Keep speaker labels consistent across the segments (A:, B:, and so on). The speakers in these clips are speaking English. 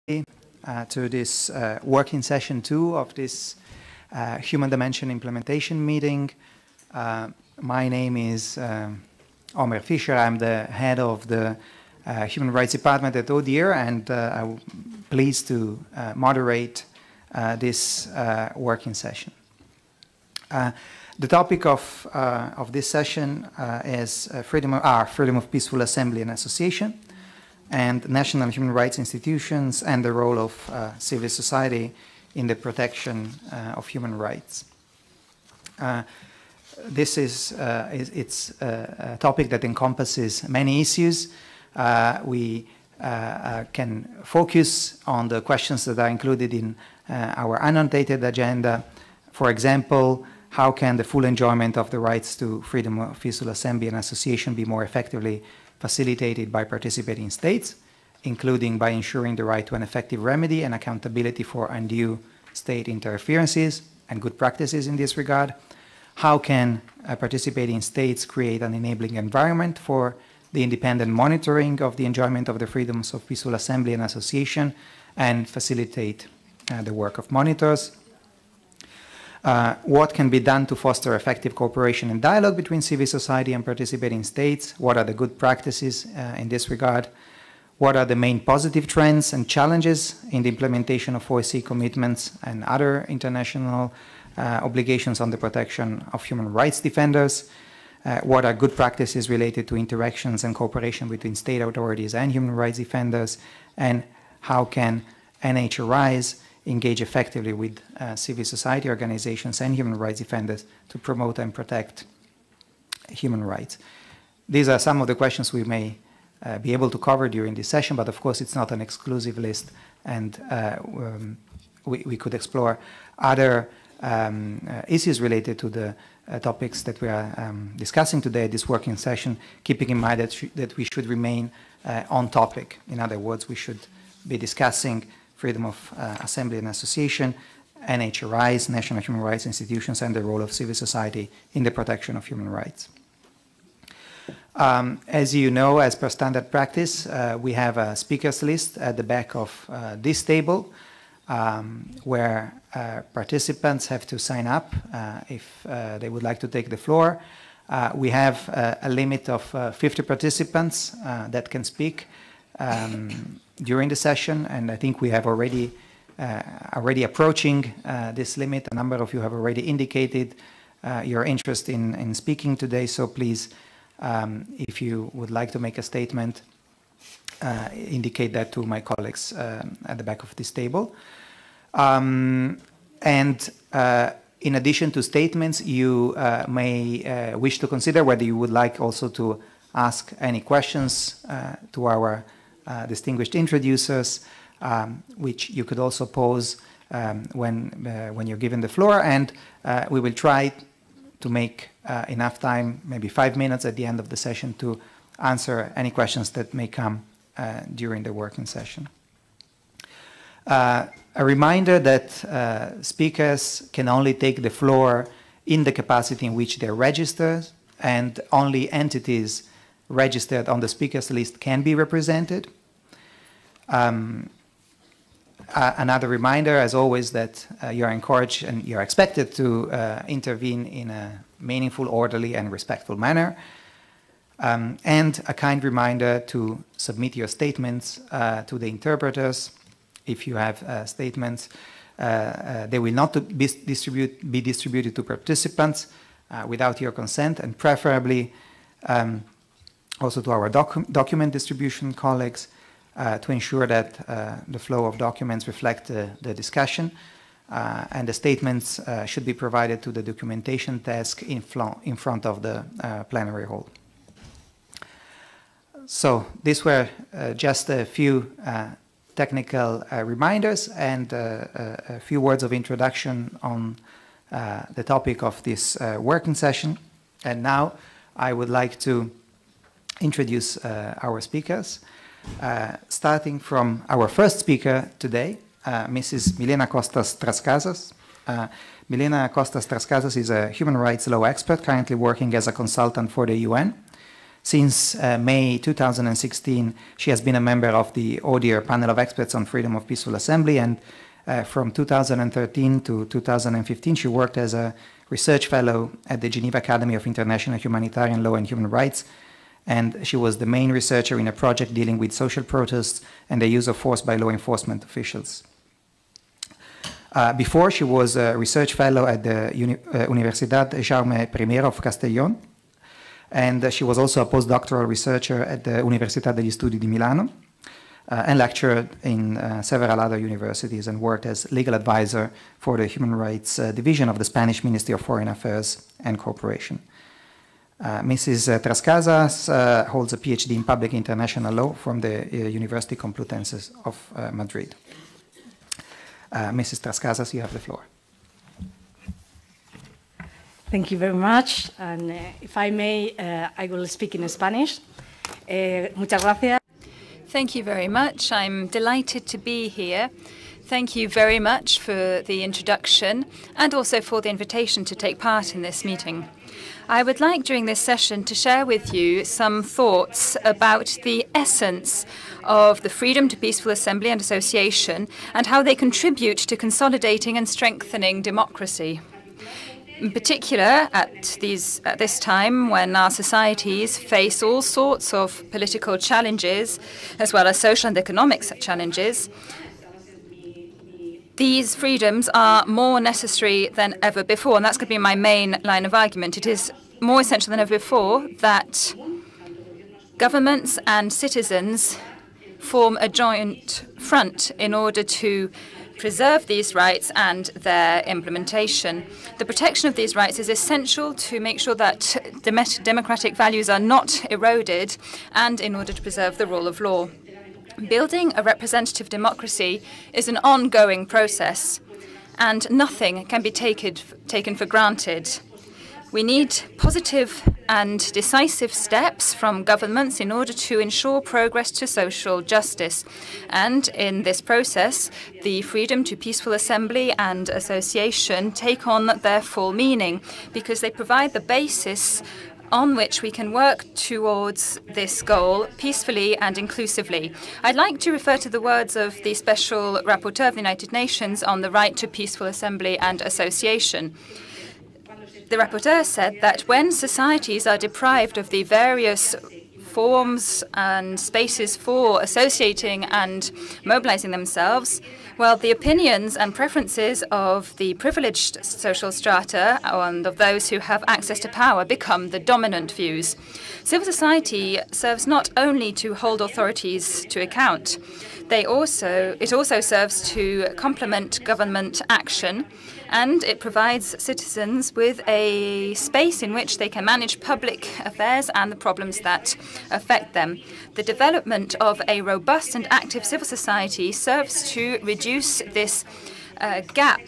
A: to this working session 2 of this Human Dimension Implementation meeting. My name is Omer Fischer. I'm the head of the Human Rights Department at ODIHR, and I'm pleased to moderate this working session. The topic of this session is freedom of peaceful assembly and association, and national human rights institutions, and the role of civil society in the protection of human rights. This is a topic that encompasses many issues. We can focus on the questions that are included in our annotated agenda. For example, how can the full enjoyment of the rights to freedom of peaceful assembly and association be more effectively facilitated by participating states, including by ensuring the right to an effective remedy and accountability for undue state interferences and good practices in this regard? How can participating states create an enabling environment for the independent monitoring of the enjoyment of the freedoms of peaceful assembly and association and facilitate the work of monitors? What can be done to foster effective cooperation and dialogue between civil society and participating states? What are the good practices in this regard? What are the main positive trends and challenges in the implementation of OSCE commitments and other international obligations on the protection of human rights defenders? What are good practices related to interactions and cooperation between state authorities and human rights defenders? And how can NHRIs engage effectively with civil society organizations and human rights defenders to promote and protect human rights? These are some of the questions we may be able to cover during this session, but of course it's not an exclusive list, and we could explore other issues related to the topics that we are discussing today at this working session, keeping in mind that we should remain on topic. In other words, we should be discussing freedom of assembly and association, NHRIs, national human rights institutions, and the role of civil society in the protection of human rights. As you know, as per standard practice, we have a speakers list at the back of this table, where participants have to sign up if they would like to take the floor. We have a limit of 50 participants that can speak during the session, and I think we have already approaching this limit. A number of you have already indicated your interest in speaking today, so please, if you would like to make a statement, indicate that to my colleagues at the back of this table. In addition to statements, you may wish to consider whether you would like also to ask any questions to our distinguished introducers, which you could also pose when you're given the floor, and we will try to make enough time, maybe 5 minutes at the end of the session, to answer any questions that may come during the working session. A reminder that speakers can only take the floor in the capacity in which they're registered, and only entities registered on the speakers list can be represented. Another reminder, as always, that you're encouraged and you're expected to intervene in a meaningful, orderly, and respectful manner. And a kind reminder to submit your statements to the interpreters. If you have statements, they will not be distributed to participants without your consent, and preferably also to our document distribution colleagues, to ensure that the flow of documents reflect the discussion, and the statements should be provided to the documentation desk in front of the plenary hall. So these were just a few technical reminders and a few words of introduction on the topic of this working session. And now I would like to introduce our speakers. Starting from our first speaker today, Mrs. Milena Costas-Trascasas. Milena Costas-Trascasas is a human rights law expert currently working as a consultant for the UN. Since May 2016, she has been a member of the ODIHR panel of experts on freedom of peaceful assembly, and from 2013 to 2015, she worked as a research fellow at the Geneva Academy of International Humanitarian Law and Human Rights, and she was the main researcher in a project dealing with social protests and the use of force by law enforcement officials. Before, she was a research fellow at the Universidad Jaume I of Castellón, and she was also a postdoctoral researcher at the Università degli Studi di Milano, and lectured in several other universities and worked as legal advisor for the Human Rights Division of the Spanish Ministry of Foreign Affairs and Cooperation. Mrs. Trascasas holds a PhD in Public International Law from the University Complutense of Madrid. Mrs. Trascasas, you have the floor.
B: Thank you very much. And if I may, I will speak in Spanish. Muchas gracias.
C: Thank you very much. I'm delighted to be here. Thank you very much for the introduction and also for the invitation to take part in this meeting. I would like during this session to share with you some thoughts about the essence of the freedom to peaceful assembly and association and how they contribute to consolidating and strengthening democracy. In particular, at this time when our societies face all sorts of political challenges, as well as social and economic challenges, these freedoms are more necessary than ever before, and that's going to be my main line of argument. It is more essential than ever before that governments and citizens form a joint front in order to preserve these rights and their implementation. The protection of these rights is essential to make sure that democratic values are not eroded and in order to preserve the rule of law. Building a representative democracy is an ongoing process, and nothing can be taken for granted. We need positive and decisive steps from governments in order to ensure progress to social justice. And in this process, the freedom to peaceful assembly and association take on their full meaning because they provide the basis on which we can work towards this goal peacefully and inclusively. I'd like to refer to the words of the Special Rapporteur of the United Nations on the right to peaceful assembly and association. The rapporteur said that when societies are deprived of the various forms and spaces for associating and mobilizing themselves, well, the opinions and preferences of the privileged social strata and of those who have access to power become the dominant views. Civil society serves not only to hold authorities to account, it also serves to complement government action, and it provides citizens with a space in which they can manage public affairs and the problems that affect them. The development of a robust and active civil society serves to reduce this gap,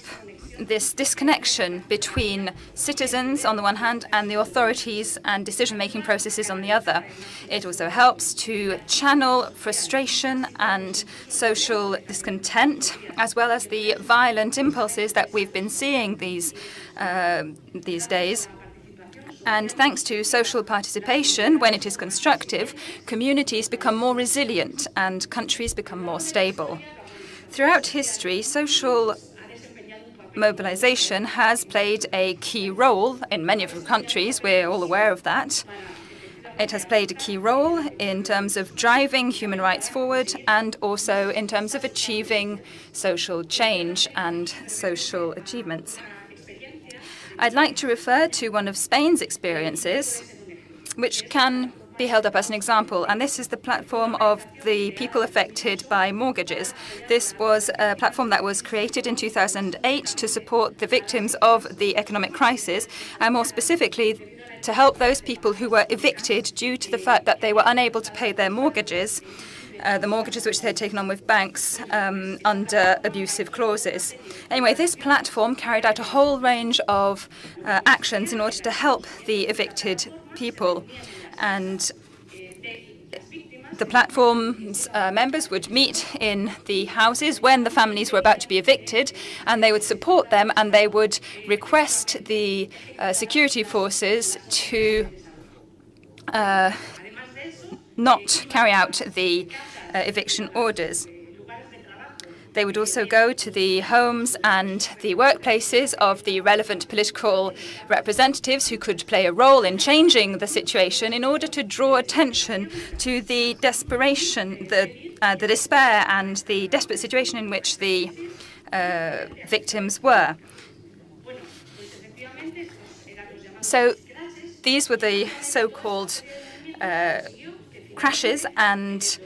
C: this disconnection between citizens on the one hand and the authorities and decision-making processes on the other. It also helps to channel frustration and social discontent, as well as the violent impulses that we've been seeing these days. And thanks to social participation, when it is constructive, communities become more resilient and countries become more stable. Throughout history, social mobilization has played a key role in many of the countries. We're all aware of that. It has played a key role in terms of driving human rights forward and also in terms of achieving social change and social achievements. I'd like to refer to one of Spain's experiences, which can be held up as an example, and this is the platform of the people affected by mortgages. This was a platform that was created in 2008 to support the victims of the economic crisis, and more specifically to help those people who were evicted due to the fact that they were unable to pay their mortgages, the mortgages which they had taken on with banks under abusive clauses. Anyway, this platform carried out a whole range of actions in order to help the evicted people. And the platform's members would meet in the houses when the families were about to be evicted, and they would support them, and they would request the security forces to not carry out the eviction orders. They would also go to the homes and the workplaces of the relevant political representatives who could play a role in changing the situation in order to draw attention to the desperation, the despair and the desperate situation in which the victims were. So these were the so-called crashes, and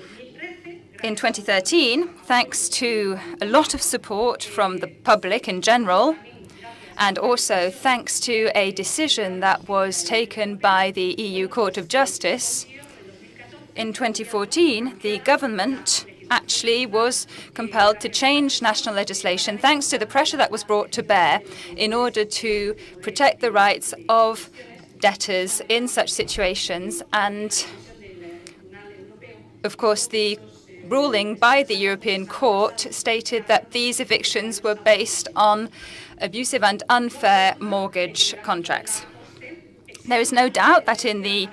C: in 2013, thanks to a lot of support from the public in general, and also thanks to a decision that was taken by the EU Court of Justice, in 2014, the government actually was compelled to change national legislation thanks to the pressure that was brought to bear in order to protect the rights of debtors in such situations. And, of course, the ruling by the European Court stated that these evictions were based on abusive and unfair mortgage contracts. There is no doubt that in the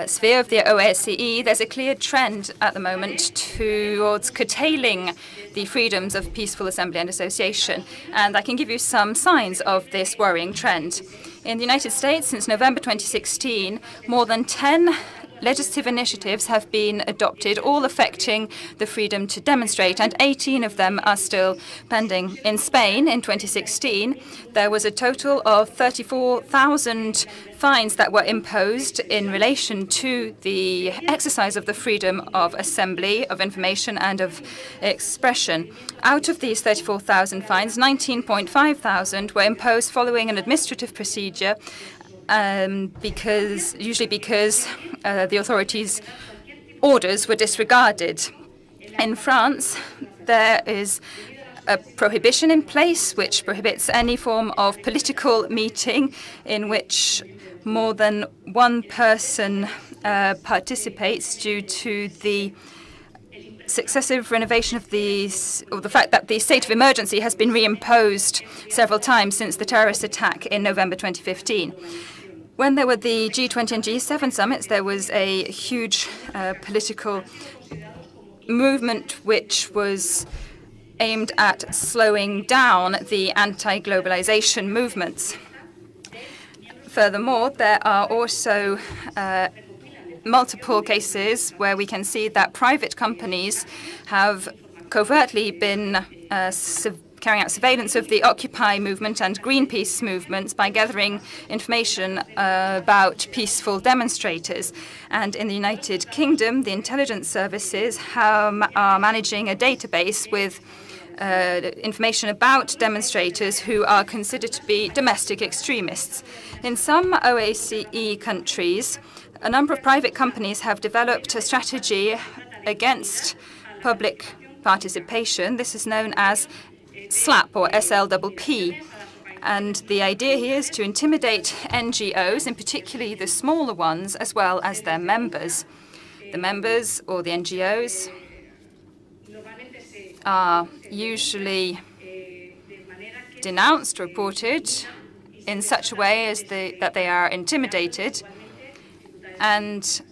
C: sphere of the OSCE, there's a clear trend at the moment towards curtailing the freedoms of peaceful assembly and association. And I can give you some signs of this worrying trend. In the United States, since November 2016, more than 10 legislative initiatives have been adopted, all affecting the freedom to demonstrate, and 18 of them are still pending. In Spain, in 2016, there was a total of 34,000 fines that were imposed in relation to the exercise of the freedom of assembly, of information, and of expression. Out of these 34,000 fines, 19,500 were imposed following an administrative procedure, because the authorities' orders were disregarded. In France, there is a prohibition in place which prohibits any form of political meeting in which more than one person participates, due to the successive renovation of the fact that the state of emergency has been reimposed several times since the terrorist attack in November 2015. When there were the G20 and G7 summits, there was a huge political movement which was aimed at slowing down the anti-globalization movements. Furthermore, there are also multiple cases where we can see that private companies have covertly been carrying out surveillance of the Occupy movement and Greenpeace movements by gathering information about peaceful demonstrators. And in the United Kingdom, the intelligence services are managing a database with information about demonstrators who are considered to be domestic extremists. In some OSCE countries, a number of private companies have developed a strategy against public participation. This is known as SLAP, or SLPP. And the idea here is to intimidate NGOs, and particularly the smaller ones, as well as their members. The members, or the NGOs, are usually denounced, reported in such a way as that they are intimidated and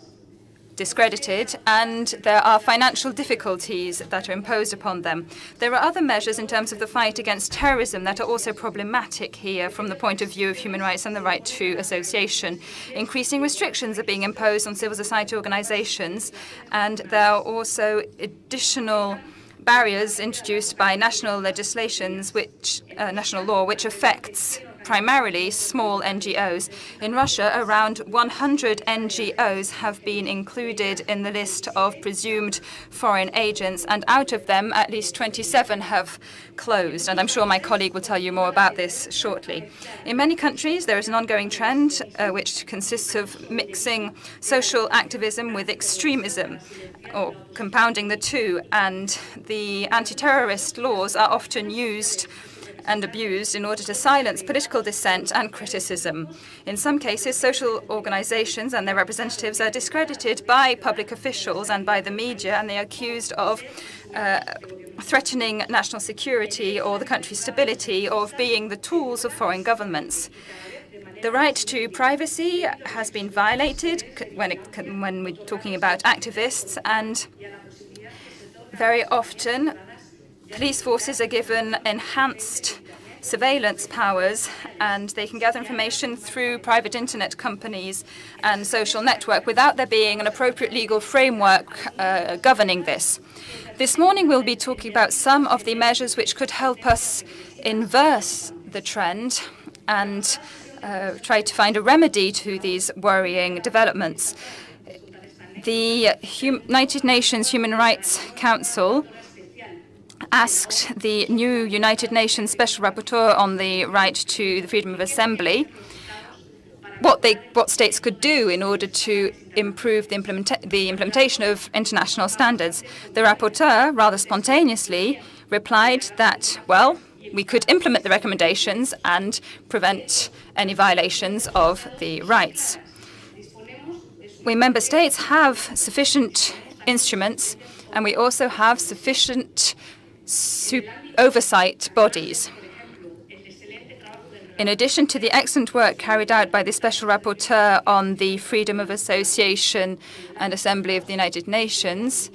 C: discredited, and there are financial difficulties that are imposed upon them. There are other measures in terms of the fight against terrorism that are also problematic here from the point of view of human rights and the right to association. Increasing restrictions are being imposed on civil society organizations, and there are also additional barriers introduced by national legislations, national law, which affects primarily small NGOs. In Russia, around 100 NGOs have been included in the list of presumed foreign agents, and out of them, at least 27 have closed. And I'm sure my colleague will tell you more about this shortly. In many countries, there is an ongoing trend which consists of mixing social activism with extremism, or compounding the two, and the anti-terrorist laws are often used and abused in order to silence political dissent and criticism. In some cases, social organizations and their representatives are discredited by public officials and by the media, and they are accused of threatening national security or the country's stability, or of being the tools of foreign governments. The right to privacy has been violated when we're talking about activists, and very often police forces are given enhanced surveillance powers, and they can gather information through private internet companies and social network without there being an appropriate legal framework governing this. This morning we'll be talking about some of the measures which could help us inverse the trend and try to find a remedy to these worrying developments. The United Nations Human Rights Council asked the new United Nations Special Rapporteur on the right to the freedom of assembly what states could do in order to improve the implementation of international standards. The rapporteur, rather spontaneously, replied that, well, we could implement the recommendations and prevent any violations of the rights. We member states have sufficient instruments, and we also have sufficient oversight bodies. In addition to the excellent work carried out by the Special Rapporteur on the freedom of association and assembly of the United Nations,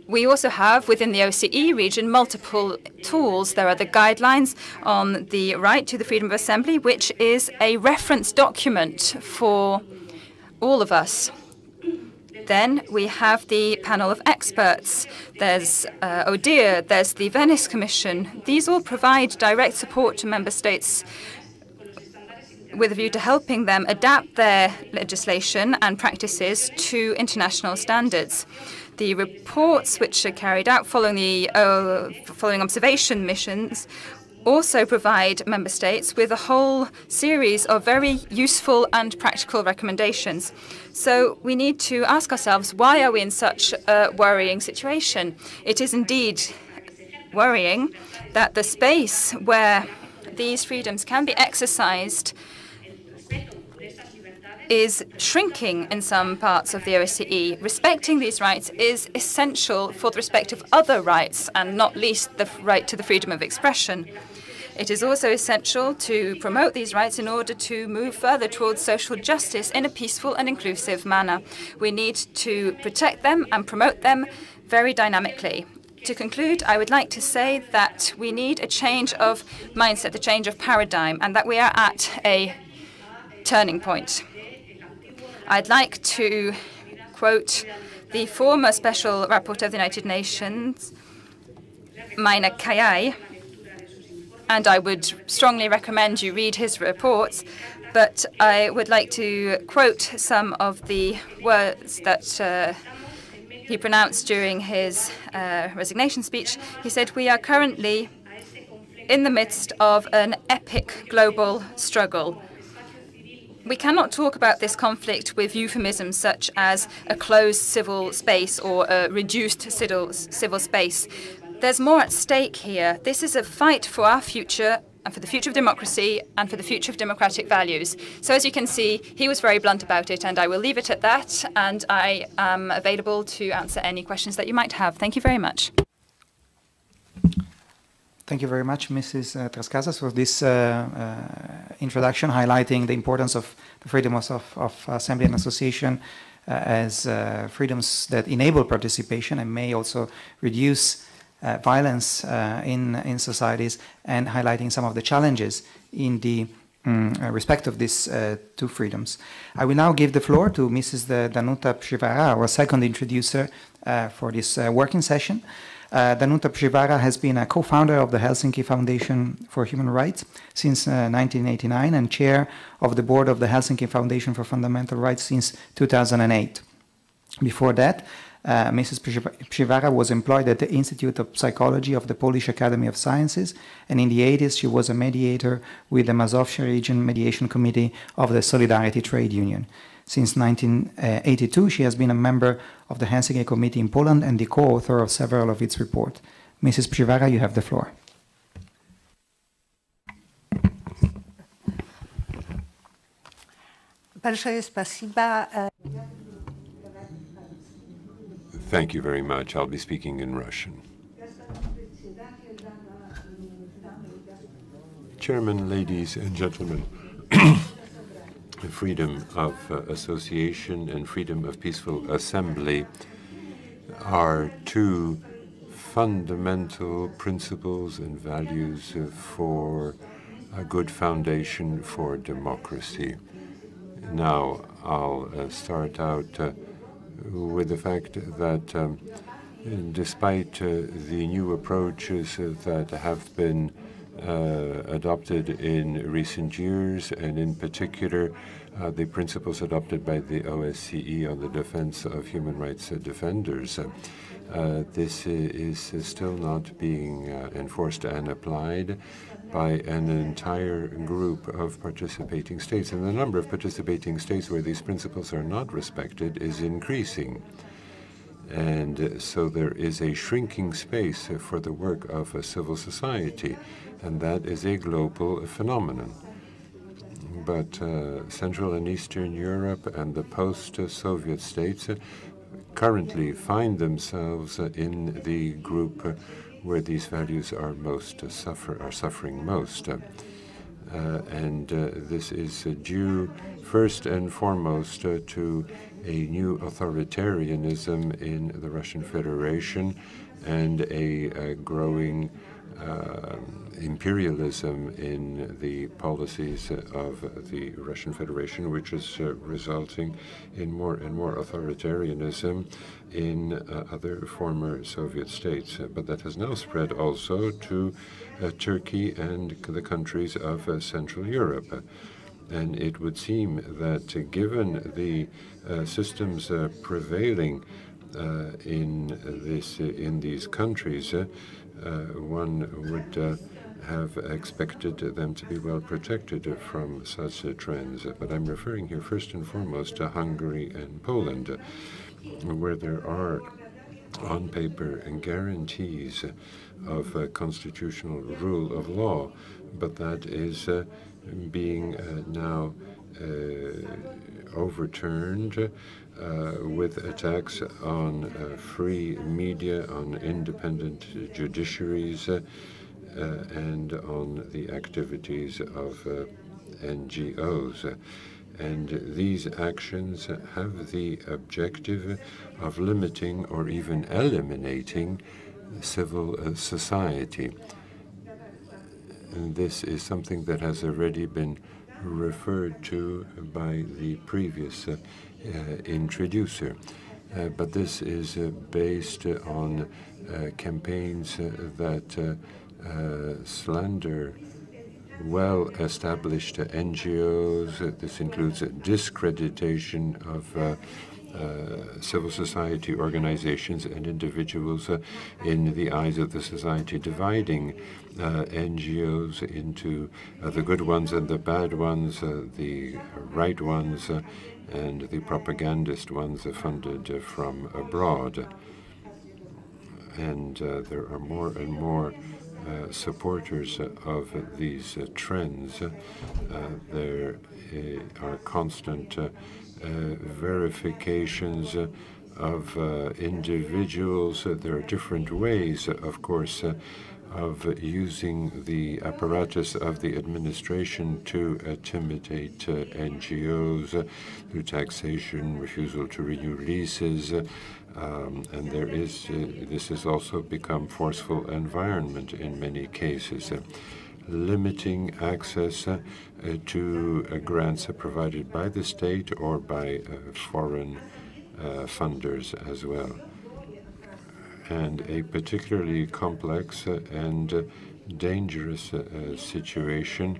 C: we also have, within the OCE region, multiple tools. There are the guidelines on the right to the freedom of assembly, which is a reference document for all of us. Then we have the panel of experts. There's ODIHR, there's the Venice Commission. These all provide direct support to member states with a view to helping them adapt their legislation and practices to international standards. The reports which are carried out following observation missions also provide member states with a whole series of very useful and practical recommendations. So we need to ask ourselves, why are we in such a worrying situation? It is indeed worrying that the space where these freedoms can be exercised is shrinking in some parts of the OSCE. Respecting these rights is essential for the respect of other rights, and not least the right to the freedom of expression. It is also essential to promote these rights in order to move further towards social justice in a peaceful and inclusive manner. We need to protect them and promote them very dynamically. To conclude, I would like to say that we need a change of mindset, a change of paradigm, and that we are at a turning point. I'd like to quote the former Special Rapporteur of the United Nations, Maina Kayai, and I would strongly recommend you read his reports, but I would like to quote some of the words that he pronounced during his resignation speech. He said, "We are currently in the midst of an epic global struggle. We cannot talk about this conflict with euphemisms such as a closed civil space or a reduced civil space. There's more at stake here. This is a fight for our future and for the future of democracy and for the future of democratic values." So as you can see, he was very blunt about it, and I will leave it at that, and I am available to answer any questions that you might have. Thank you very much.
A: Thank you very much, Mrs. Trascasas, for this introduction, highlighting the importance of the freedoms of assembly and association as freedoms that enable participation and may also reduce violence in societies, and highlighting some of the challenges in the respect of these two freedoms. I will now give the floor to Mrs. Danuta Pshivara, our second introducer for this working session. Danuta Pshivara has been a co-founder of the Helsinki Foundation for Human Rights since 1989 and chair of the board of the Helsinki Foundation for Fundamental Rights since 2008. Before that, Mrs. Pshivara was employed at the Institute of Psychology of the Polish Academy of Sciences, and in the 80s she was a mediator with the Mazowsha Region Mediation Committee of the Solidarity Trade Union. Since 1982, she has been a member of the Helsinki Committee in Poland and the co-author of several of its reports. Mrs. Pshivara, you have the floor.
D: Thank you very much. I'll be speaking in Russian. Chairman, ladies and gentlemen, freedom of association and freedom of peaceful assembly are two fundamental principles and values for a good foundation for democracy. Now, I'll start out with the fact that despite the new approaches that have been adopted in recent years, and in particular the principles adopted by the OSCE on the defense of human rights defenders, this is still not being enforced and applied by an entire group of participating states. And the number of participating states where these principles are not respected is increasing. And so there is a shrinking space for the work of a civil society, and that is a global phenomenon. But Central and Eastern Europe and the post-Soviet states currently find themselves in the group where these values are suffering most. And this is due first and foremost to a new authoritarianism in the Russian Federation and a growing imperialism in the policies of the Russian Federation, which is resulting in more and more authoritarianism in other former Soviet states. But that has now spread also to Turkey and the countries of Central Europe. And it would seem that given the systems prevailing in these countries, one would have expected them to be well protected from such trends. But I'm referring here first and foremost to Hungary and Poland, where there are on paper guarantees of constitutional rule of law, but that is being now overturned with attacks on free media, on independent judiciaries, and on the activities of NGOs. And these actions have the objective of limiting or even eliminating civil society. And this is something that has already been referred to by the previous introducer. But this is based on campaigns that slander well-established NGOs. This includes a discreditation of civil society organizations and individuals in the eyes of the society, dividing NGOs into the good ones and the bad ones, the right ones and the propagandist ones funded from abroad. And there are more and more supporters of these trends. There are constant verifications of individuals. There are different ways, of course, of using the apparatus of the administration to intimidate NGOs through taxation, refusal to renew leases, and this has also become forceful environment in many cases, limiting access to grants provided by the state or by foreign funders as well. And a particularly complex and dangerous situation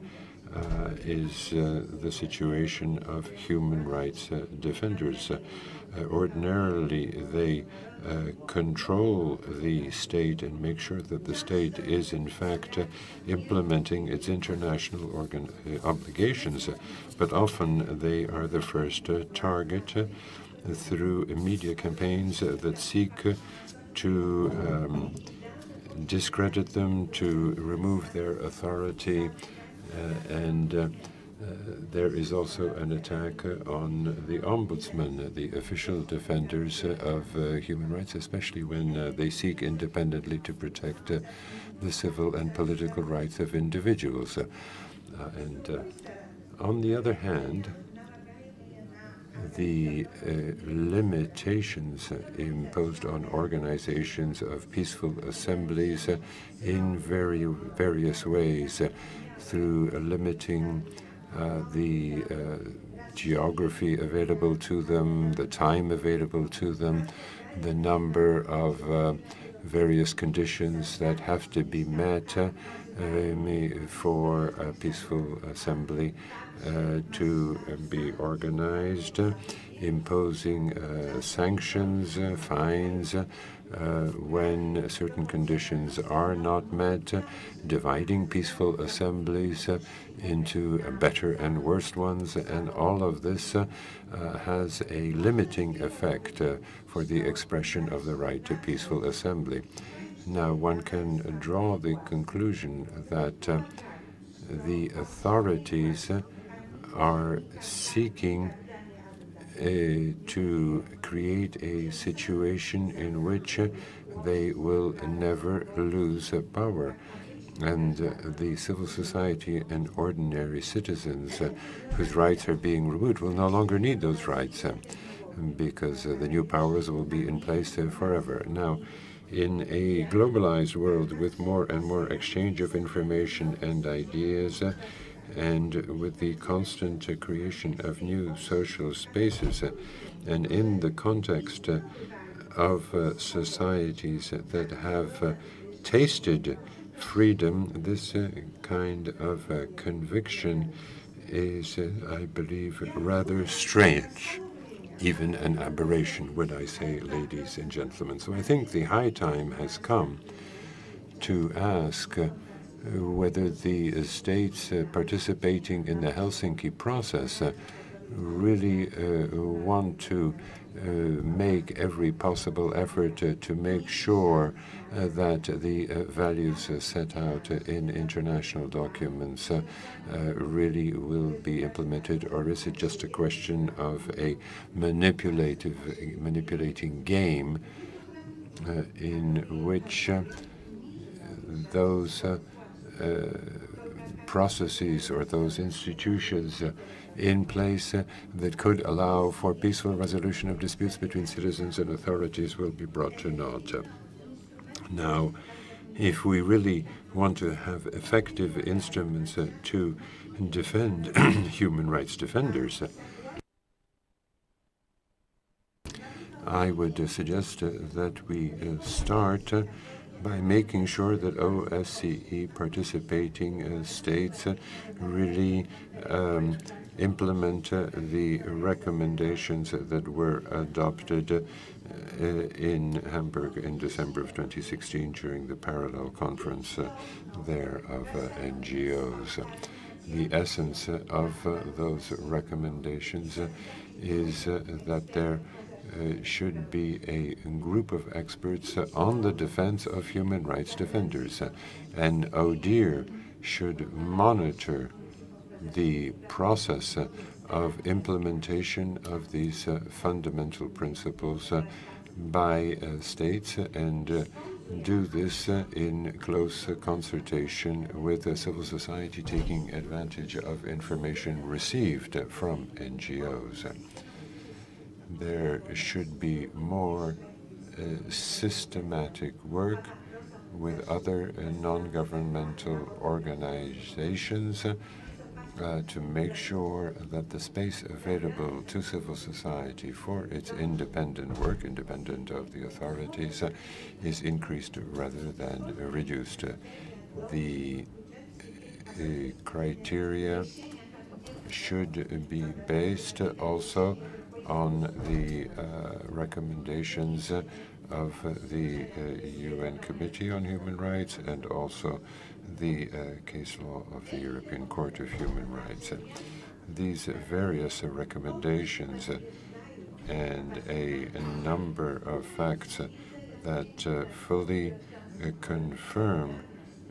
D: is the situation of human rights defenders. Ordinarily, they control the state and make sure that the state is, in fact, implementing its international obligations, but often they are the first target through media campaigns that seek to discredit them, to remove their authority, and there is also an attack on the ombudsman, the official defenders of human rights, especially when they seek independently to protect the civil and political rights of individuals. And on the other hand, the limitations imposed on organizations of peaceful assemblies in various ways, through limiting the geography available to them, the time available to them, the number of various conditions that have to be met for a peaceful assembly to be organized, imposing sanctions, fines, when certain conditions are not met, dividing peaceful assemblies into better and worse ones, and all of this has a limiting effect for the expression of the right to peaceful assembly. Now, one can draw the conclusion that the authorities are seeking to create a situation in which they will never lose power. And the civil society and ordinary citizens whose rights are being removed will no longer need those rights because the new powers will be in place forever. Now, in a globalized world with more and more exchange of information and ideas, and with the constant creation of new social spaces, and in the context of societies that have tasted freedom, this kind of conviction is, I believe, rather strange, even an aberration, would I say, ladies and gentlemen. So I think the high time has come to ask whether the states participating in the Helsinki process really want to make every possible effort to make sure that the values set out in international documents really will be implemented, or is it just a question of a manipulating game in which those processes or those institutions in place that could allow for peaceful resolution of disputes between citizens and authorities will be brought to naught. Now, if we really want to have effective instruments to defend human rights defenders, I would suggest that we start by making sure that OSCE participating states really implement the recommendations that were adopted in Hamburg in December of 2016 during the parallel conference there of NGOs. The essence of those recommendations is that there should be a group of experts on the defense of human rights defenders, and ODIHR should monitor the process of implementation of these fundamental principles by states, and do this in close consultation with civil society, taking advantage of information received from NGOs. There should be more systematic work with other non-governmental organizations to make sure that the space available to civil society for its independent work, independent of the authorities, is increased rather than reduced. The criteria should be based also on the recommendations of the UN Committee on Human Rights and also the case law of the European Court of Human Rights. These various recommendations and a number of facts that fully confirm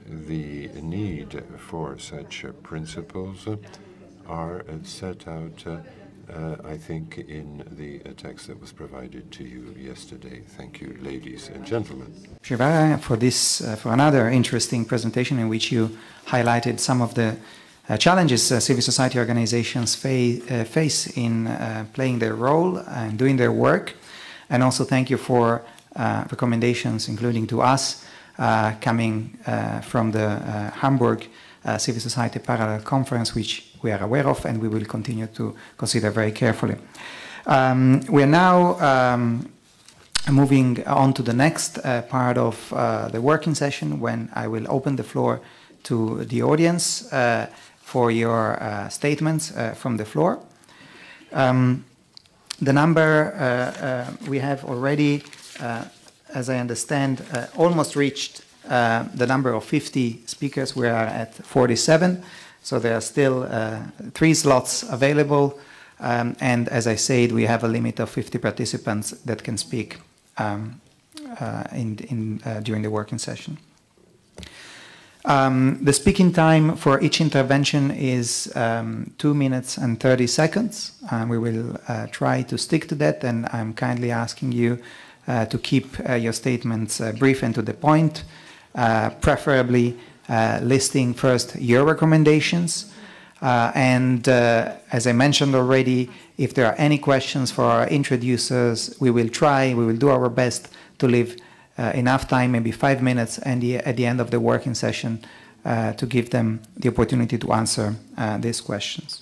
D: the need for such principles are set out I think, in the text that was provided to you yesterday. Thank you, ladies and gentlemen.
A: For this, for another interesting presentation in which you highlighted some of the challenges civil society organizations face in playing their role and doing their work. And also thank you for recommendations, including to us, coming from the Hamburg Civil Society Parallel Conference, which we are aware of and we will continue to consider very carefully. We are now moving on to the next part of the working session, when I will open the floor to the audience for your statements from the floor. The number we have already, as I understand, almost reached the number of 50 speakers. We are at 47, so there are still 3 slots available. And as I said, we have a limit of 50 participants that can speak during the working session. The speaking time for each intervention is 2 minutes and 30 seconds. We will try to stick to that, and I'm kindly asking you to keep your statements brief and to the point, preferably listing first your recommendations. And as I mentioned already, if there are any questions for our introducers, we will do our best to leave enough time, maybe 5 minutes at the end of the working session, to give them the opportunity to answer these questions.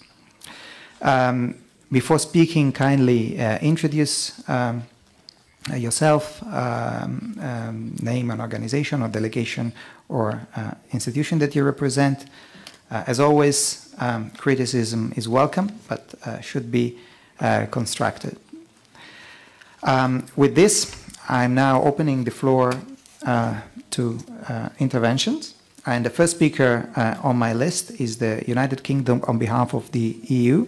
A: Before speaking, kindly introduce yourself, name an organization or delegation or institution that you represent. As always, criticism is welcome, but should be constructive. With this, I'm now opening the floor to interventions. And the first speaker on my list is the United Kingdom on behalf of the EU,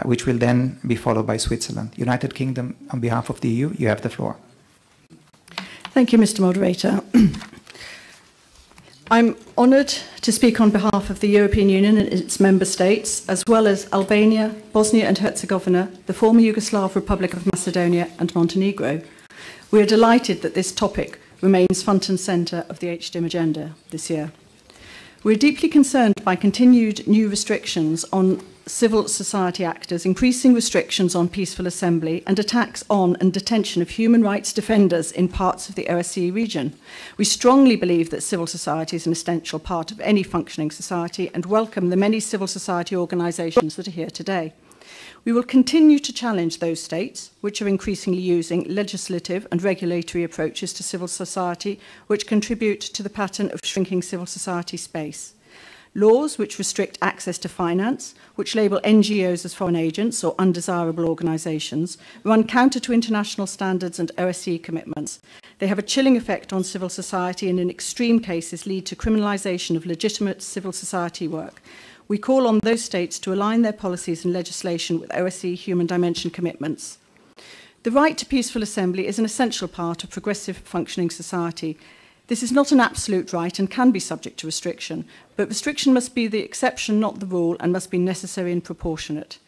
A: which will then be followed by Switzerland. United Kingdom on behalf of the EU, you have the floor.
E: Thank you, Mr. Moderator. I'm honoured to speak on behalf of the European Union and its member states, as well as Albania, Bosnia and Herzegovina, the former Yugoslav Republic of Macedonia and Montenegro. We are delighted that this topic remains front and centre of the HDIM agenda this year. We're deeply concerned by continued new restrictions on civil society actors, increasing restrictions on peaceful assembly, and attacks on and detention of human rights defenders in parts of the OSCE region. We strongly believe that civil society is an essential part of any functioning society and welcome the many civil society organisations that are here today. We will continue to challenge those states which are increasingly using legislative and regulatory approaches to civil society, which contribute to the pattern of shrinking civil society space. Laws which restrict access to finance, which label NGOs as foreign agents or undesirable organisations, run counter to international standards and OSCE commitments. They have a chilling effect on civil society and in extreme cases lead to criminalisation of legitimate civil society work. We call on those states to align their policies and legislation with OSCE human dimension commitments. The right to peaceful assembly is an essential part of progressive functioning society. This is not an absolute right and can be subject to restriction, but restriction must be the exception, not the rule, and must be necessary and proportionate.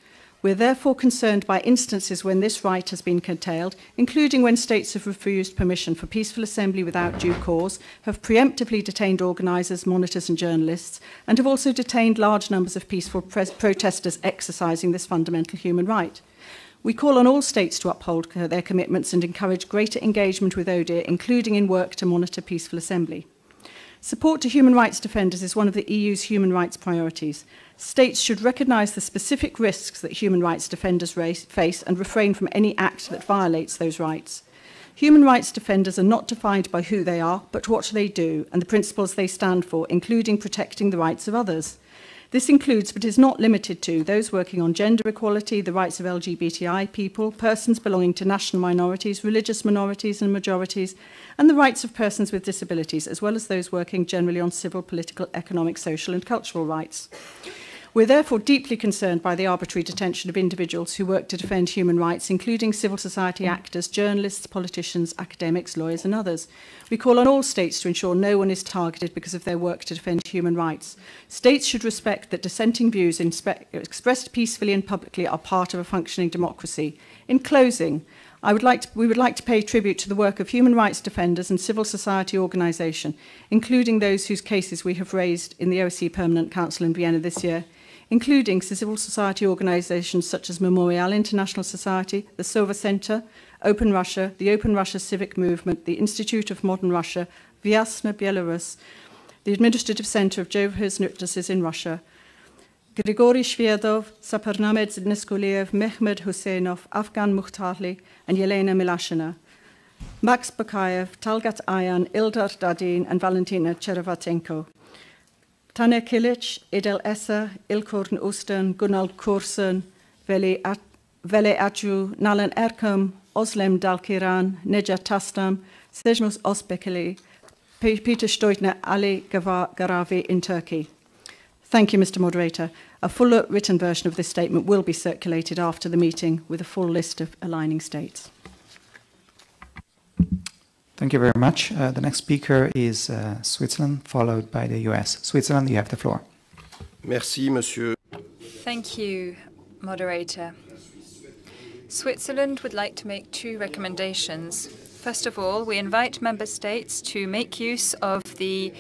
E: We are therefore concerned by instances when this right has been curtailed, including when states have refused permission for peaceful assembly without due cause, have preemptively detained organisers, monitors and journalists, and have also detained large numbers of peaceful protesters exercising this fundamental human right. We call on all states to uphold their commitments and encourage greater engagement with ODIHR, including in work to monitor peaceful assembly. Support to human rights defenders is one of the EU's human rights priorities. States should recognise the specific risks that human rights defenders face and refrain from any act that violates those rights. Human rights defenders are not defined by who they are, but what they do and the principles they stand for, including protecting the rights of others. This includes, but is not limited to, those working on gender equality, the rights of LGBTI people, persons belonging to national minorities, religious minorities and majorities, and the rights of persons with disabilities, as well as those working generally on civil, political, economic, social and cultural rights. We're therefore deeply concerned by the arbitrary detention of individuals who work to defend human rights, including civil society actors, journalists, politicians, academics, lawyers and others. We call on all states to ensure no one is targeted because of their work to defend human rights. States should respect that dissenting views expressed peacefully and publicly are part of a functioning democracy. In closing, we would like to pay tribute to the work of human rights defenders and civil society organisations, including those whose cases we have raised in the OSCE Permanent Council in Vienna this year, including civil society organisations such as Memorial International Society, the Sova Center, Open Russia, the Open Russia Civic Movement, the Institute of Modern Russia, Vyasna Belarus, the Administrative Center of Jehovah's Witnesses in Russia, Grigory Shvedov, Saparnamed Niskoliev, Mehmed Husseinov, Afgan Mukhtarli, and Yelena Milashina, Max Bakayev, Talgat Ayan, Ildar Dadin, and Valentina Cherevatenko, Tanya Kilic, Edel Essa, Ilkorn Osten, Gunnar Korsen, Vele Aju, Nalan Erkam, Oslem Dalkiran, Neja Tastam, Sejmus Osbekeli, Peter Stoitner, Ali Garavi in Turkey. Thank you, Mr. Moderator. A fuller written version of this statement will be circulated after the meeting with a full list of aligning states.
A: Thank you very much. The next speaker is Switzerland, followed by the US. Switzerland, you have the floor.
F: Merci, monsieur.
C: Thank you, Moderator. Switzerland would like to make two recommendations. First of all, we invite member states to make use of the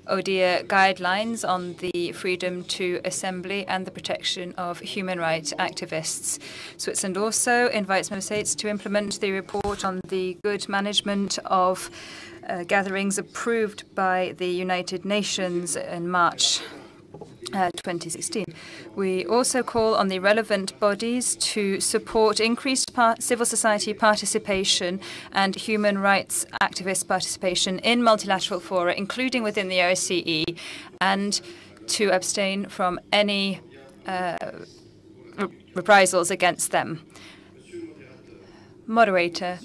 C: ODIHR guidelines on the freedom to assembly and the protection of human rights activists. Switzerland also invites member states to implement the report on the good management of gatherings approved by the United Nations in March 2016. We also call on the relevant bodies to support increased civil society participation and human rights activist participation in multilateral fora, including within the OSCE, and to abstain from any reprisals against them. Moderator,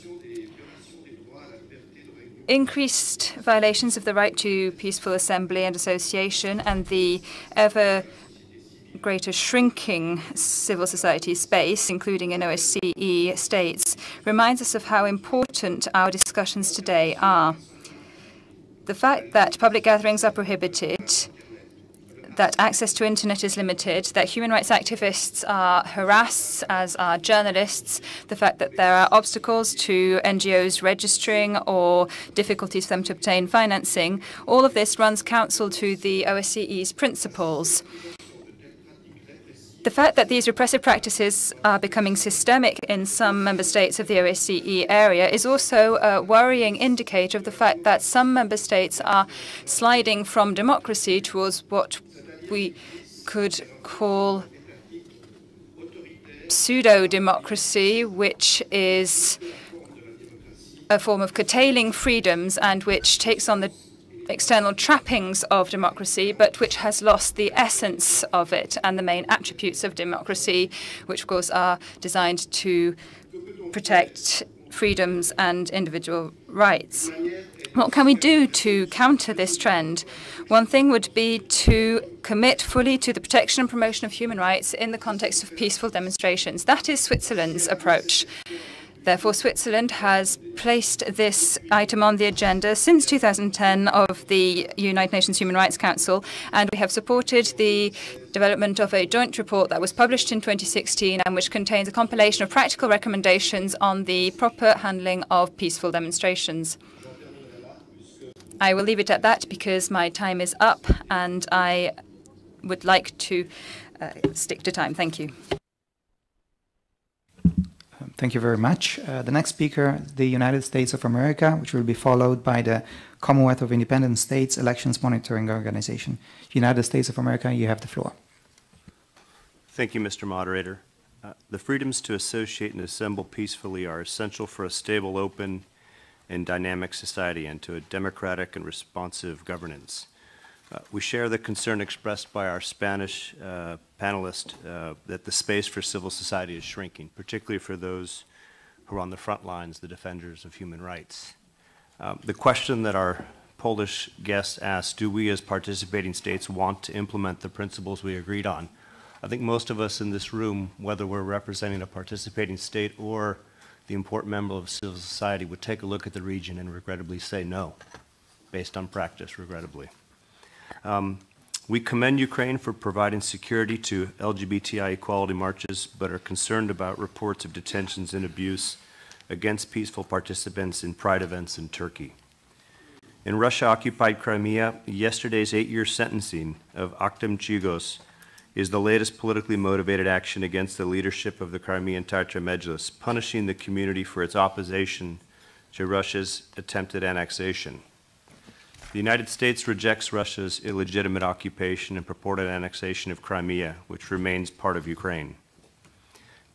C: increased violations of the right to peaceful assembly and association and the ever greater shrinking civil society space, including in OSCE states, reminds us of how important our discussions today are. The fact that public gatherings are prohibited, that access to internet is limited, that human rights activists are harassed, as are journalists, the fact that there are obstacles to NGOs registering or difficulties for them to obtain financing, all of this runs counsel to the OSCE's principles. The fact that these repressive practices are becoming systemic in some member states of the OSCE area is also a worrying indicator of the fact that some member states are sliding from democracy towards what we could call pseudo-democracy, which is a form of curtailing freedoms and which takes on the external trappings of democracy, but which has lost the essence of it and the main attributes of democracy, which of course are designed to protect freedoms and individual rights. What can we do to counter this trend? One thing would be to commit fully to the protection and promotion of human rights in the context of peaceful demonstrations. That is Switzerland's approach. Therefore, Switzerland has placed this item on the agenda since 2010 of the United Nations Human Rights Council, and we have supported the development of a joint report that was published in 2016 and which contains a compilation of practical recommendations on the proper handling of peaceful demonstrations. I will leave it at that because my time is up and I would like to stick to time. Thank you.
A: Thank you very much. The next speaker, the United States of America, which will be followed by the Commonwealth of Independent States Elections Monitoring Organization. United States of America, you have the floor.
F: Thank you, Mr. Moderator. The freedoms to associate and assemble peacefully are essential for a stable, open, and dynamic society and to a democratic and responsive governance. We share the concern expressed by our Spanish panelist that the space for civil society is shrinking, particularly for those who are on the front lines, the defenders of human rights. The question that our Polish guest asked, do we as participating states want to implement the principles we agreed on? I think most of us in this room, whether we're representing a participating state or the important member of civil society, would take a look at the region and regrettably say no, based on practice, regrettably. We commend Ukraine for providing security to LGBTI equality marches, but are concerned about reports of detentions and abuse against peaceful participants in pride events in Turkey. In Russia-occupied Crimea, yesterday's 8-year sentencing of Akhtem Chigos is the latest politically motivated action against the leadership of the Crimean Tatar Mejlis, punishing the community for its opposition to Russia's attempted annexation. The United States rejects Russia's illegitimate occupation and purported annexation of Crimea, which remains part of Ukraine.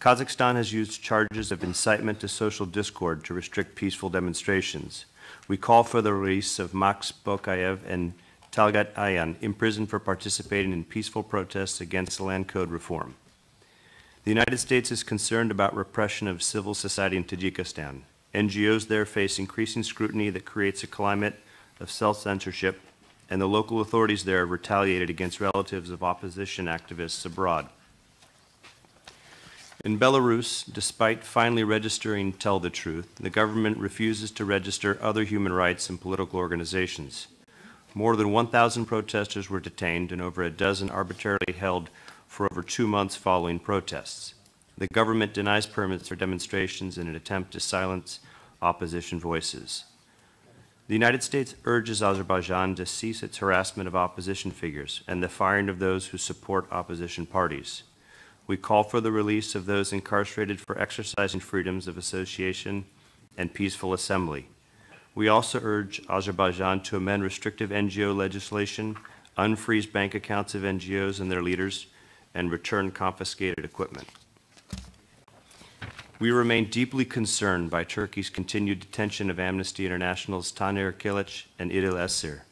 F: Kazakhstan has used charges of incitement to social discord to restrict peaceful demonstrations. We call for the release of Max Bokayev and Talgat Ayan, imprisoned for participating in peaceful protests against land code reform. The United States is concerned about repression of civil society in Tajikistan. NGOs there face increasing scrutiny that creates a climate of self-censorship, and the local authorities there have retaliated against relatives of opposition activists abroad. In Belarus, despite finally registering Tell the Truth, the government refuses to register other human rights and political organizations. More than 1,000 protesters were detained and over a dozen arbitrarily held for over 2 months following protests. The government denies permits for demonstrations in an attempt to silence opposition voices. The United States urges Azerbaijan to cease its harassment of opposition figures and the firing of those who support opposition parties. We call for the release of those incarcerated for exercising freedoms of association and peaceful assembly. We also urge Azerbaijan to amend restrictive NGO legislation, unfreeze bank accounts of NGOs and their leaders, and return confiscated equipment. We remain deeply concerned by Turkey's continued detention of Amnesty International's Taner Kilic and Idil Esir.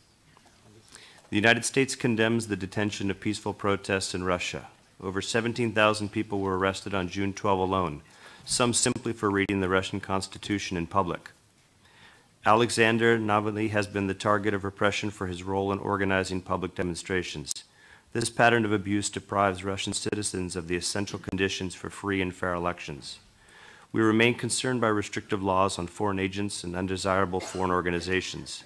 F: The United States condemns the detention of peaceful protests in Russia. Over 17,000 people were arrested on June 12 alone, some simply for reading the Russian Constitution in public. Alexander Navalny has been the target of repression for his role in organizing public demonstrations. This pattern of abuse deprives Russian citizens of the essential conditions for free and fair elections. We remain concerned by restrictive laws on foreign agents and undesirable foreign organizations.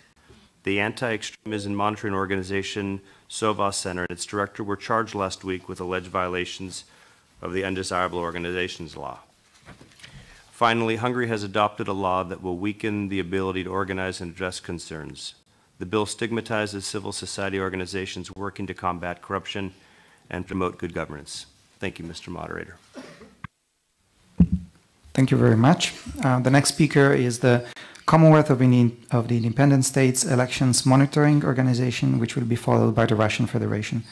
F: The anti-extremism monitoring organization Sova Center and its director were charged last week with alleged violations of the undesirable organizations law. Finally, Hungary has adopted a law that will weaken the ability to organize and address concerns. The bill stigmatizes civil society organizations working to combat corruption and promote good governance. Thank you, Mr. Moderator.
A: Thank you very much. The next speaker is the Commonwealth of the Independent States Elections Monitoring Organization, which will be followed by the Russian Federation.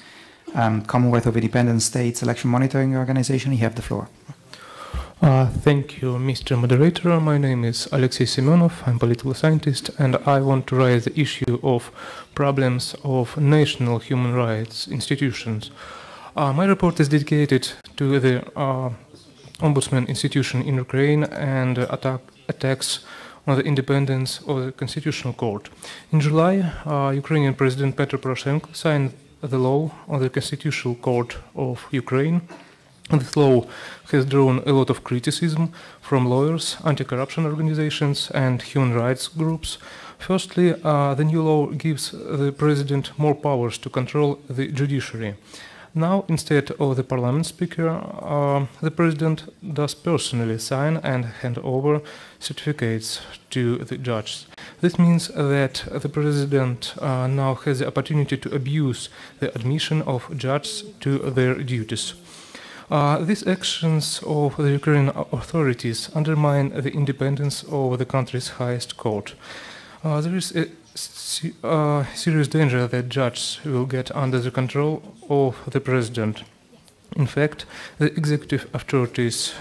A: Commonwealth of Independent States Election Monitoring Organization, you have the floor.
G: Thank you, Mr. Moderator. My name is Alexey Semenov. I'm a political scientist, and I want to raise the issue of problems of national human rights institutions. My report is dedicated to the Ombudsman institution in Ukraine and attacks on the independence of the Constitutional Court. In July, Ukrainian President Petro Poroshenko signed the law on the Constitutional Court of Ukraine. This law has drawn a lot of criticism from lawyers, anti-corruption organizations, and human rights groups. Firstly, the new law gives the president more powers to control the judiciary. Now, instead of the parliament speaker, the president does personally sign and hand over certificates to the judges. This means that the president now has the opportunity to abuse the admission of judges to their duties. These actions of the Ukrainian authorities undermine the independence of the country's highest court. There is a serious danger that judges will get under the control of the president. In fact, the executive authorities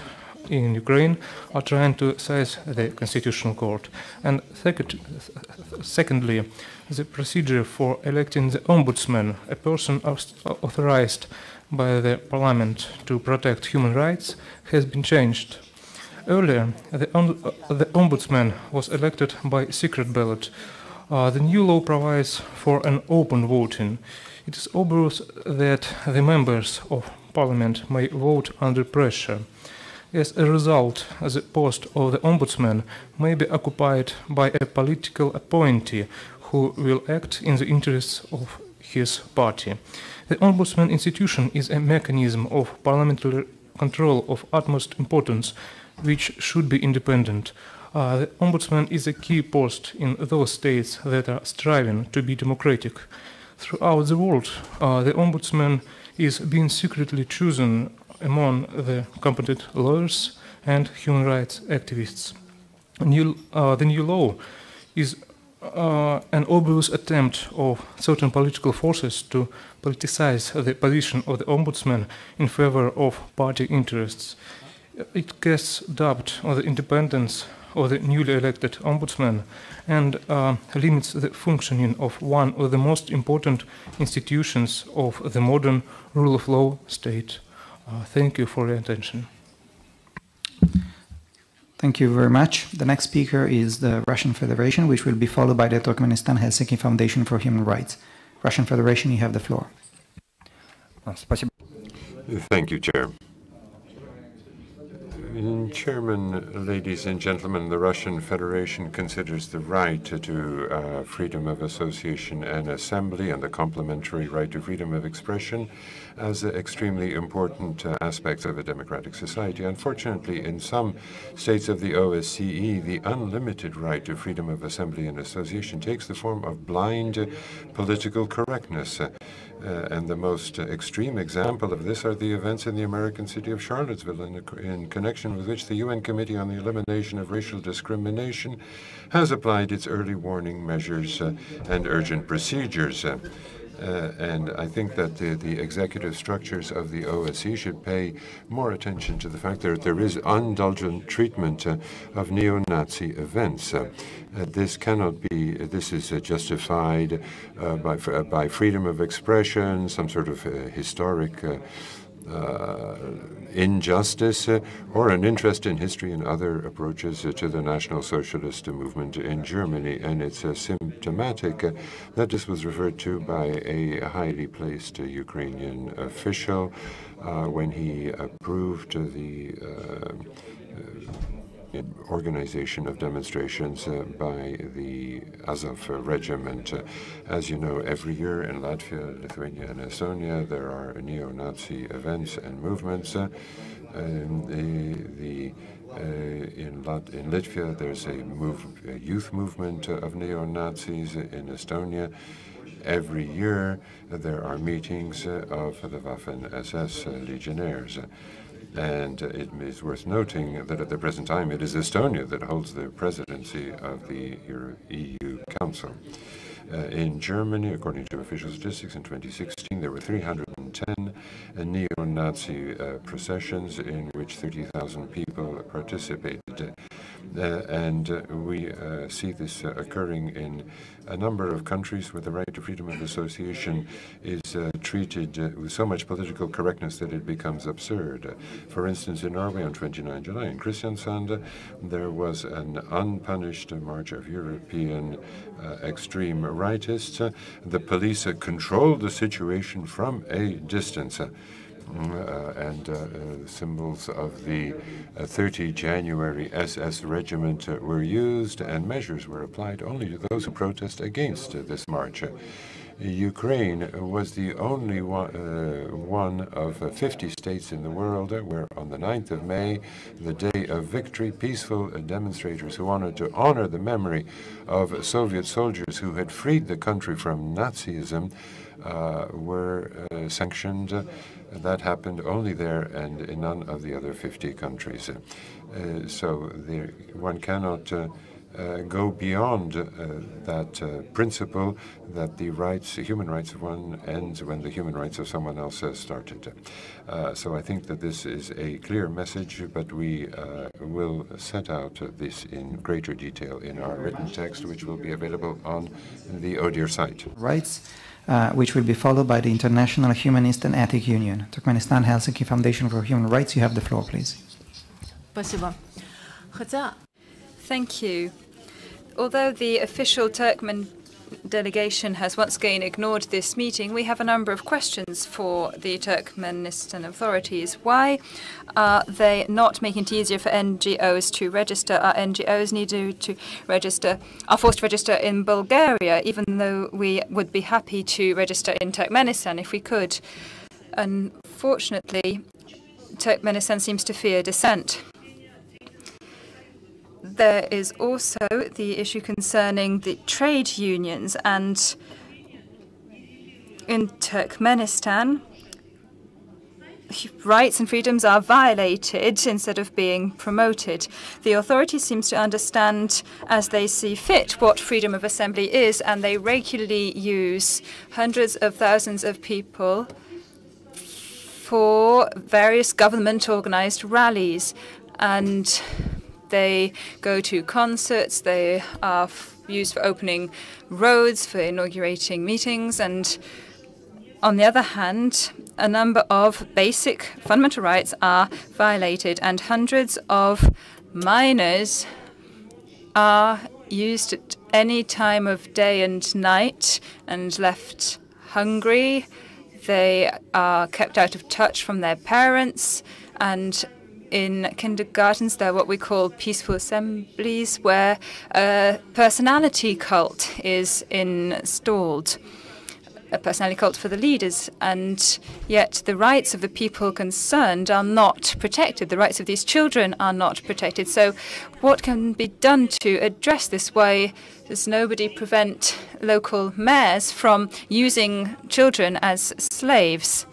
G: in Ukraine are trying to seize the Constitutional Court. And secondly, the procedure for electing the ombudsman, a person authorized by the parliament to protect human rights, has been changed. Earlier, the ombudsman was elected by secret ballot. The new law provides for an open voting. It is obvious that the members of parliament may vote under pressure. As a result, the post of the ombudsman may be occupied by a political appointee who will act in the interests of his party. The ombudsman institution is a mechanism of parliamentary control of utmost importance, which should be independent. The ombudsman is a key post in those states that are striving to be democratic. Throughout the world, the ombudsman is being secretly chosen among the competent lawyers and human rights activists. The new law is an obvious attempt of certain political forces to politicize the position of the ombudsman in favor of party interests. It casts doubt on the independence of the newly elected ombudsman and limits the functioning of one of the most important institutions of the modern rule of law state. Thank you for your attention.
A: Thank you very much. The next speaker is the Russian Federation, which will be followed by the Turkmenistan Helsinki Foundation for Human Rights. Russian Federation, you have the floor.
D: Thank you, Chair. Chairman, ladies and gentlemen, the Russian Federation considers the right to freedom of association and assembly and the complementary right to freedom of expression as extremely important aspects of a democratic society. Unfortunately, in some states of the OSCE, the unlimited right to freedom of assembly and association takes the form of blind political correctness. And the most extreme example of this are the events in the American city of Charlottesville, in connection with which the UN Committee on the Elimination of Racial Discrimination has applied its early warning measures and urgent procedures. And I think that the executive structures of the OSCE should pay more attention to the fact that there is indulgent treatment of neo-Nazi events. This cannot be. This is justified by freedom of expression, some sort of historic injustice, or an interest in history and other approaches to the National Socialist movement in Germany. And it's symptomatic that this was referred to by a highly placed Ukrainian official when he approved the organization of demonstrations by the Azov regiment. As you know, every year in Latvia, Lithuania, and Estonia, there are neo-Nazi events and movements. In Latvia, there's a youth movement of neo-Nazis. In Estonia, every year there are meetings of the Waffen-SS legionnaires. And it is worth noting that at the present time it is Estonia that holds the presidency of the EU Council. In Germany, according to official statistics, in 2016 there were 310 neo-Nazi processions in which 30,000 people participated. And we see this occurring in a number of countries where the right to freedom of association is treated with so much political correctness that it becomes absurd. For instance, in Norway on 29 July in Kristiansand, there was an unpunished march of European extreme rightists. The police controlled the situation from a distance. Symbols of the 30 January SS regiment were used, and measures were applied only to those who protest against this march. Ukraine was the only one of 50 states in the world where on the 9th of May, the day of victory, peaceful demonstrators who wanted to honor the memory of Soviet soldiers who had freed the country from Nazism were sanctioned. That happened only there and in none of the other 50 countries. So one cannot go beyond that principle that the human rights of one ends when the human rights of someone else started. So I think that this is a clear message, but we will set out this in greater detail in our written text, which will be available on the ODIHR site.
A: Rights, which will be followed by the International Humanist and Ethic Union. Turkmenistan Helsinki Foundation for Human Rights, you have the floor, please.
C: Thank you. Although the official Turkmen delegation has once again ignored this meeting, we have a number of questions for the Turkmenistan authorities. Why are they not making it easier for NGOs to register? Our NGOs are forced to register in Bulgaria, even though we would be happy to register in Turkmenistan if we could. Unfortunately, Turkmenistan seems to fear dissent. There is also the issue concerning the trade unions, and in Turkmenistan, rights and freedoms are violated instead of being promoted. The authorities seem to understand as they see fit what freedom of assembly is, and they regularly use hundreds of thousands of people for various government-organized rallies. And they go to concerts, they are used for opening roads, for inaugurating meetings, and on the other hand, a number of basic fundamental rights are violated, and hundreds of minors are used at any time of day and night and left hungry. They are kept out of touch from their parents, and in kindergartens, there are what we call peaceful assemblies, where a personality cult is installed, a personality cult for the leaders, and yet the rights of the people concerned are not protected. The rights of these children are not protected. So what can be done to address this? Why does nobody prevent local mayors from using children as slaves?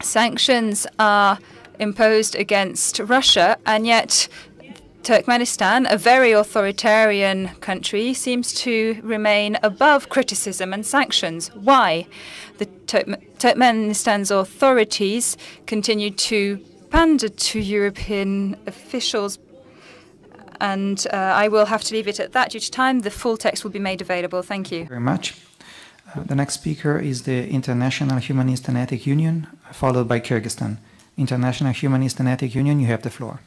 C: Sanctions are imposed against Russia, and yet Turkmenistan, a very authoritarian country, seems to remain above criticism and sanctions. Why? The Turkmenistan's authorities continue to pander to European officials, and I will have to leave it at that due to time. The full text will be made available. Thank you.
A: Very much. The next speaker is the International Humanist and Ethic Union, followed by Kyrgyzstan. International Humanist and Ethic Union, you have the floor.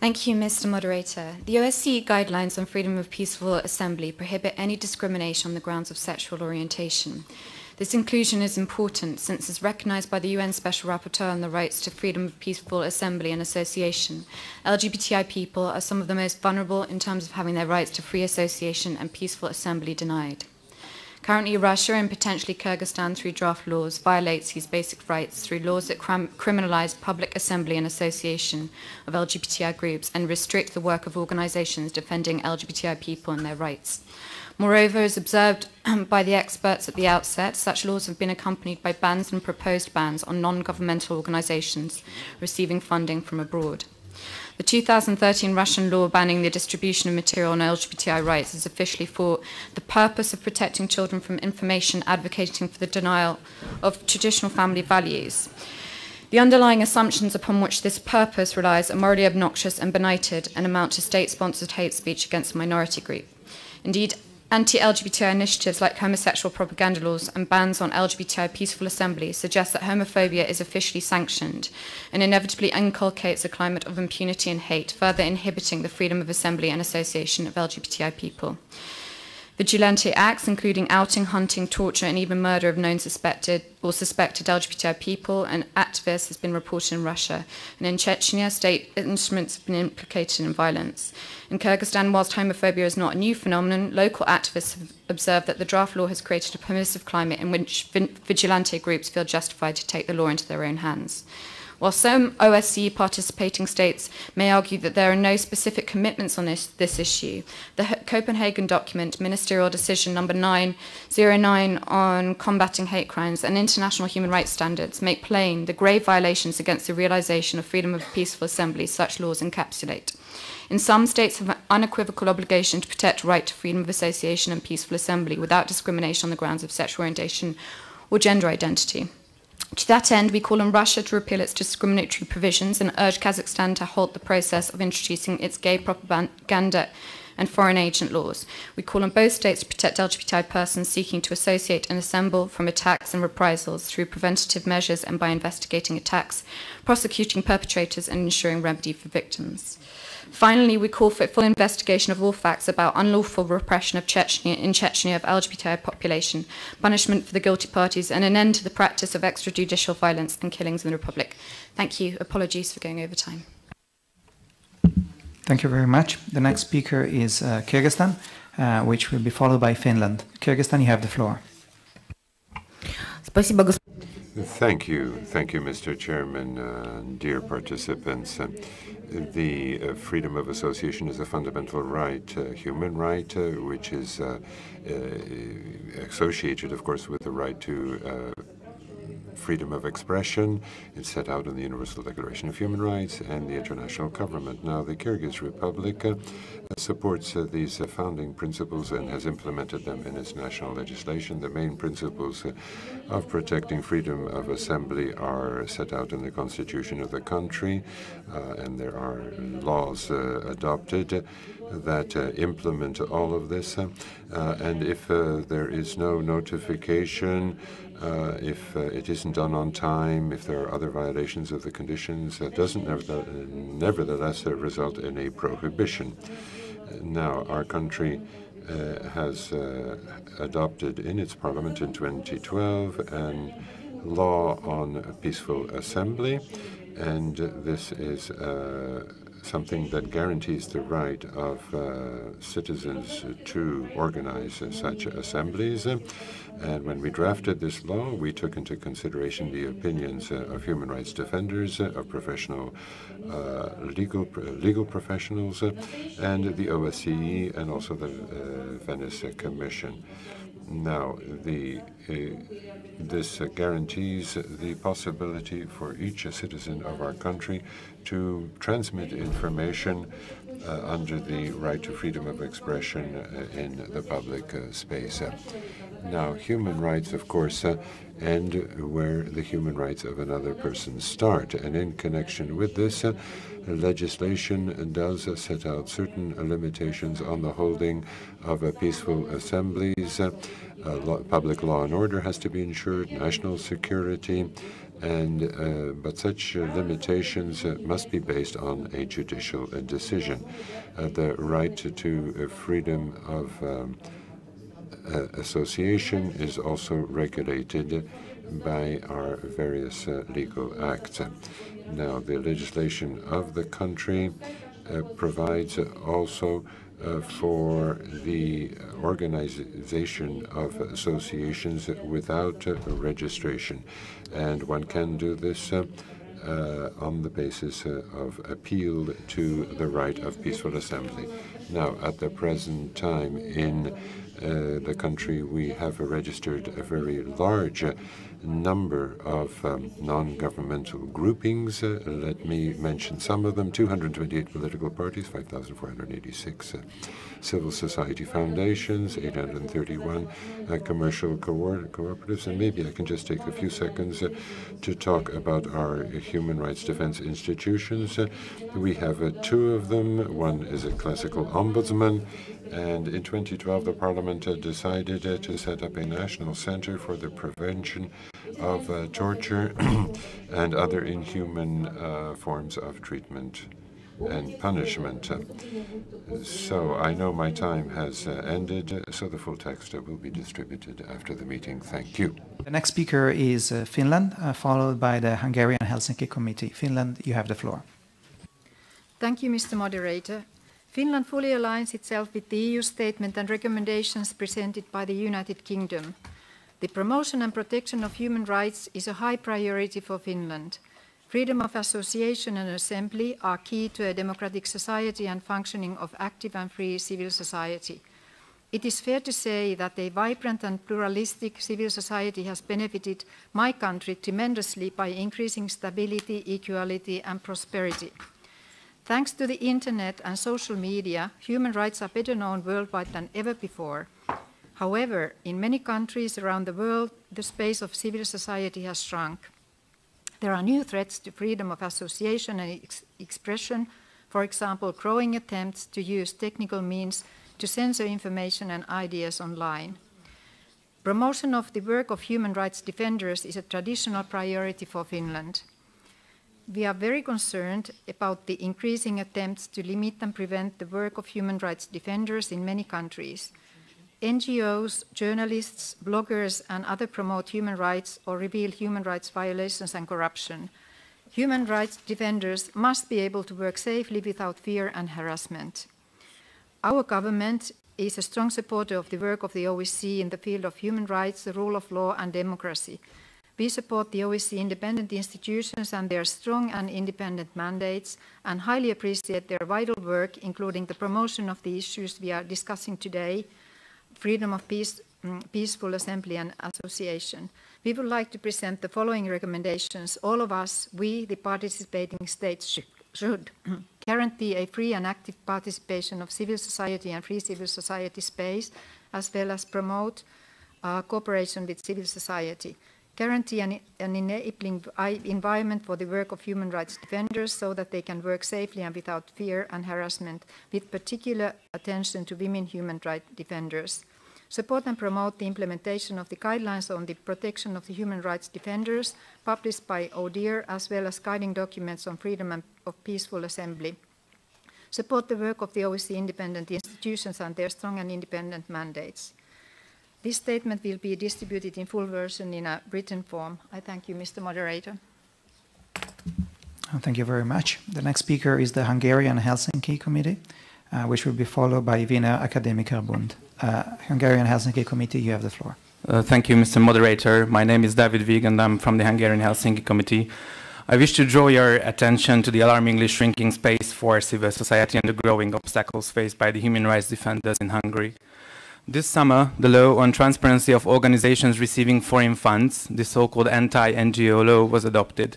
H: Thank you, Mr. Moderator. The OSCE guidelines on freedom of peaceful assembly prohibit any discrimination on the grounds of sexual orientation. This inclusion is important since, as recognized by the UN Special Rapporteur on the rights to freedom of peaceful assembly and association, LGBTI people are some of the most vulnerable in terms of having their rights to free association and peaceful assembly denied. Currently, Russia and potentially Kyrgyzstan, through draft laws, violates these basic rights through laws that criminalize public assembly and association of LGBTI groups and restrict the work of organizations defending LGBTI people and their rights. Moreover, as observed by the experts at the outset, such laws have been accompanied by bans and proposed bans on non-governmental organizations receiving funding from abroad. The 2013 Russian law banning the distribution of material on LGBTI rights is officially for the purpose of protecting children from information advocating for the denial of traditional family values. The underlying assumptions upon which this purpose relies are morally obnoxious and benighted and amount to state-sponsored hate speech against a minority group. Indeed, anti-LGBTI initiatives like homosexual propaganda laws and bans on LGBTI peaceful assembly suggest that homophobia is officially sanctioned and inevitably inculcates a climate of impunity and hate, further inhibiting the freedom of assembly and association of LGBTI people. Vigilante acts, including outing, hunting, torture, and even murder of known suspected LGBTI people and activists, has been reported in Russia. And in Chechnya, state instruments have been implicated in violence. In Kyrgyzstan, whilst homophobia is not a new phenomenon, local activists have observed that the draft law has created a permissive climate in which vigilante groups feel justified to take the law into their own hands. While some OSCE participating states may argue that there are no specific commitments on this issue, the Copenhagen document, Ministerial Decision number 909 on combating hate crimes and international human rights standards make plain the grave violations against the realization of freedom of peaceful assembly such laws encapsulate. In some states have an unequivocal obligation to protect right to freedom of association and peaceful assembly without discrimination on the grounds of sexual orientation or gender identity. To that end, we call on Russia to repeal its discriminatory provisions and urge Kazakhstan to halt the process of introducing its gay propaganda and foreign agent laws. We call on both states to protect LGBTI persons seeking to associate and assemble from attacks and reprisals through preventative measures and by investigating attacks, prosecuting perpetrators and ensuring remedy for victims. Finally, we call for a full investigation of all facts about unlawful repression of Chechnya of LGBTI population, punishment for the guilty parties, and an end to the practice of extrajudicial violence and killings in the Republic. Thank you. Apologies for going over time.
A: Thank you very much. The next speaker is Kyrgyzstan, which will be followed by Finland. Kyrgyzstan, you have the floor.
D: Thank you, Mr. Chairman, dear participants. The freedom of association is a fundamental right, human right, which is associated, of course, with the right to freedom of expression. It's set out in the Universal Declaration of Human Rights and the International Covenant. Now, the Kyrgyz Republic supports these founding principles and has implemented them in its national legislation. The main principles of protecting freedom of assembly are set out in the constitution of the country, and there are laws adopted that implement all of this. And if there is no notification, if it isn't done on time, if there are other violations of the conditions, that doesn't nevertheless result in a prohibition. Now, our country has adopted in its parliament in 2012 a law on peaceful assembly, and this is something that guarantees the right of citizens to organize such assemblies. And when we drafted this law, we took into consideration the opinions of human rights defenders, of professional legal professionals, and the OSCE, and also the Venice Commission. Now, this guarantees the possibility for each citizen of our country to transmit information under the right to freedom of expression in the public space. Now, human rights, of course, end where the human rights of another person start. And in connection with this, legislation does set out certain limitations on the holding of peaceful assemblies. Public law and order has to be ensured, national security, but such limitations must be based on a judicial decision. The right to freedom of association is also regulated by our various legal acts. Now, the legislation of the country provides also for the organization of associations without registration, and one can do this on the basis of appeal to the right of peaceful assembly. Now, at the present time in the country, we have registered a very large number of non-governmental groupings. Let me mention some of them: 228 political parties, 5,486 civil society foundations, 831 commercial cooperatives. And maybe I can just take a few seconds to talk about our human rights defense institutions. We have two of them. One is a classical ombudsman, and in 2012 the Parliament decided to set up a national center for the prevention of torture and other inhuman forms of treatment and punishment. So I know my time has ended, so the full text will be distributed after the meeting. Thank you.
A: The next speaker is Finland, followed by the Hungarian Helsinki Committee. Finland, you have the floor.
I: Thank you, Mr. Moderator. Finland fully aligns itself with the EU statement and recommendations presented by the United Kingdom. The promotion and protection of human rights is a high priority for Finland. Freedom of association and assembly are key to a democratic society and functioning of active and free civil society. It is fair to say that a vibrant and pluralistic civil society has benefited my country tremendously by increasing stability, equality, and prosperity. Thanks to the internet and social media, human rights are better known worldwide than ever before. However, in many countries around the world, the space of civil society has shrunk. There are new threats to freedom of association and expression, for example, growing attempts to use technical means to censor information and ideas online. Promotion of the work of human rights defenders is a traditional priority for Finland. We are very concerned about the increasing attempts to limit and prevent the work of human rights defenders in many countries. NGOs, journalists, bloggers, and others promote human rights or reveal human rights violations and corruption. Human rights defenders must be able to work safely without fear and harassment. Our government is a strong supporter of the work of the OSCE in the field of human rights, the rule of law, and democracy. We support the OSCE independent institutions and their strong and independent mandates, and highly appreciate their vital work, including the promotion of the issues we are discussing today: freedom of peaceful assembly and association. we would like to present the following recommendations. All of us, we, the participating states, should guarantee a free and active participation of civil society and free civil society space, as well as promote cooperation with civil society. Guarantee an enabling environment for the work of human rights defenders so that they can work safely and without fear and harassment, with particular attention to women human rights defenders. Support and promote the implementation of the guidelines on the protection of the human rights defenders published by ODIHR, as well as guiding documents on freedom of peaceful assembly. Support the work of the OSCE independent institutions and their strong and independent mandates. This statement will be distributed in full version in a written form. I thank you, Mr. Moderator.
A: Thank you very much. The next speaker is the Hungarian Helsinki Committee, which will be followed by Wiener Akademikerbund. Hungarian Helsinki Committee, you have the floor.
J: Thank you, Mr. Moderator. My name is David Vig, and I'm from the Hungarian Helsinki Committee. I wish to draw your attention to the alarmingly shrinking space for civil society and the growing obstacles faced by the human rights defenders in Hungary. This summer, the law on transparency of organizations receiving foreign funds, the so-called anti-NGO law, was adopted.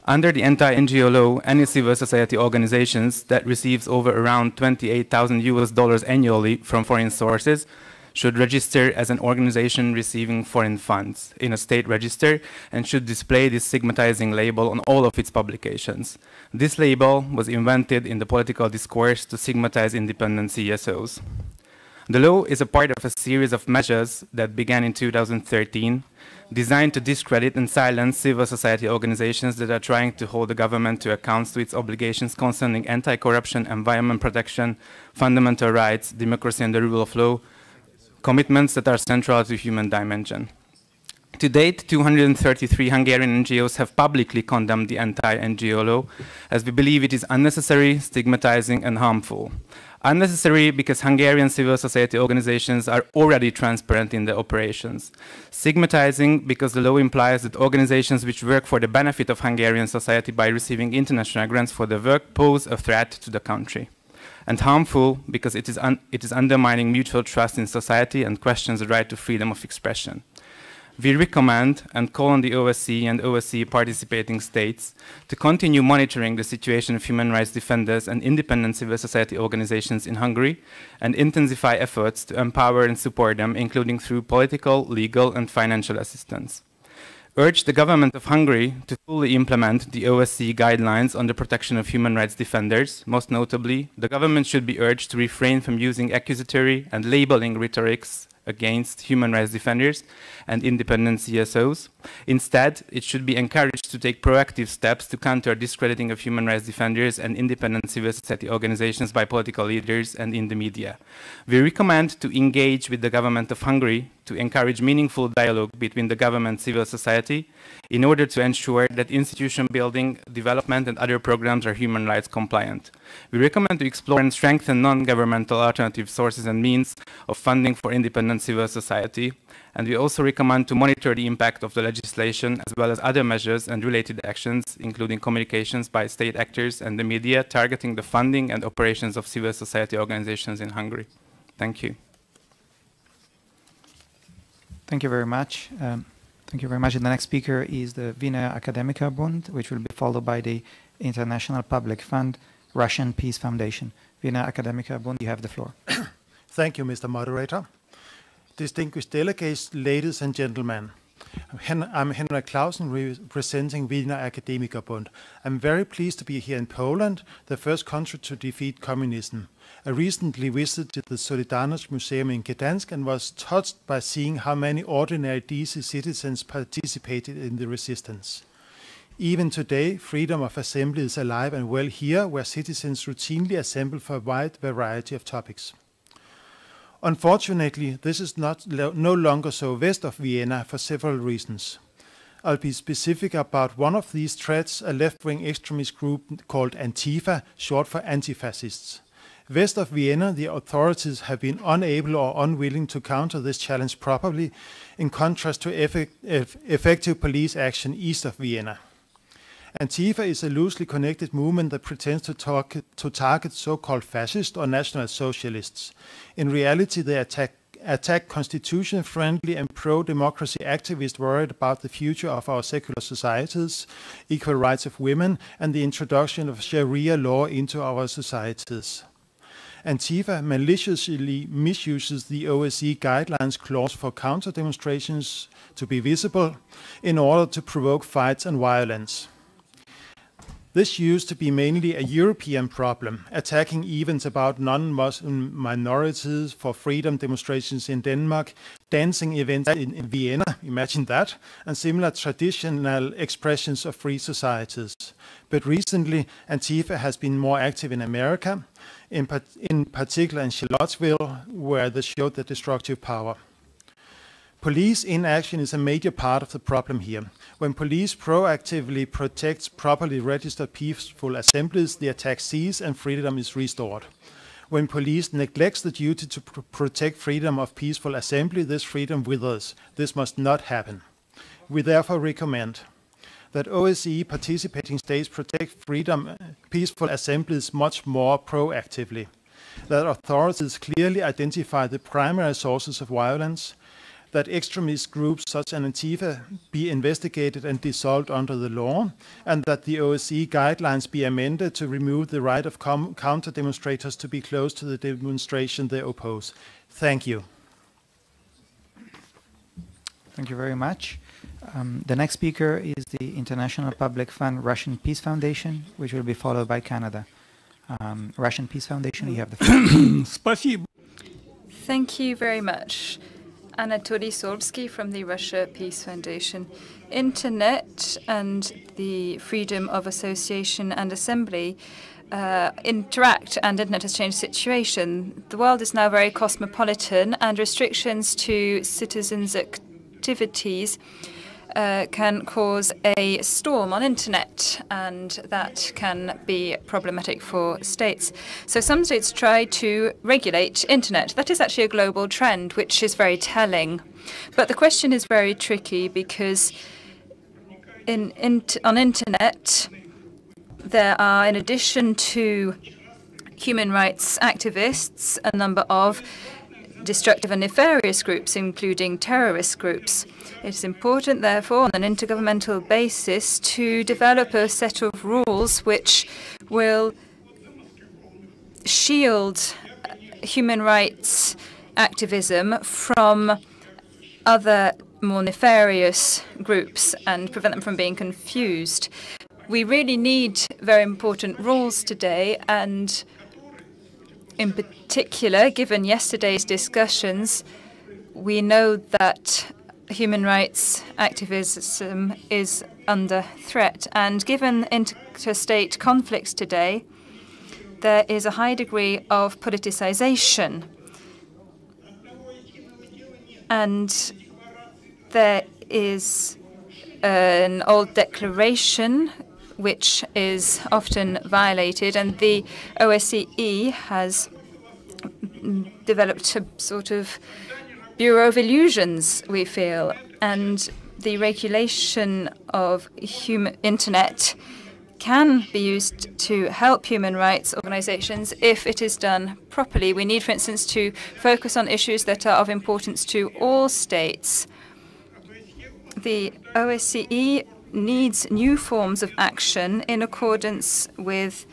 J: Under the anti-NGO law, any civil society organizations that receives over around $28,000 annually from foreign sources should register as an organization receiving foreign funds in a state register and should display this stigmatizing label on all of its publications. This label was invented in the political discourse to stigmatize independent CSOs. The law is a part of a series of measures that began in 2013, designed to discredit and silence civil society organizations that are trying to hold the government to account to its obligations concerning anti-corruption, environment protection, fundamental rights, democracy and the rule of law, commitments that are central to human dimension. To date, 233 Hungarian NGOs have publicly condemned the anti-NGO law, as we believe it is unnecessary, stigmatizing and harmful. Unnecessary because Hungarian civil society organizations are already transparent in their operations. Stigmatizing because the law implies that organizations which work for the benefit of Hungarian society by receiving international grants for their work pose a threat to the country. And harmful because it is undermining mutual trust in society and questions the right to freedom of expression. We recommend and call on the OSCE and OSCE participating states to continue monitoring the situation of human rights defenders and independent civil society organizations in Hungary and intensify efforts to empower and support them, including through political, legal, and financial assistance. Urge the government of Hungary to fully implement the OSCE guidelines on the protection of human rights defenders. Most notably, the government should be urged to refrain from using accusatory and labeling rhetorics against human rights defenders and independent CSOs. Instead, it should be encouraged to take proactive steps to counter discrediting of human rights defenders and independent civil society organizations by political leaders and in the media. We recommend to engage with the government of Hungary to encourage meaningful dialogue between the government and civil society in order to ensure that institution building, development and other programs are human rights compliant. We recommend to explore and strengthen non-governmental alternative sources and means of funding for independent civil society. And we also recommend to monitor the impact of the legislation as well as other measures and related actions, including communications by state actors and the media targeting the funding and operations of civil society organizations in Hungary. Thank you.
A: Thank you very much. Thank you very much. And the next speaker is the Wiener Akademikerbund, which will be followed by the International Public Fund, Russian Peace Foundation. Wiener Akademikerbund, you have the floor.
K: Thank you, Mr. Moderator. Distinguished delegates, ladies and gentlemen, I'm Henrik Clausen, representing Wiener Akademikerbund. I'm very pleased to be here in Poland, the first country to defeat communism. I recently visited the Solidarność Museum in Gdansk and was touched by seeing how many ordinary DC citizens participated in the resistance. Even today, freedom of assembly is alive and well here, where citizens routinely assemble for a wide variety of topics. Unfortunately, this is no longer so west of Vienna for several reasons. I'll be specific about one of these threats, a left-wing extremist group called Antifa, short for anti-fascists. West of Vienna, the authorities have been unable or unwilling to counter this challenge properly, in contrast to effective police action east of Vienna. Antifa is a loosely connected movement that pretends to target so-called fascists or national socialists. In reality, they attack attack constitution-friendly and pro-democracy activists worried about the future of our secular societies, equal rights of women, and the introduction of Sharia law into our societies. Antifa maliciously misuses the OSCE guidelines clause for counter-demonstrations to be visible in order to provoke fights and violence. This used to be mainly a European problem, attacking events about non-Muslim minorities, for freedom demonstrations in Denmark, dancing events in Vienna, imagine that, and similar traditional expressions of free societies. But recently, Antifa has been more active in America, in particular in Charlottesville, where they showed their destructive power. Police inaction is a major part of the problem here. When police proactively protect properly registered peaceful assemblies, the attack ceases and freedom is restored. When police neglects the duty to protect freedom of peaceful assembly, this freedom withers. This must not happen. We therefore recommend that OSCE participating states protect freedom, peaceful assemblies much more proactively, that authorities clearly identify the primary sources of violence, that extremist groups such as Antifa be investigated and dissolved under the law, and that the OSCE guidelines be amended to remove the right of counter-demonstrators to be close to the demonstration they oppose. Thank you.
A: Thank you very much. The next speaker is the International Public Fund Russian Peace Foundation, which will be followed by Canada. Russian Peace Foundation, you have the floor.
C: Thank you very much. Anatoly Solsky from the Russia Peace Foundation. Internet and the freedom of association and assembly interact, and internet has changed the situation. The world is now very cosmopolitan, and restrictions to citizens' activities can cause a storm on internet, and that can be problematic for states. So some states try to regulate internet. That is actually a global trend, which is very telling. But the question is very tricky because on internet there are, in addition to human rights activists, a number of destructive and nefarious groups, including terrorist groups. It is important, therefore, on an intergovernmental basis, to develop a set of rules which will shield human rights activism from other more nefarious groups and prevent them from being confused. We really need very important rules today, and in particular, given yesterday's discussions, we know that human rights activism is under threat. And given interstate conflicts today, there is a high degree of politicization. And there is an old declaration which is often violated, and the OSCE has developed a sort of Bureau of Illusions, we feel, and the regulation of internet can be used to help human rights organizations if it is done properly. We need, for instance, to focus on issues that are of importance to all states. The OSCE needs new forms of action in accordance with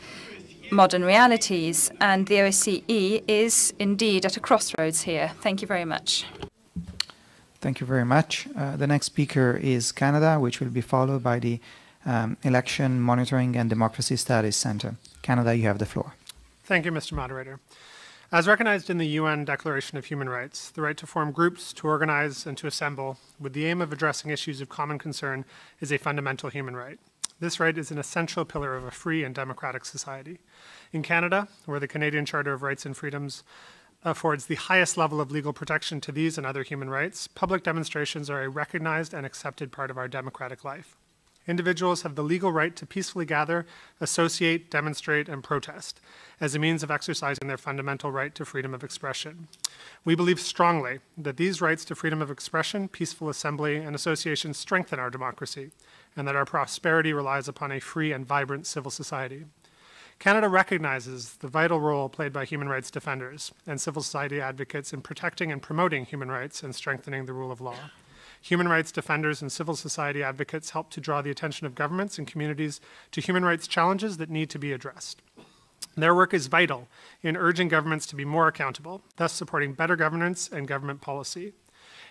C: modern realities, and the OSCE is indeed at a crossroads here. Thank you very much.
A: Thank you very much. The next speaker is Canada, which will be followed by the Election Monitoring and Democracy Studies Center. Canada, you have the floor.
L: Thank you, Mr. Moderator. As recognized in the UN Declaration of Human Rights, the right to form groups, to organize, and to assemble with the aim of addressing issues of common concern is a fundamental human right. This right is an essential pillar of a free and democratic society. In Canada, where the Canadian Charter of Rights and Freedoms affords the highest level of legal protection to these and other human rights, public demonstrations are a recognized and accepted part of our democratic life. Individuals have the legal right to peacefully gather, associate, demonstrate, and protest as a means of exercising their fundamental right to freedom of expression. We believe strongly that these rights to freedom of expression, peaceful assembly, and association strengthen our democracy, and that our prosperity relies upon a free and vibrant civil society. Canada recognizes the vital role played by human rights defenders and civil society advocates in protecting and promoting human rights and strengthening the rule of law. Human rights defenders and civil society advocates help to draw the attention of governments and communities to human rights challenges that need to be addressed. Their work is vital in urging governments to be more accountable, thus supporting better governance and government policy.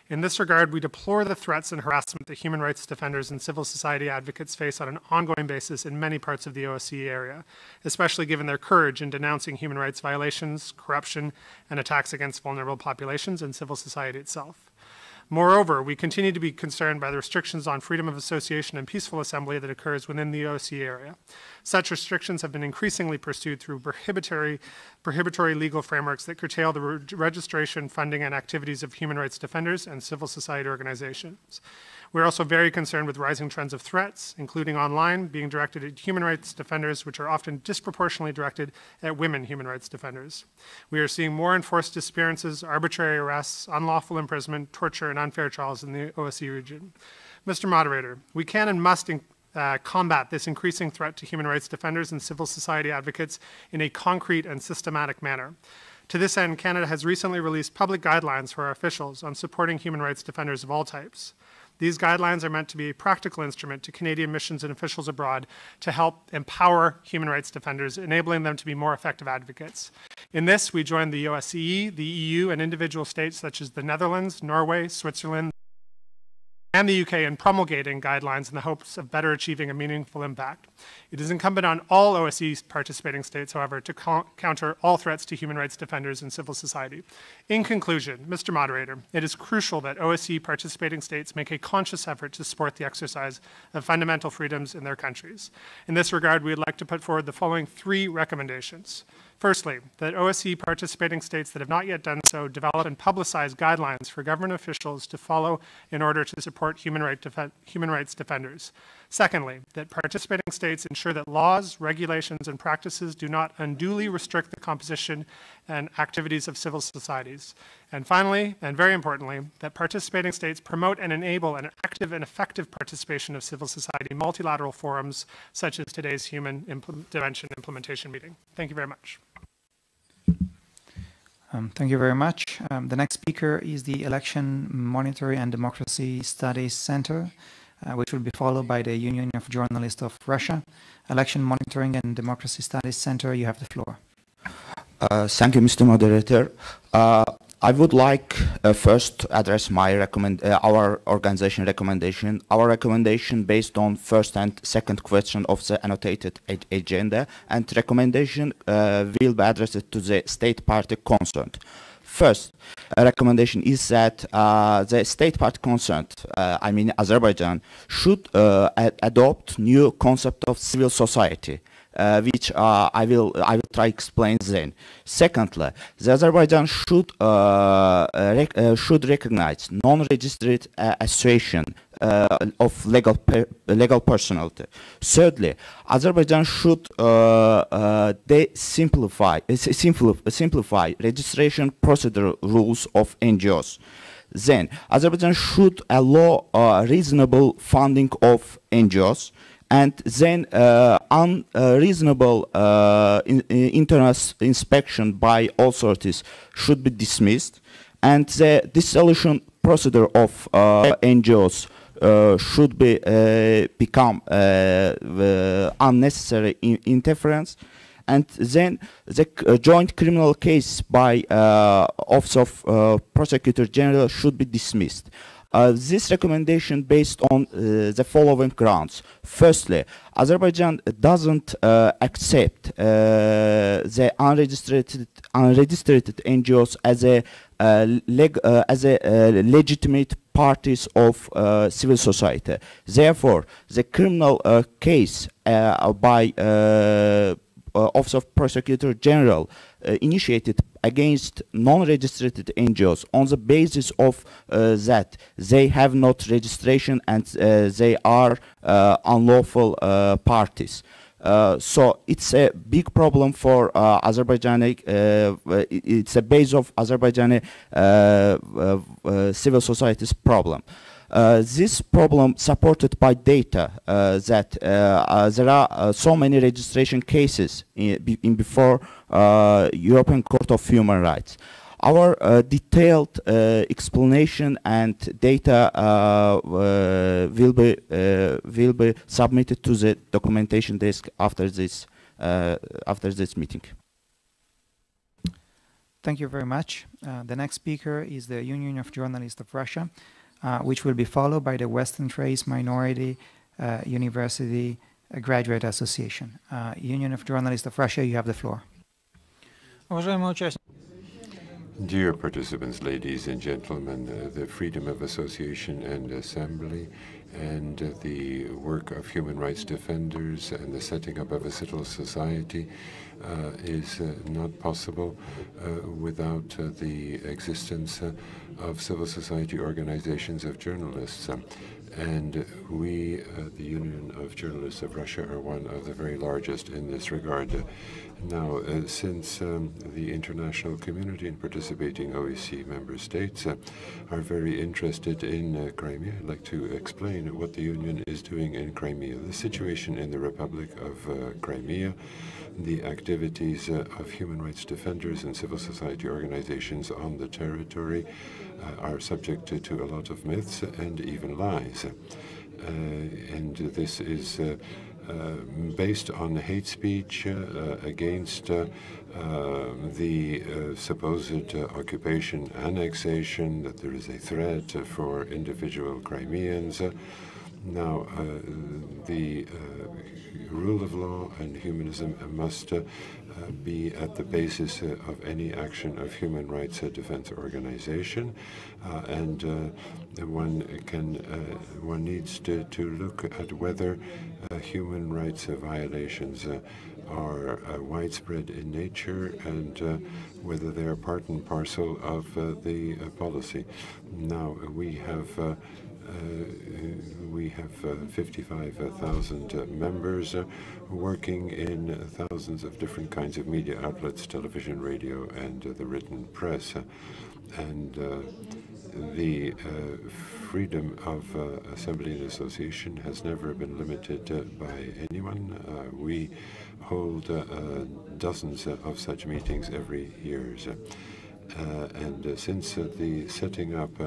L: In this regard, we deplore the threats and harassment that human rights defenders and civil society advocates face on an ongoing basis in many parts of the OSCE area, especially given their courage in denouncing human rights violations, corruption, and attacks against vulnerable populations and civil society itself. Moreover, we continue to be concerned by the restrictions on freedom of association and peaceful assembly that occurs within the OSCE area. Such restrictions have been increasingly pursued through prohibitory legal frameworks that curtail the registration, funding, and activities of human rights defenders and civil society organizations. We're also very concerned with rising trends of threats, including online, being directed at human rights defenders, which are often disproportionately directed at women human rights defenders. We are seeing more enforced disappearances, arbitrary arrests, unlawful imprisonment, torture, and unfair trials in the OSCE region. Mr. Moderator, we can and must combat this increasing threat to human rights defenders and civil society advocates in a concrete and systematic manner. To this end, Canada has recently released public guidelines for our officials on supporting human rights defenders of all types. These guidelines are meant to be a practical instrument to Canadian missions and officials abroad to help empower human rights defenders, enabling them to be more effective advocates. In this, we join the OSCE, the EU, and individual states such as the Netherlands, Norway, Switzerland, and the UK in promulgating guidelines in the hopes of better achieving a meaningful impact. It is incumbent on all OSCE participating states, however, to counter all threats to human rights defenders and civil society. In conclusion, Mr. Moderator, it is crucial that OSCE participating states make a conscious effort to support the exercise of fundamental freedoms in their countries. In this regard, we would like to put forward the following 3 recommendations. Firstly, that OSCE participating states that have not yet done so develop and publicize guidelines for government officials to follow in order to support human rights defenders. Secondly, that participating states ensure that laws, regulations, and practices do not unduly restrict the composition and activities of civil societies. And finally, and very importantly, that participating states promote and enable an active and effective participation of civil society in multilateral forums such as today's Human Dimension Implementation meeting. Thank you very much.
A: Thank you very much. The next speaker is the Election Monitoring and Democracy Studies Center, which will be followed by the Union of Journalists of Russia. Election Monitoring and Democracy Studies Center, you have the floor.
M: Thank you, Mr. Moderator. I would like first to address my our organization recommendation. Our recommendation based on first and second question of the annotated agenda, and recommendation will be addressed to the state party concerned. First recommendation is that the state party concerned, I mean Azerbaijan, should adopt new concept of civil society. Which I will try to explain then. Secondly, the Azerbaijan should recognize non-registered association of legal personality. Thirdly, Azerbaijan should simplify registration procedure rules of NGOs. Then, Azerbaijan should allow reasonable funding of NGOs. And then unreasonable internal inspection by authorities should be dismissed, and the dissolution procedure of NGOs should become unnecessary interference, and then the joint criminal case by Office of Prosecutor General should be dismissed. This recommendation based on the following grounds. Firstly, Azerbaijan doesn't accept the unregistered NGOs as legitimate parties of civil society. Therefore, the criminal case by Office of Prosecutor General initiated against non-registered NGOs on the basis of that they have not registration and they are unlawful parties. So it's a big problem for Azerbaijani, it's a base of Azerbaijani civil society's problem. This problem supported by data that there are so many registration cases before European Court of Human Rights. Our detailed explanation and data will be submitted to the documentation desk after this meeting.
A: Thank you very much. The next speaker is the Union of Journalists of Russia, which will be followed by the Western Trace Minority University Graduate Association. Union of Journalists of Russia, you have the floor.
D: Dear participants, ladies and gentlemen, the freedom of association and assembly and the work of human rights defenders and the setting up of a civil society is not possible without the existence of civil society organizations of journalists. And we, the Union of Journalists of Russia, are one of the very largest in this regard. Now, since the international community and participating OSCE member states are very interested in Crimea, I'd like to explain what the Union is doing in Crimea. The situation in the Republic of Crimea, the activities of human rights defenders and civil society organizations on the territory are subject to a lot of myths and even lies. And this is based on hate speech against the supposed occupation, annexation, that there is a threat for individual Crimeans. Now, the rule of law and humanism must be at the basis of any action of human rights defense organization, and one needs to look at whether human rights violations are widespread in nature and whether they are part and parcel of the policy. Now, we have 55,000 members working in thousands of different kinds of media outlets, television, radio, and the written press. And the freedom of assembly and association has never been limited by anyone. We hold dozens of such meetings every year. And since the setting up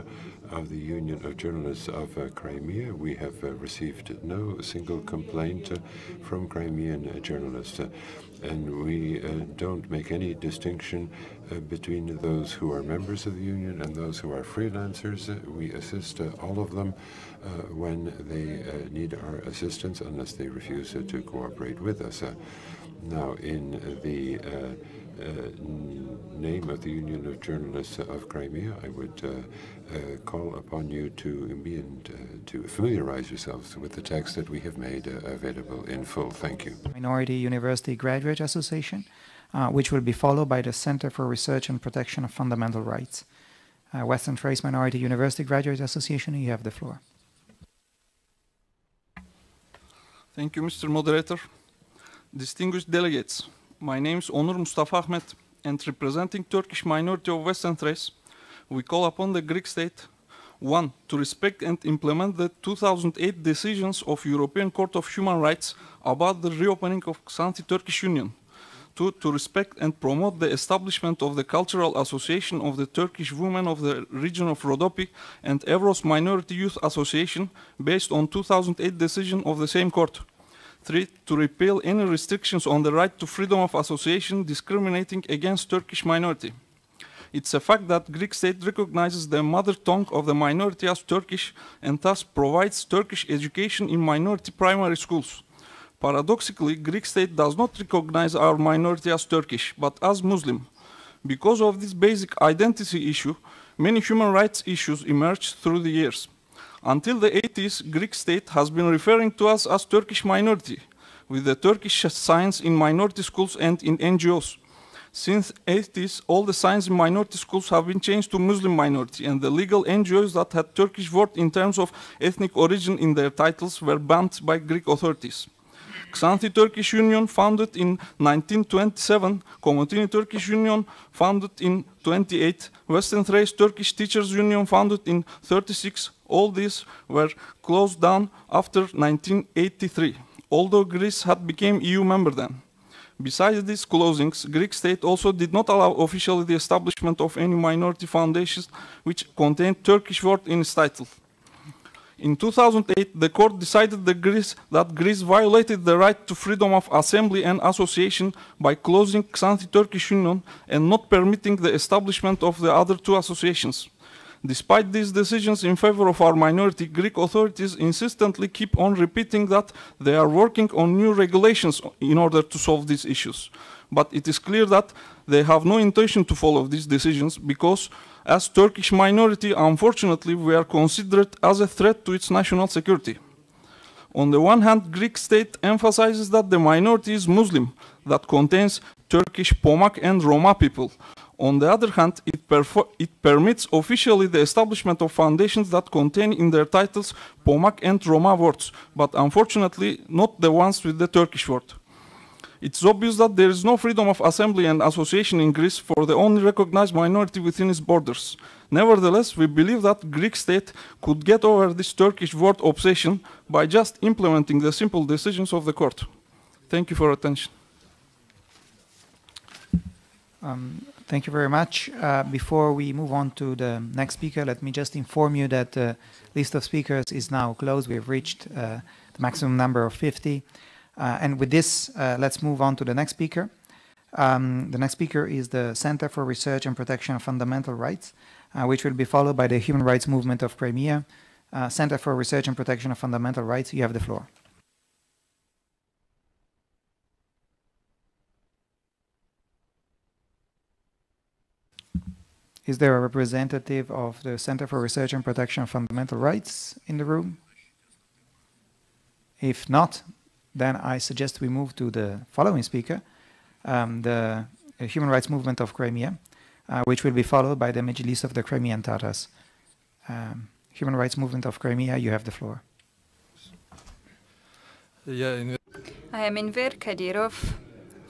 D: of the Union of Journalists of Crimea, we have received no single complaint from Crimean journalists. And we don't make any distinction between those who are members of the Union and those who are freelancers. We assist all of them when they need our assistance, unless they refuse to cooperate with us. Now, in the name of the Union of Journalists of Crimea, I would call upon you to familiarize yourselves with the text that we have made available in full. Thank you.
A: Minority University Graduate Association, which will be followed by the Center for Research and Protection of Fundamental Rights. Western Trace Minority University Graduate Association, you have the floor.
N: Thank you, Mr. Moderator. Distinguished delegates, my name is Onur Mustafa Ahmet, and representing Turkish minority of Western Thrace, we call upon the Greek state, 1. To respect and implement the 2008 decisions of European Court of Human Rights about the reopening of Xanthi-Turkish Union. 2. To respect and promote the establishment of the Cultural Association of the Turkish Women of the region of Rodopi and Evros Minority Youth Association based on 2008 decision of the same court. 3. To repeal any restrictions on the right to freedom of association discriminating against Turkish minority. It's a fact that Greek state recognizes the mother tongue of the minority as Turkish and thus provides Turkish education in minority primary schools. Paradoxically, Greek state does not recognize our minority as Turkish, but as Muslim. Because of this basic identity issue, many human rights issues emerged through the years. Until the 80s, Greek state has been referring to us as Turkish minority, with the Turkish signs in minority schools and in NGOs. Since 80s, all the signs in minority schools have been changed to Muslim minority, and the legal NGOs that had Turkish word in terms of ethnic origin in their titles were banned by Greek authorities. Xanthi-Turkish Union, founded in 1927, Komotini Turkish Union, founded in 28, Western Thrace Turkish Teachers Union, founded in 36, All these were closed down after 1983, although Greece had become EU member then. Besides these closings, Greek state also did not allow officially the establishment of any minority foundations which contained Turkish word in its title. In 2008, the court decided that Greece violated the right to freedom of assembly and association by closing Xanthi-Turkish Union and not permitting the establishment of the other two associations. Despite these decisions in favor of our minority, Greek authorities insistently keep on repeating that they are working on new regulations in order to solve these issues. But it is clear that they have no intention to follow these decisions because, as Turkish minority, unfortunately, we are considered as a threat to its national security. On the one hand, Greek state emphasizes that the minority is Muslim, that contains Turkish Pomak and Roma people. On the other hand, it permits officially the establishment of foundations that contain in their titles Pomak and Roma words, but unfortunately not the ones with the Turkish word. It's obvious that there is no freedom of assembly and association in Greece for the only recognized minority within its borders. Nevertheless, we believe that Greek state could get over this Turkish word obsession by just implementing the simple decisions of the court. Thank you for your attention.
A: Thank you very much. Before we move on to the next speaker, let me just inform you that the list of speakers is now closed. We have reached the maximum number of 50. And with this, let's move on to the next speaker. The next speaker is the Center for Research and Protection of Fundamental Rights, which will be followed by the Human Rights Movement of Crimea. Center for Research and Protection of Fundamental Rights, you have the floor. Is there a representative of the Center for Research and Protection of Fundamental Rights in the room? If not, then I suggest we move to the following speaker, the Human Rights Movement of Crimea, which will be followed by the Mejlis of the Crimean Tatars. Human Rights Movement of Crimea, you have the floor.
C: I am Enver Kadyrov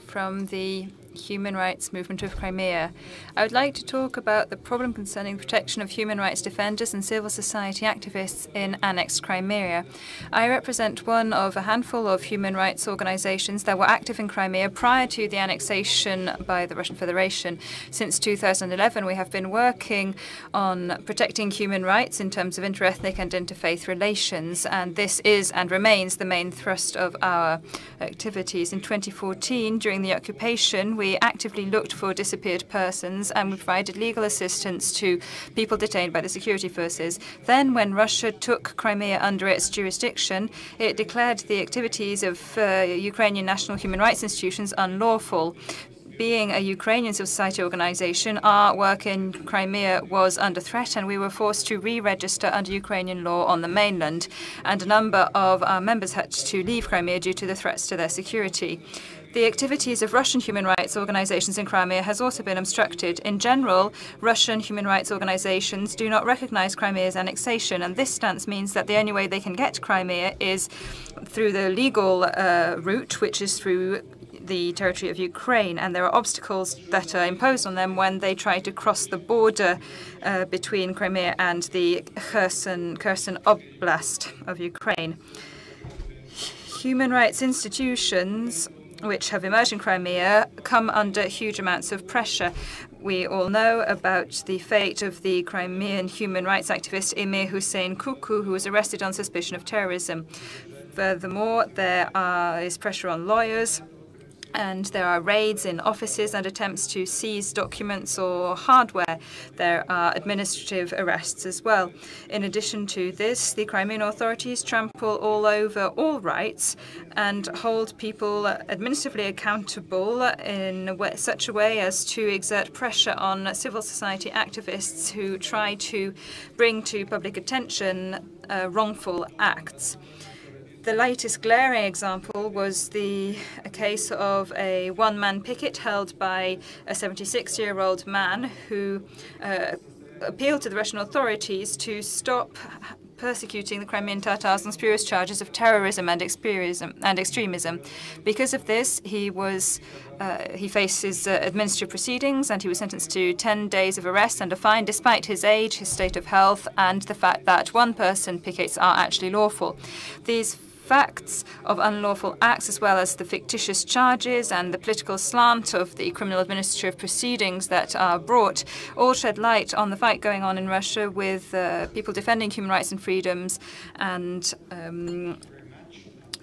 C: from the Human Rights Movement of Crimea. I would like to talk about the problem concerning the protection of human rights defenders and civil society activists in annexed Crimea. I represent one of a handful of human rights organizations that were active in Crimea prior to the annexation by the Russian Federation. Since 2011, we have been working on protecting human rights in terms of interethnic and interfaith relations, and this is and remains the main thrust of our activities. In 2014, during the occupation, we actively looked for disappeared persons and we provided legal assistance to people detained by the security forces. Then, when Russia took Crimea under its jurisdiction, it declared the activities of Ukrainian national human rights institutions unlawful. Being a Ukrainian civil society organization, our work in Crimea was under threat and we were forced to re-register under Ukrainian law on the mainland. And a number of our members had to leave Crimea due to the threats to their security. The activities of Russian human rights organizations in Crimea has also been obstructed. In general, Russian human rights organizations do not recognize Crimea's annexation, and this stance means that the only way they can get to Crimea is through the legal route, which is through the territory of Ukraine, and there are obstacles that are imposed on them when they try to cross the border between Crimea and the Kherson Oblast of Ukraine. Human rights institutions which have emerged in Crimea come under huge amounts of pressure. We all know about the fate of the Crimean human rights activist Emir Hussein Kuku, who was arrested on suspicion of terrorism. Furthermore, there is pressure on lawyers, and there are raids in offices and attempts to seize documents or hardware. There are administrative arrests as well. In addition to this, the Crimean authorities trample all over all rights and hold people administratively accountable in such a way as to exert pressure on civil society activists who try to bring to public attention wrongful acts. The latest glaring example was a case of a one-man picket held by a 76-year-old man who appealed to the Russian authorities to stop persecuting the Crimean Tatars on spurious charges of terrorism and extremism. Because of this, he faces administrative proceedings, and he was sentenced to 10 days of arrest and a fine, despite his age, his state of health, and the fact that one-person pickets are actually lawful. These facts of unlawful acts, as well as the fictitious charges and the political slant of the criminal administrative proceedings that are brought, all shed light on the fight going on in Russia with people defending human rights and freedoms, and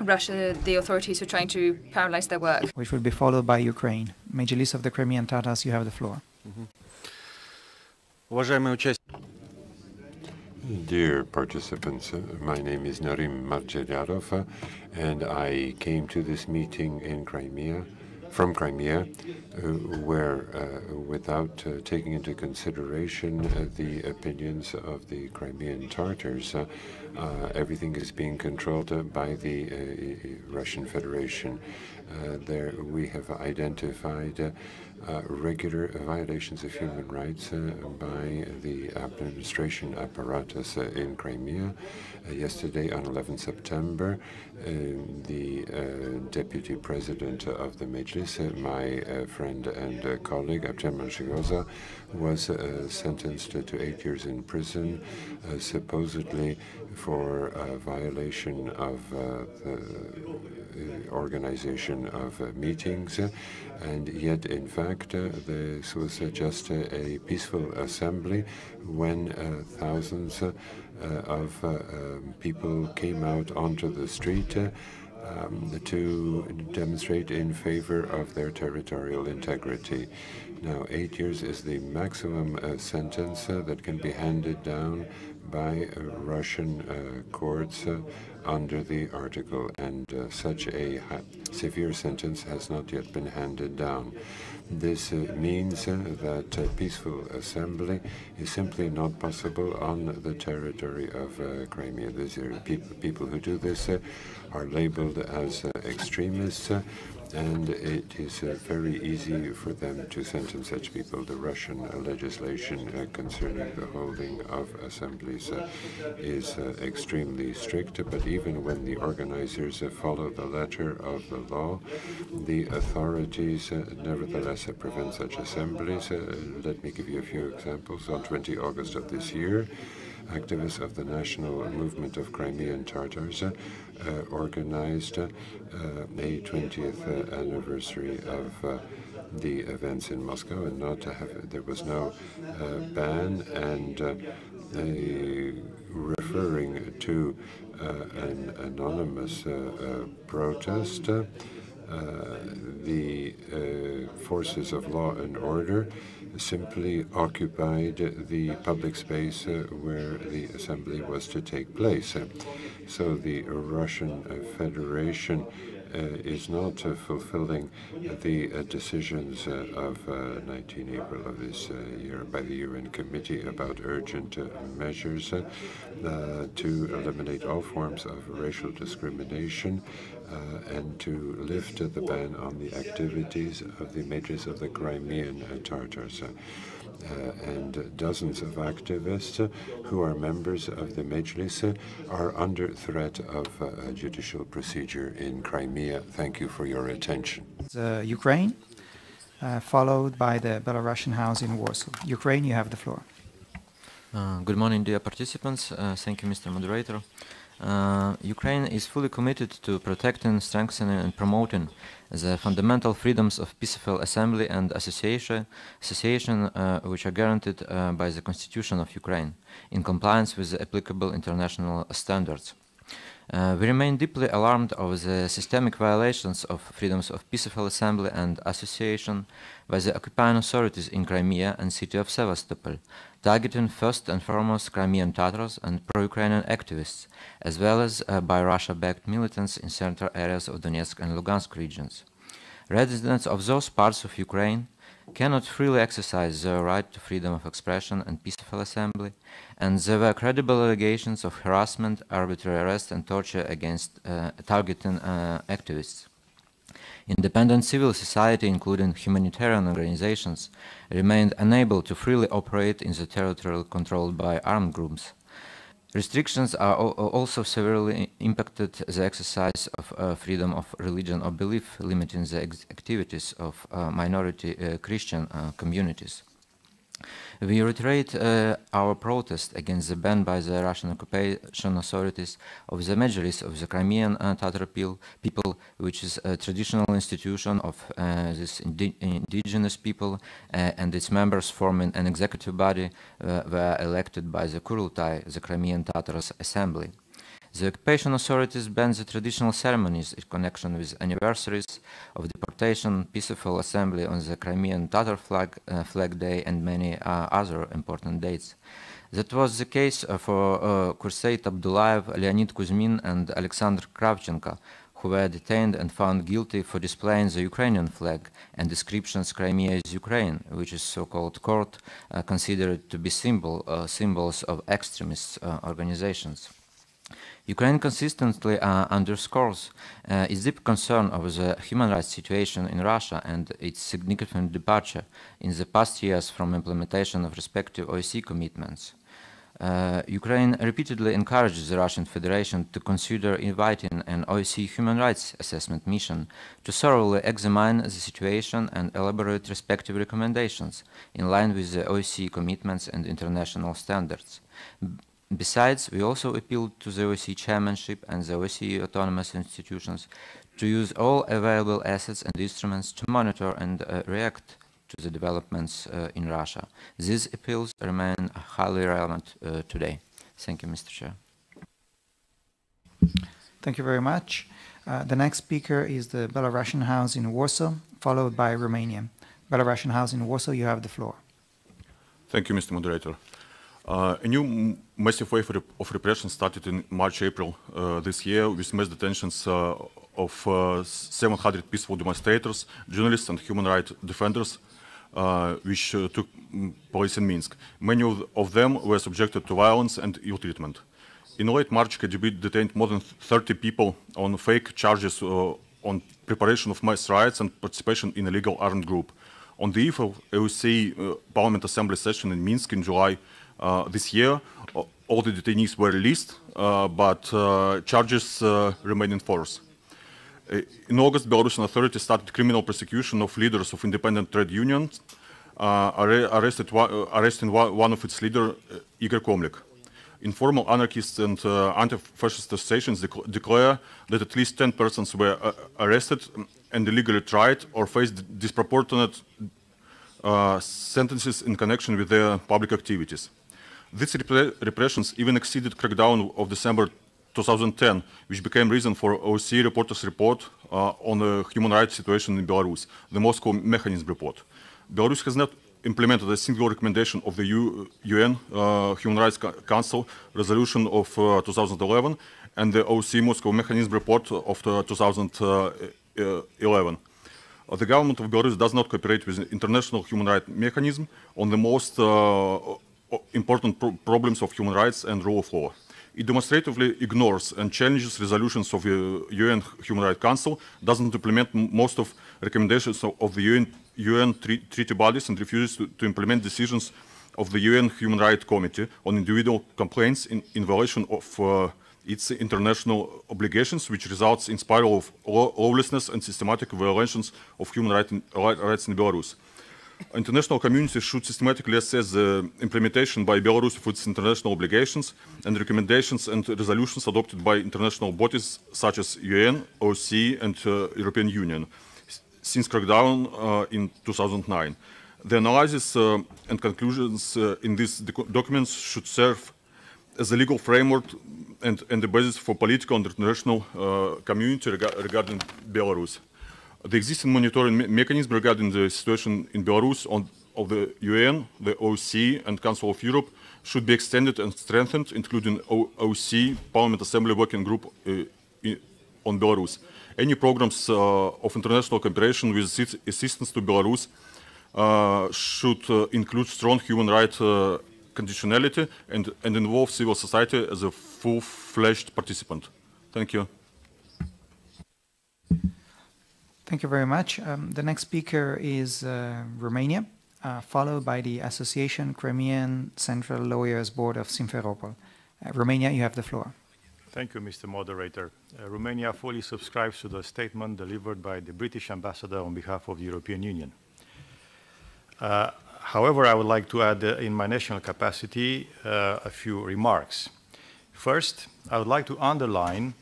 C: Russia, the authorities, are trying to paralyze their work.
A: Which will be followed by Ukraine. Majlis of the Crimean Tatars, you have the floor.
D: Dear participants, my name is Narim Marjalyarov, and I came to this meeting in Crimea, where, without taking into consideration the opinions of the Crimean Tatars, everything is being controlled by the Russian Federation. There we have identified regular violations of human rights by the administration apparatus in Crimea. Yesterday, on 11 September, the deputy president of the Majlis, my friend and colleague, Abdurrahman Shigoza, was sentenced to 8 years in prison, supposedly for violation of the organization of meetings, and yet in fact this was just a peaceful assembly when thousands of people came out onto the street to demonstrate in favor of their territorial integrity. Now, 8 years is the maximum sentence that can be handed down by Russian courts under the article, and such a severe sentence has not yet been handed down. This means that peaceful assembly is simply not possible on the territory of Crimea. These are people who do this are labeled as extremists, and it is very easy for them to sentence such people. The Russian legislation concerning the holding of assemblies is extremely strict, but even when the organizers follow the letter of the law, the authorities nevertheless prevent such assemblies. Let me give you a few examples. On 20 August of this year, activists of the National Movement of Crimean Tatars organized a 20th anniversary of the events in Moscow, and there was no ban, and referring to an anonymous protest, the forces of law and order simply occupied the public space where the assembly was to take place. So the Russian Federation is not fulfilling the decisions of 19 April of this year by the UN Committee about urgent measures to eliminate all forms of racial discrimination and to lift the ban on the activities of the Majlis of the Crimean Tatars. And dozens of activists who are members of the Majlis are under threat of judicial procedure in Crimea. Thank you for your attention.
A: Ukraine, followed by the Belarusian House in Warsaw. Ukraine, you have the floor.
O: Good morning, dear participants. Thank you, Mr. Moderator. Ukraine is fully committed to protecting, strengthening, and promoting the fundamental freedoms of peaceful assembly and association which are guaranteed by the Constitution of Ukraine, in compliance with the applicable international standards. We remain deeply alarmed of the systemic violations of freedoms of peaceful assembly and association by the occupying authorities in Crimea and city of Sevastopol, targeting first and foremost Crimean Tatars and pro-Ukrainian activists, as well as by Russia-backed militants in central areas of Donetsk and Lugansk regions. Residents of those parts of Ukraine cannot freely exercise their right to freedom of expression and peaceful assembly, and there were credible allegations of harassment, arbitrary arrest, and torture against targeting activists. Independent civil society, including humanitarian organizations, remained unable to freely operate in the territory controlled by armed groups. Restrictions are also severely impacted the exercise of freedom of religion or belief, limiting the activities of minority Christian communities. We reiterate our protest against the ban by the Russian occupation authorities of the Majlis of the Crimean Tatar people, which is a traditional institution of this indigenous people, and its members forming an executive body were elected by the Kurultai, the Crimean Tatars Assembly. The occupation authorities banned the traditional ceremonies in connection with anniversaries of deportation, peaceful assembly on the Crimean Tatar flag day, and many other important dates. That was the case for Kurseit Abdullayev, Leonid Kuzmin, and Alexander Kravchenko, who were detained and found guilty for displaying the Ukrainian flag and descriptions Crimea is Ukraine, which is so-called court considered to be symbols of extremist organizations. Ukraine consistently underscores its deep concern over the human rights situation in Russia and its significant departure in the past years from implementation of respective OSCE commitments. Ukraine repeatedly encourages the Russian Federation to consider inviting an OSCE human rights assessment mission to thoroughly examine the situation and elaborate respective recommendations in line with the OSCE commitments and international standards. Besides, we also appealed to the OSCE chairmanship and the OSCE autonomous institutions to use all available assets and instruments to monitor and react to the developments in Russia. These appeals remain highly relevant today. Thank you, Mr. Chair.
A: Thank you very much. The next speaker is the Belarusian House in Warsaw, followed by Romania. Belarusian House in Warsaw, you have the floor.
P: Thank you, Mr. Moderator. A new massive wave of repression started in March-April this year with mass detentions of 700 peaceful demonstrators, journalists and human rights defenders, which took place in Minsk. Many of them were subjected to violence and ill treatment. In late March, KGB detained more than 30 people on fake charges on preparation of mass riots and participation in a illegal armed group. On the eve of OSCE Parliament Assembly session in Minsk in July this year, all the detainees were released, but charges remain in force. In August, Belarusian authorities started criminal prosecution of leaders of independent trade unions, arresting one of its leaders, Igor Komlik. Informal anarchists and anti-fascist associations declare that at least 10 persons were arrested and illegally tried or faced disproportionate sentences in connection with their public activities. These repressions even exceeded crackdown of December 2010, which became reason for OSCE reporter's report on the human rights situation in Belarus, the Moscow Mechanism report. Belarus has not implemented a single recommendation of the UN Human Rights Council resolution of 2011 and the OSCE Moscow Mechanism report of 2011. The government of Belarus does not cooperate with the international human rights mechanism on the most important problems of human rights and rule of law. It demonstratively ignores and challenges resolutions of the UN Human Rights Council, doesn't implement most of recommendations of the UN treaty bodies, and refuses to implement decisions of the UN Human Rights Committee on individual complaints in violation of its international obligations, which results in spiral of lawlessness and systematic violations of human rights in Belarus. International community should systematically assess the implementation by Belarus of its international obligations and recommendations and resolutions adopted by international bodies such as UN, OSCE and European Union since crackdown in 2009. The analysis and conclusions in these documents should serve as a legal framework and the basis for political and international community regarding Belarus. The existing monitoring mechanism regarding the situation in Belarus of the UN, the OSCE and Council of Europe should be extended and strengthened, including OSCE Parliament Assembly Working Group on Belarus. Any programs of international cooperation with assistance to Belarus should include strong human rights conditionality and involve civil society as a full-fledged participant. Thank you.
A: Thank you very much. The next speaker is Romania, followed by the Association Crimean Central Lawyers Board of Simferopol. Romania, you have the floor.
Q: Thank you, Mr. Moderator. Romania fully subscribes to the statement delivered by the British ambassador on behalf of the European Union. However, I would like to add in my national capacity a few remarks. First, I would like to underline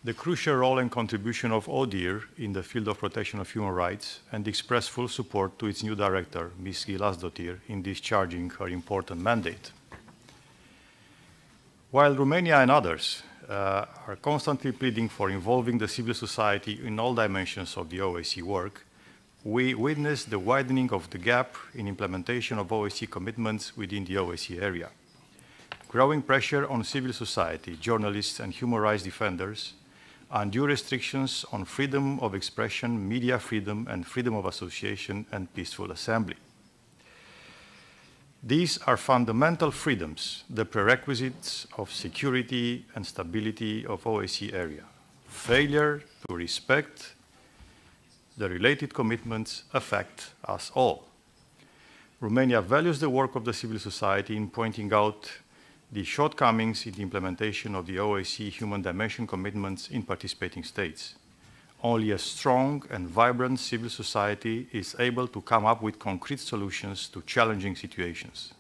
Q: the crucial role and contribution of ODIHR in the field of protection of human rights and express full support to its new director, Ms. Gilasdottir, in discharging her important mandate. While Romania and others are constantly pleading for involving the civil society in all dimensions of the OSCE work, we witness the widening of the gap in implementation of OSCE commitments within the OSCE area. Growing pressure on civil society, journalists and human rights defenders, undue restrictions on freedom of expression, media freedom, and freedom of association and peaceful assembly. These are fundamental freedoms, the prerequisites of security and stability of OSCE area. Failure to respect the related commitments affect us all. Romania values the work of the civil society in pointing out the shortcomings in the implementation of the OSCE human dimension commitments in participating states. Only a strong and vibrant civil society is able to come up with concrete solutions to challenging situations.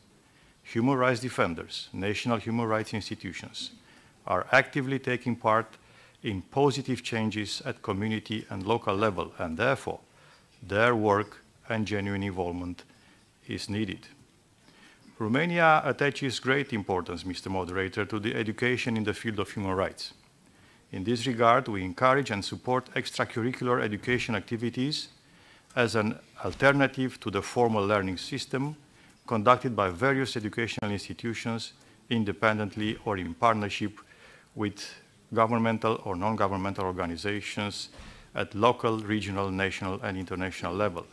Q: Human rights defenders, national human rights institutions, are actively taking part in positive changes at community and local level, and therefore, their work and genuine involvement is needed. Romania attaches great importance, Mr. Moderator, to the education in the field of human rights. In this regard, we encourage and support extracurricular education activities as an alternative to the formal learning system conducted by various educational institutions independently or in partnership with governmental or non-governmental organizations at local, regional, national, and international level.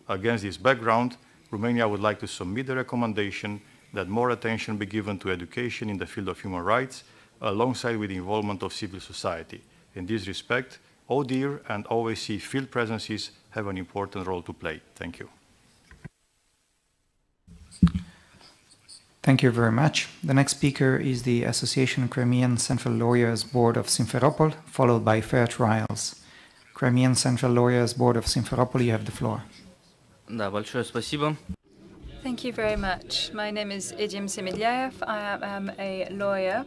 Q: Against this background, Romania would like to submit the recommendation that more attention be given to education in the field of human rights alongside with the involvement of civil society. In this respect, ODIHR and OSCE field presences have an important role to play. Thank you.
A: Thank you very much. The next speaker is the Association Crimean Central Lawyers Board of Simferopol, followed by Fair Trials. Crimean Central Lawyers Board of Simferopol, you have the floor.
R: Да, большое спасибо.
C: Thank you very much. My name is HDIM Semilyaev. I am a lawyer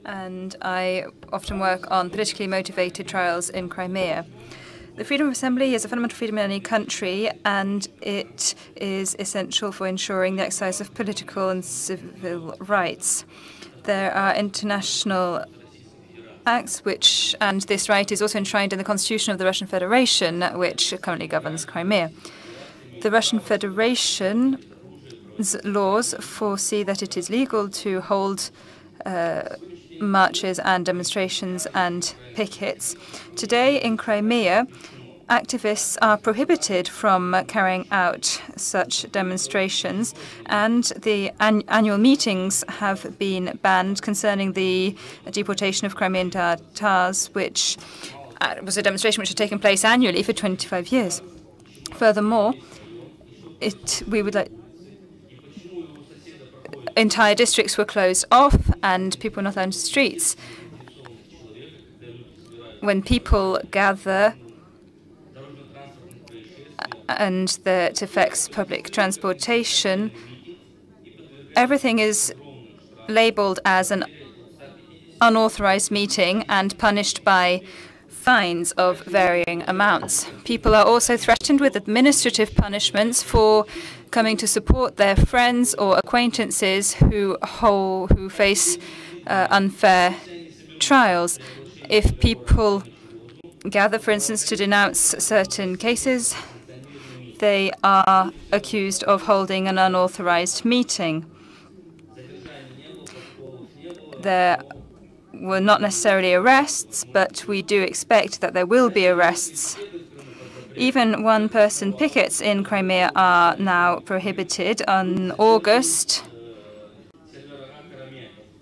C: and I often work on politically motivated trials in Crimea. The freedom of assembly is a fundamental freedom in any country, and it is essential for ensuring the exercise of political and civil rights. There are international acts and this right is also enshrined in the Constitution of the Russian Federation, which currently governs Crimea. The Russian Federation's laws foresee that it is legal to hold marches and demonstrations and pickets. Today in Crimea, activists are prohibited from carrying out such demonstrations, and the annual meetings have been banned concerning the deportation of Crimean Tatars, which was a demonstration which had taken place annually for 25 years. Furthermore, entire districts were closed off and people were not allowed into the streets. When people gather and that affects public transportation, everything is labeled as an unauthorized meeting and punished by fines of varying amounts. People are also threatened with administrative punishments for coming to support their friends or acquaintances who face unfair trials. If people gather, for instance, to denounce certain cases, they are accused of holding an unauthorized meeting. There were not necessarily arrests, but we do expect that there will be arrests. Even one-person pickets in Crimea are now prohibited. In August,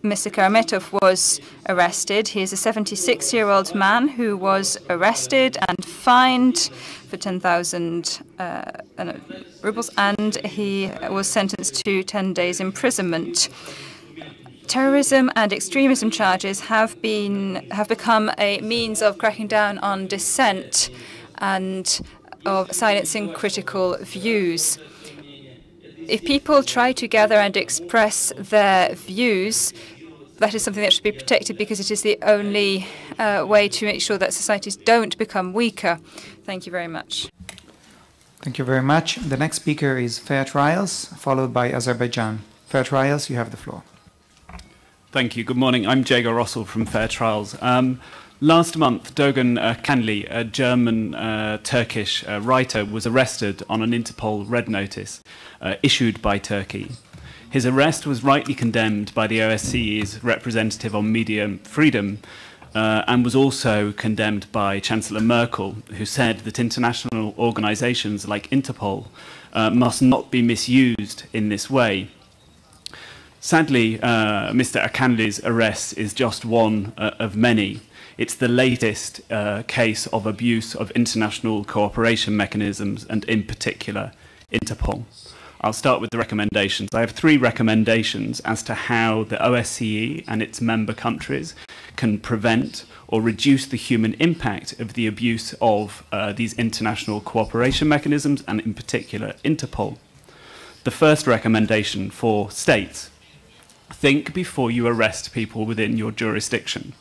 C: Mr. Karametov was arrested. He is a 76-year-old man who was arrested and fined for 10,000 rubles, and he was sentenced to 10 days imprisonment. Terrorism and extremism charges have become a means of cracking down on dissent and of silencing critical views. If people try to gather and express their views, that is something that should be protected because it is the only way to make sure that societies don't become weaker. Thank you very much.
A: Thank you very much. The next speaker is Fair Trials, followed by Azerbaijan. Fair Trials, you have the floor.
S: Thank you. Good morning. I'm Jago Rossell from Fair Trials. Last month, Dogan Kanli, a German-Turkish writer, was arrested on an Interpol red notice issued by Turkey. His arrest was rightly condemned by the OSCE's representative on media freedom and was also condemned by Chancellor Merkel, who said that international organizations like Interpol must not be misused in this way. Sadly, Mr. Akanli's arrest is just one of many. It's the latest case of abuse of international cooperation mechanisms and, in particular, Interpol. I'll start with the recommendations. I have 3 recommendations as to how the OSCE and its member countries can prevent or reduce the human impact of the abuse of these international cooperation mechanisms and, in particular, Interpol. The first recommendation for states: think before you arrest people within your jurisdiction.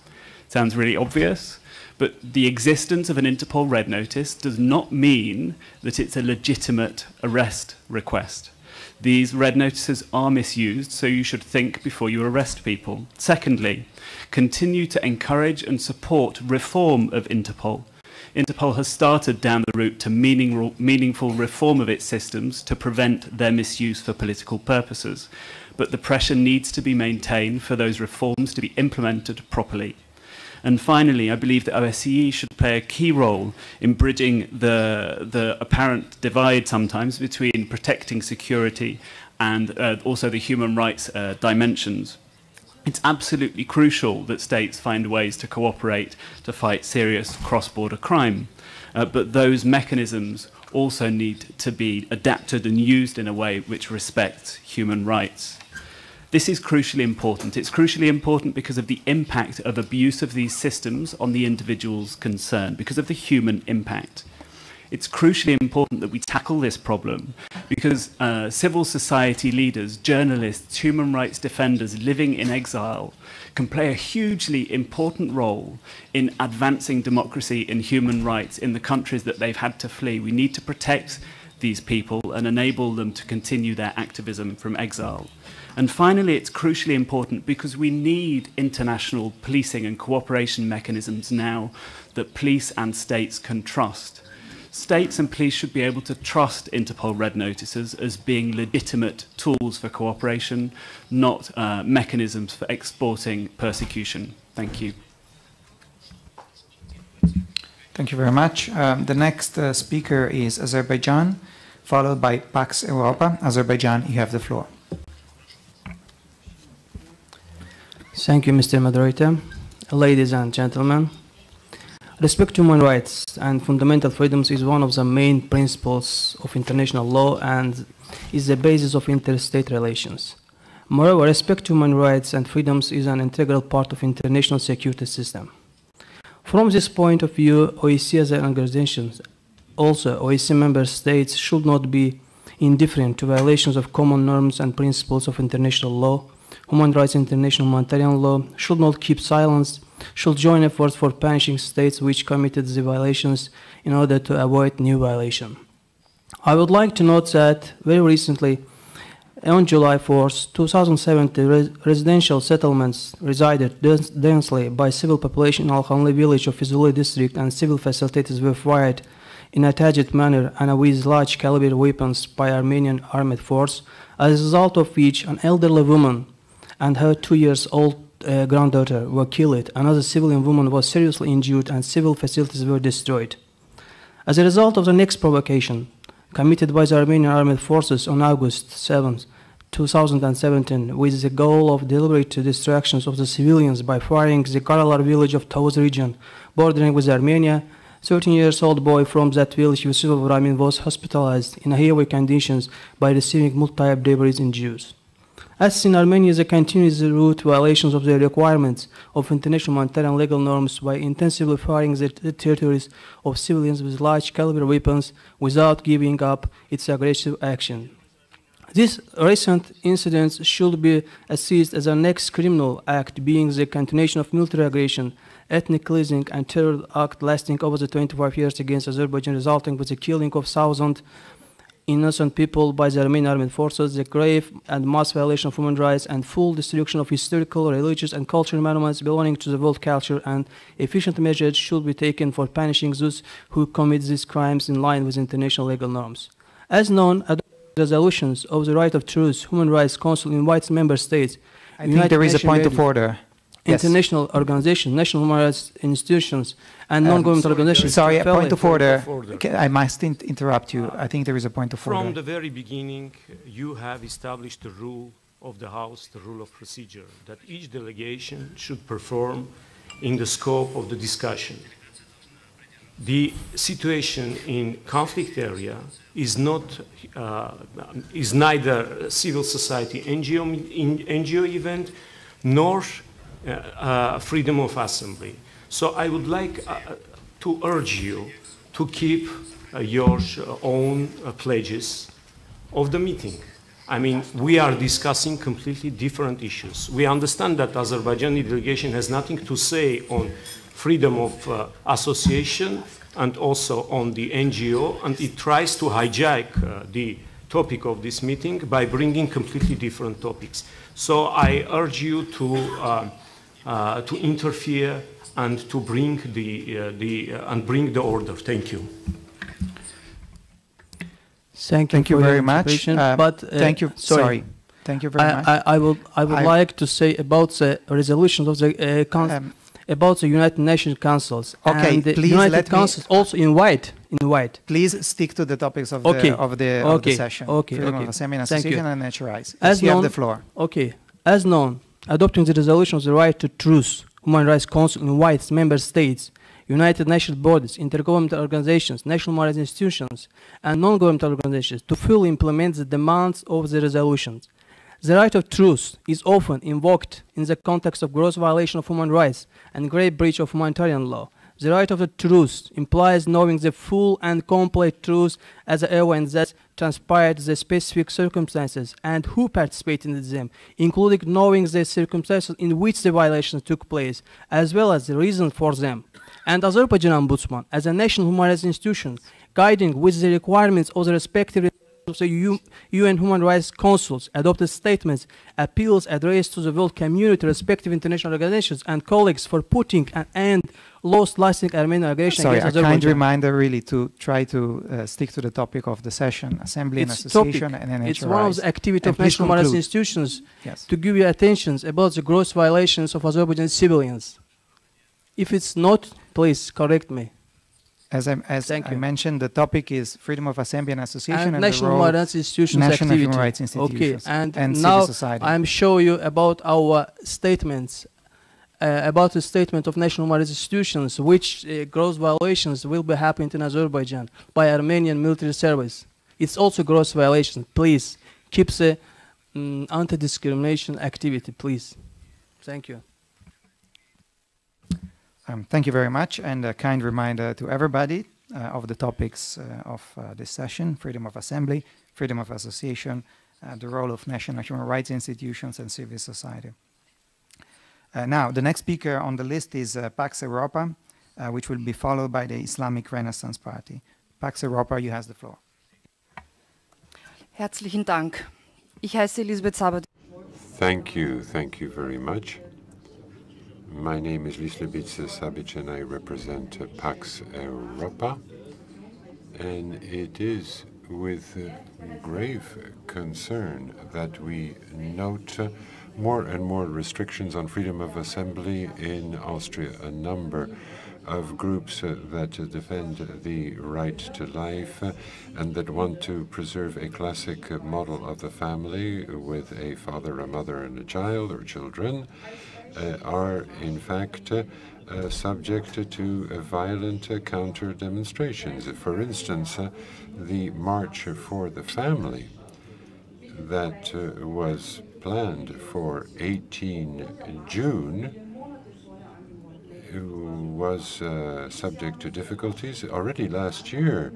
S: Sounds really obvious, but the existence of an Interpol red notice does not mean that it's a legitimate arrest request. These red notices are misused, so you should think before you arrest people. Secondly, continue to encourage and support reform of Interpol. Interpol has started down the route to meaningful reform of its systems to prevent their misuse for political purposes. But the pressure needs to be maintained for those reforms to be implemented properly. And finally, I believe the OSCE should play a key role in bridging the apparent divide sometimes between protecting security and also the human rights dimensions. It's absolutely crucial that states find ways to cooperate to fight serious cross-border crime, but those mechanisms also need to be adapted and used in a way which respects human rights. This is crucially important. It's crucially important because of the impact of abuse of these systems on the individuals concerned, because of the human impact. It's crucially important that we tackle this problem because civil society leaders, journalists, human rights defenders living in exile can play a hugely important role in advancing democracy and human rights in the countries that they've had to flee. We need to protect these people and enable them to continue their activism from exile. And finally, it's crucially important because we need international policing and cooperation mechanisms now that police and states can trust. States and police should be able to trust Interpol red notices as being legitimate tools for cooperation, not mechanisms for exporting persecution. Thank you.
A: Thank you very much. The next speaker is Azerbaijan, followed by Pax Europa. Azerbaijan, you have the floor.
T: Thank you, Mr. Moderator. Ladies and gentlemen, respect to human rights and fundamental freedoms is one of the main principles of international law and is the basis of interstate relations. Moreover, respect to human rights and freedoms is an integral part of international security system. From this point of view, OSCE as an organization, also OSCE member states should not be indifferent to violations of common norms and principles of international law. Human rights, international humanitarian law should not keep silence, should join efforts for punishing states which committed the violations in order to avoid new violation. I would like to note that very recently, on July 4th, 2017, residential settlements resided densely by civil population in Al-Khanli village of Fizuli district and civil facilities were fired in a targeted manner and with large caliber weapons by Armenian armed force, as a result of which an elderly woman and her 2-year-old granddaughter were killed. Another civilian woman was seriously injured and civil facilities were destroyed. As a result of the next provocation committed by the Armenian armed forces on August 7, 2017, with the goal of deliberate destruction of the civilians by firing the Karalar village of Tovuz region bordering with Armenia, 13-year-old boy from that village, Yusuf Ramin, was hospitalized in heavy conditions by receiving multiple debris injuries. As seen, Armenia is a continuous route violations of the requirements of international humanitarian legal norms by intensively firing the territories of civilians with large caliber weapons without giving up its aggressive action. These recent incidents should be assessed as a next criminal act, being the continuation of military aggression, ethnic cleansing, and terror act lasting over the 25 years against Azerbaijan, resulting with the killing of thousands innocent people by the Armenian armed forces, the grave and mass violation of human rights, and full destruction of historical, religious, and cultural monuments belonging to the world culture, and efficient measures should be taken for punishing those who commit these crimes in line with international legal norms. As known, resolutions of the Right of Truth Human Rights Council invites member states,
A: I think there is a point of order.
T: International organizations, national human rights institutions, and non-governmental organizations.
A: Sorry, a point of order. I must interrupt you. I think there is a point of order.
U: From the very beginning, you have established the rule of the House, the rule of procedure, that each delegation should perform in the scope of the discussion. The situation in conflict area is neither civil society NGO event nor freedom of assembly. So I would like to urge you to keep your own pledges of the meeting. I mean, we are discussing completely different issues. We understand that Azerbaijani delegation has nothing to say on freedom of association and also on the NGO, and it tries to hijack the topic of this meeting by bringing completely different topics. So I urge you to interfere and to bring the order. Thank you.
A: Thank you very much. Thank you. Sorry. Thank you very much.
T: I would like to say about the resolutions of the about the United Nations councils.
A: Okay,
T: and the
A: please
T: United councils also invite.
A: Please stick to the topics of the session. Freedom of assembly and association and natural rights.
T: As
A: you
T: known,
A: have the floor.
T: Okay. As known, adopting the resolution of the Right to Truth Human Rights Council invites member states, United Nations bodies, intergovernmental organizations, national human rights institutions, and non-governmental organizations to fully implement the demands of the resolutions. The right of truth is often invoked in the context of gross violation of human rights and grave breach of humanitarian law. The right of the truth implies knowing the full and complete truth as an event that transpired the specific circumstances and who participated in them, including knowing the circumstances in which the violations took place, as well as the reason for them. And Azerbaijan Ombudsman, as a national human rights institution, guiding with the requirements of the respective of the UN Human Rights Councils, adopted statements, appeals addressed to the world community, respective international organizations, and colleagues for putting an end long-lasting Armenian aggression against Azerbaijan.
A: Sorry, a kind reminder really to try to stick to the topic of the session, assembly and association and NHRIs.
T: It's one of the activities of national human rights institutions to give you attention about the gross violations of Azerbaijan civilians. If it's not, please correct me.
A: As I mentioned, the topic is freedom of assembly and association and
T: national human rights institutions
A: national
T: activity.
A: human rights institutions
T: and
A: civil
T: now
A: society.
T: I'm showing you about our statements, about the statement of national human rights institutions, which gross violations will be happening in Azerbaijan by Armenian military service. It's also gross violation. Please keep the anti-discrimination activity, please. Thank you.
A: Thank you very much, and a kind reminder to everybody of the topics of this session: freedom of assembly, freedom of association, the role of national human rights institutions and civil society. Now, the next speaker on the list is Pax Europa, which will be followed by the Islamic Renaissance Party. Pax Europa, you have the floor.
V: Herzlichen Dank. Ich heiße Elisabeth Sabat.
D: Thank you very much. My name is Elisabeth Sabic and I represent Pax Europa. And it is with grave concern that we note more and more restrictions on freedom of assembly in Austria. A number of groups that defend the right to life and that want to preserve a classic model of the family with a father, a mother, and a child or children are in fact subject to violent counter demonstrations. For instance, the March for the Family that was planned for 18 June was subject to difficulties. Already last year,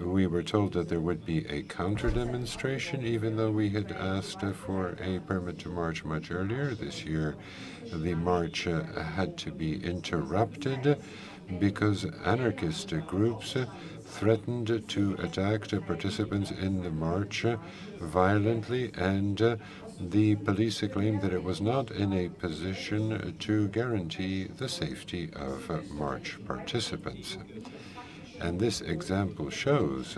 D: we were told that there would be a counter-demonstration, even though we had asked for a permit to march much earlier. This year, the march had to be interrupted because anarchist groups threatened to attack the participants in the march violently, and the police claimed that it was not in a position to guarantee the safety of march participants. And this example shows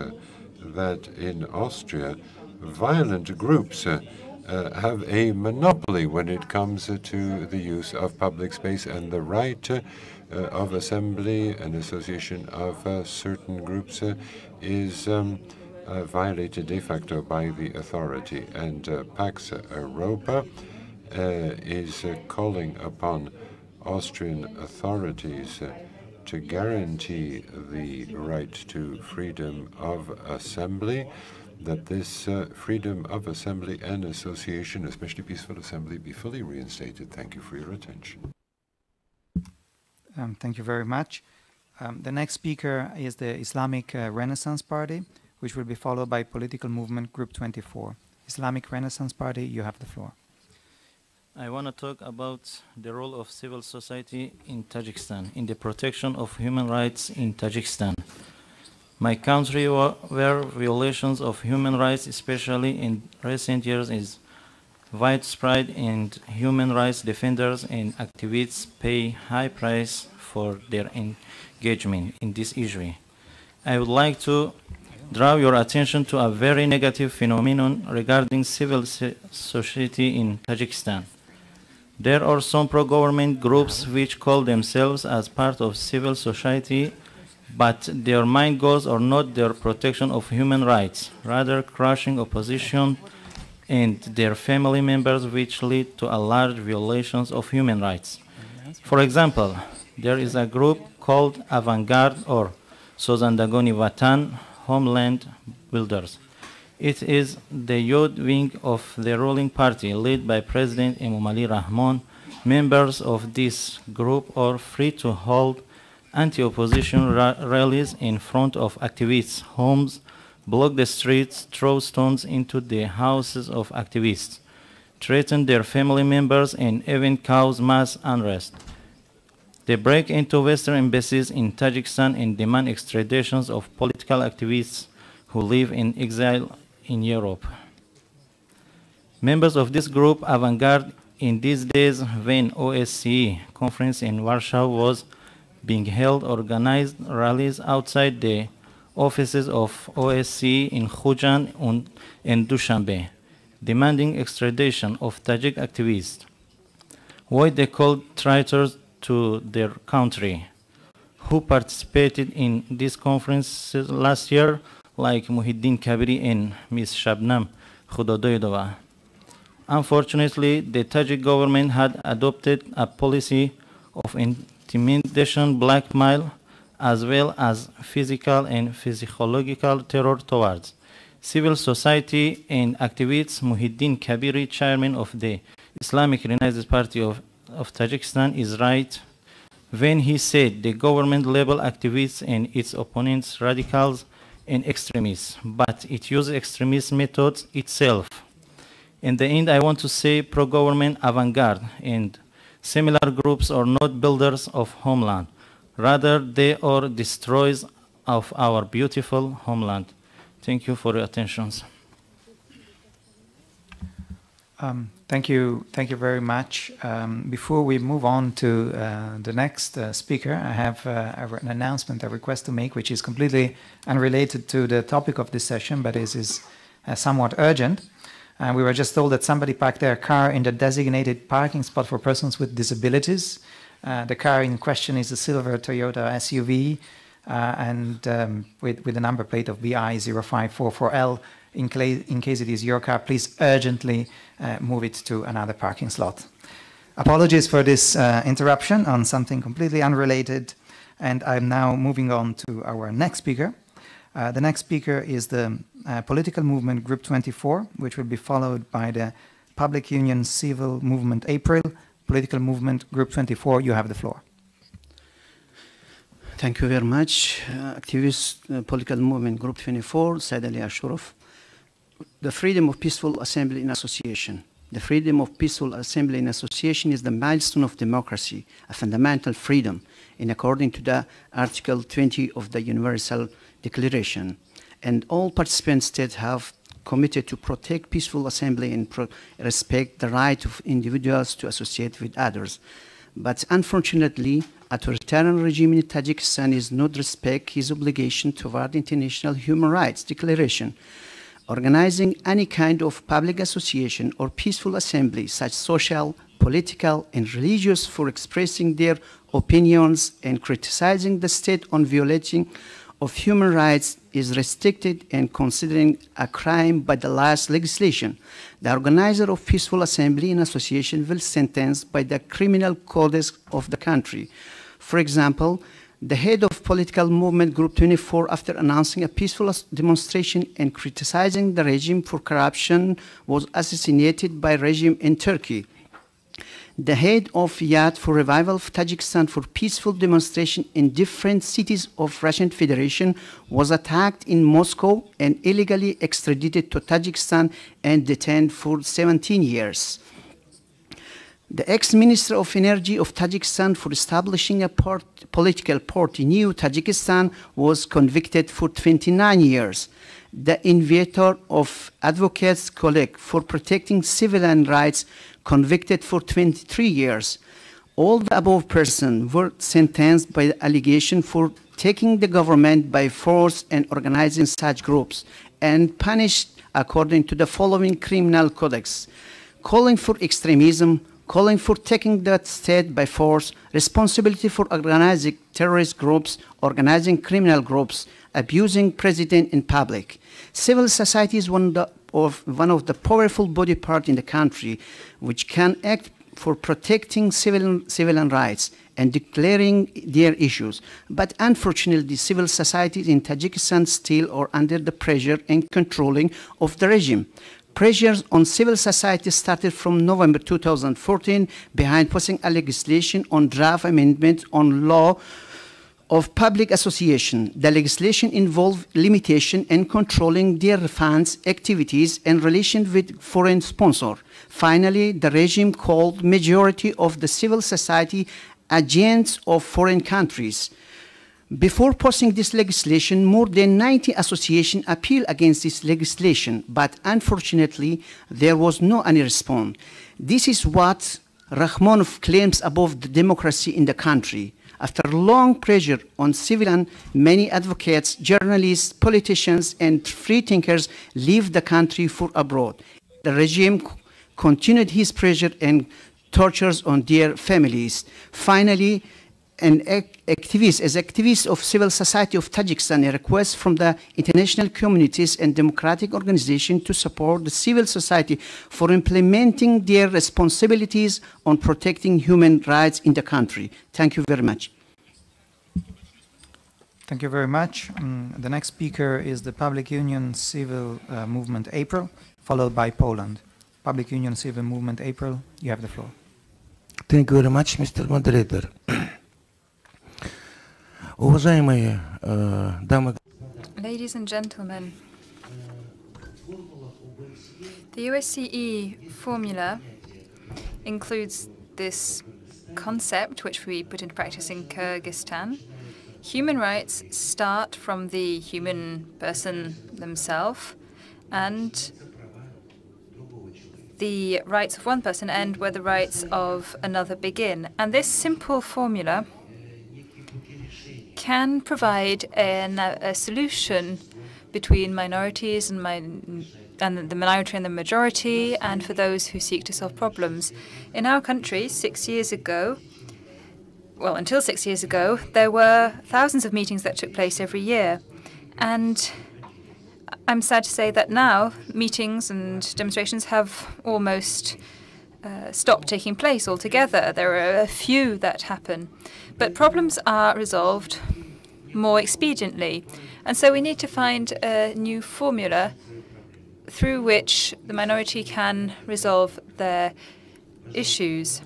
D: that in Austria, violent groups have a monopoly when it comes to the use of public space, and the right of assembly and association of certain groups is violated de facto by the authority. And Pax Europa is calling upon Austrian authorities to guarantee the right to freedom of assembly, that this freedom of assembly and association, especially peaceful assembly, be fully reinstated. Thank you for your attention.
A: Thank you very much. The next speaker is the Islamic Renaissance Party, which will be followed by Political Movement Group 24. Islamic Renaissance Party, you have the floor.
B: I want to talk about the role of civil society in Tajikistan, in the protection of human rights in Tajikistan. My country, where violations of human rights, especially in recent years, is widespread, and human rights defenders and activists pay high price for their engagement in this issue. I would like to draw your attention to a very negative phenomenon regarding civil society in Tajikistan. There are some pro-government groups which call themselves as part of civil society, but their main goals are not their protection of human rights, rather crushing opposition and their family members, which lead to a large violations of human rights. For example, there is a group called Avant-Garde or Sozandagoni Vatan, Homeland Builders. It is the youth wing of the ruling party, led by President Emomali Rahman. Members of this group are free to hold anti-opposition rallies in front of activists' homes, block the streets, throw stones into the houses of activists, threaten their family members, and even cause mass unrest. They break into Western embassies in Tajikistan and demand extraditions of political activists who live in exile in Europe. Members of this group, Avant-Garde, in these days when OSCE conference in Warsaw was being held, organized rallies outside the offices of OSCE in Khujan and Dushanbe, demanding extradition of Tajik activists, what they called traitors to their country, who participated in this conference last year, like Muhiddin Kabiri and Ms. Shabnam Khudodoydova. Unfortunately, the Tajik government had adopted a policy of intimidation, blackmail, as well as physical and physiological terror towards civil society and activists. Muhiddin Kabiri, chairman of the Islamic Renaissance Party of Tajikistan, is right when he said the government labeled activists and its opponents radicals and extremists, but it uses extremist methods itself. In the end, I want to say pro-government Avant-Garde and similar groups are not builders of homeland. Rather, they are destroyers of our beautiful homeland. Thank you for your attention.
A: Thank you very much. Before we move on to the next speaker, I have an announcement, a request to make, which is completely unrelated to the topic of this session, but is somewhat urgent. We were just told that somebody parked their car in the designated parking spot for persons with disabilities. The car in question is a silver Toyota SUV with a number plate of BI0544L. In case it is your car, please urgently move it to another parking slot. Apologies for this interruption on something completely unrelated, and I'm now moving on to our next speaker. The next speaker is the Political Movement Group 24, which will be followed by the Public Union Civil Movement April, Political Movement Group 24. You have the floor.
E: Thank you very much. Activist Political Movement Group 24, Said Ali Ashurov. The freedom of peaceful assembly and association. The freedom of peaceful assembly and association is the milestone of democracy, a fundamental freedom, in according to the Article 20 of the Universal Declaration. And all participant states have committed to protect peaceful assembly and respect the right of individuals to associate with others. But unfortunately, authoritarian regime in Tajikistan is not respect his obligation toward international human rights declaration. Organizing any kind of public association or peaceful assembly, such social, political, and religious, for expressing their opinions and criticizing the state on violating of human rights is restricted and considered a crime by the last legislation. The organizer of peaceful assembly and association will be sentenced by the criminal codes of the country. For example, the head of Political Movement Group 24, after announcing a peaceful demonstration and criticizing the regime for corruption, was assassinated by regime in Turkey. The head of Yad for Revival of Tajikistan for peaceful demonstration in different cities of Russian Federation was attacked in Moscow and illegally extradited to Tajikistan and detained for 17 years. The ex-Minister of Energy of Tajikistan for establishing a political party, New Tajikistan, was convicted for 29 years. The inventor of Advocates Collect for protecting civilian rights convicted for 23 years. All the above persons were sentenced by the allegation for taking the government by force and organizing such groups, and punished according to the following criminal codex: calling for extremism, calling for taking the state by force, responsibility for organizing terrorist groups, organizing criminal groups, abusing president in public. Civil society is one of the powerful body part in the country which can act for protecting civilian rights and declaring their issues. But unfortunately, civil society in Tajikistan still are under the pressure and controlling of the regime. Pressures on civil society started from November 2014 behind passing a legislation on draft amendment on law of public association. The legislation involved limitation and controlling their funds, activities, and relations with foreign sponsors. Finally, the regime called majority of the civil society agents of foreign countries. Before passing this legislation, more than 90 associations appealed against this legislation, but unfortunately, there was no any response. This is what Rahmanov claims about the democracy in the country. After long pressure on civilians, many advocates, journalists, politicians, and free thinkers leave the country for abroad. The regime continued his pressure and tortures on their families. Finally, as activists of civil society of Tajikistan, a request from the international communities and democratic organizations to support the civil society for implementing their responsibilities on protecting human rights in the country. Thank you very much.
A: Thank you very much. The next speaker is the Public Union Civil Movement April, followed by Poland. Public Union Civil Movement April, you have the floor.
F: Thank you very much, Mr. Moderator.
C: Ladies and gentlemen, the OSCE formula includes this concept, which we put into practice in Kyrgyzstan. Human rights start from the human person themselves, and the rights of one person end where the rights of another begin. And this simple formula can provide a solution between minorities and the minority and the majority, and for those who seek to solve problems. In our country, 6 years ago, well, until 6 years ago, there were thousands of meetings that took place every year. And I'm sad to say that now meetings and demonstrations have almost stopped taking place altogether. There are a few that happen. But problems are resolved more expediently. And so we need to find a new formula through which the minority can resolve their issues.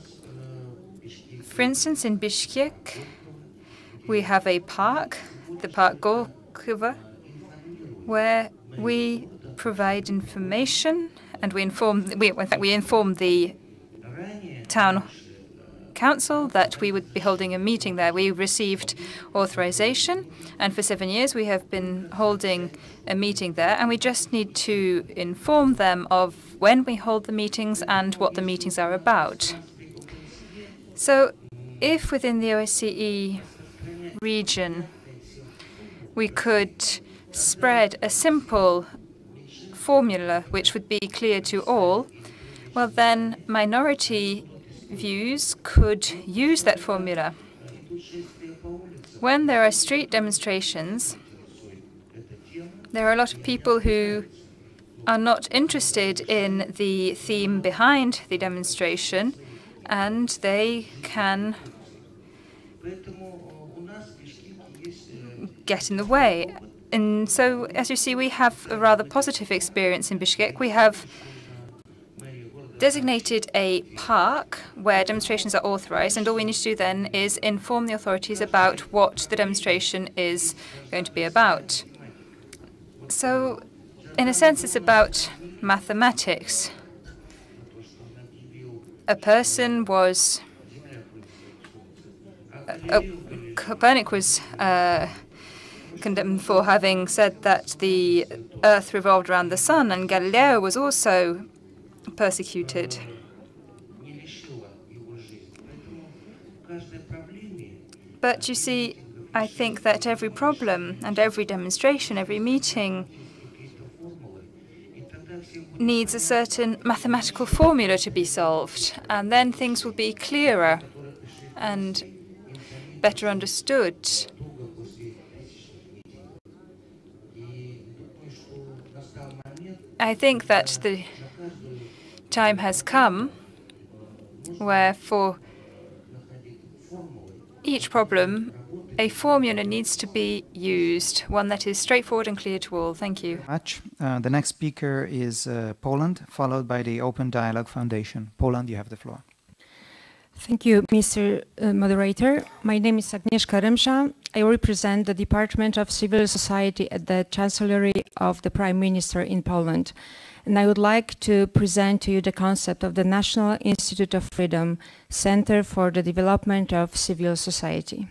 C: For instance, in Bishkek, we have a park, the Park Gorkova, where we provide information, and we inform the town council that we would be holding a meeting there. We received authorization, and for 7 years we have been holding a meeting there, and we just need to inform them of when we hold the meetings and what the meetings are about. So if within the OSCE region we could spread a simple formula which would be clear to all, well then minority views could use that formula. When there are street demonstrations, there are a lot of people who are not interested in the theme behind the demonstration, and they can get in the way. And so, as you see, we have a rather positive experience in Bishkek. We have designated a park where demonstrations are authorized, and all we need to do then is inform the authorities about what the demonstration is going to be about. So, in a sense, it's about mathematics. A person was... Copernic was condemned for having said that the Earth revolved around the sun, and Galileo was also persecuted. But you see, I think that every problem and every demonstration, every meeting needs a certain mathematical formula to be solved, and then things will be clearer and better understood. I think that the time has come where for each problem a formula needs to be used, one that is straightforward and clear to all. Thank you.
A: The next speaker is Poland, followed by the Open Dialogue Foundation. Poland, you have the floor.
G: Thank you, Mr. Moderator. My name is Agnieszka Rymsza. I represent the Department of Civil Society at the Chancellery of the Prime Minister in Poland. And I would like to present to you the concept of the National Institute of Freedom Center for the Development of Civil Society,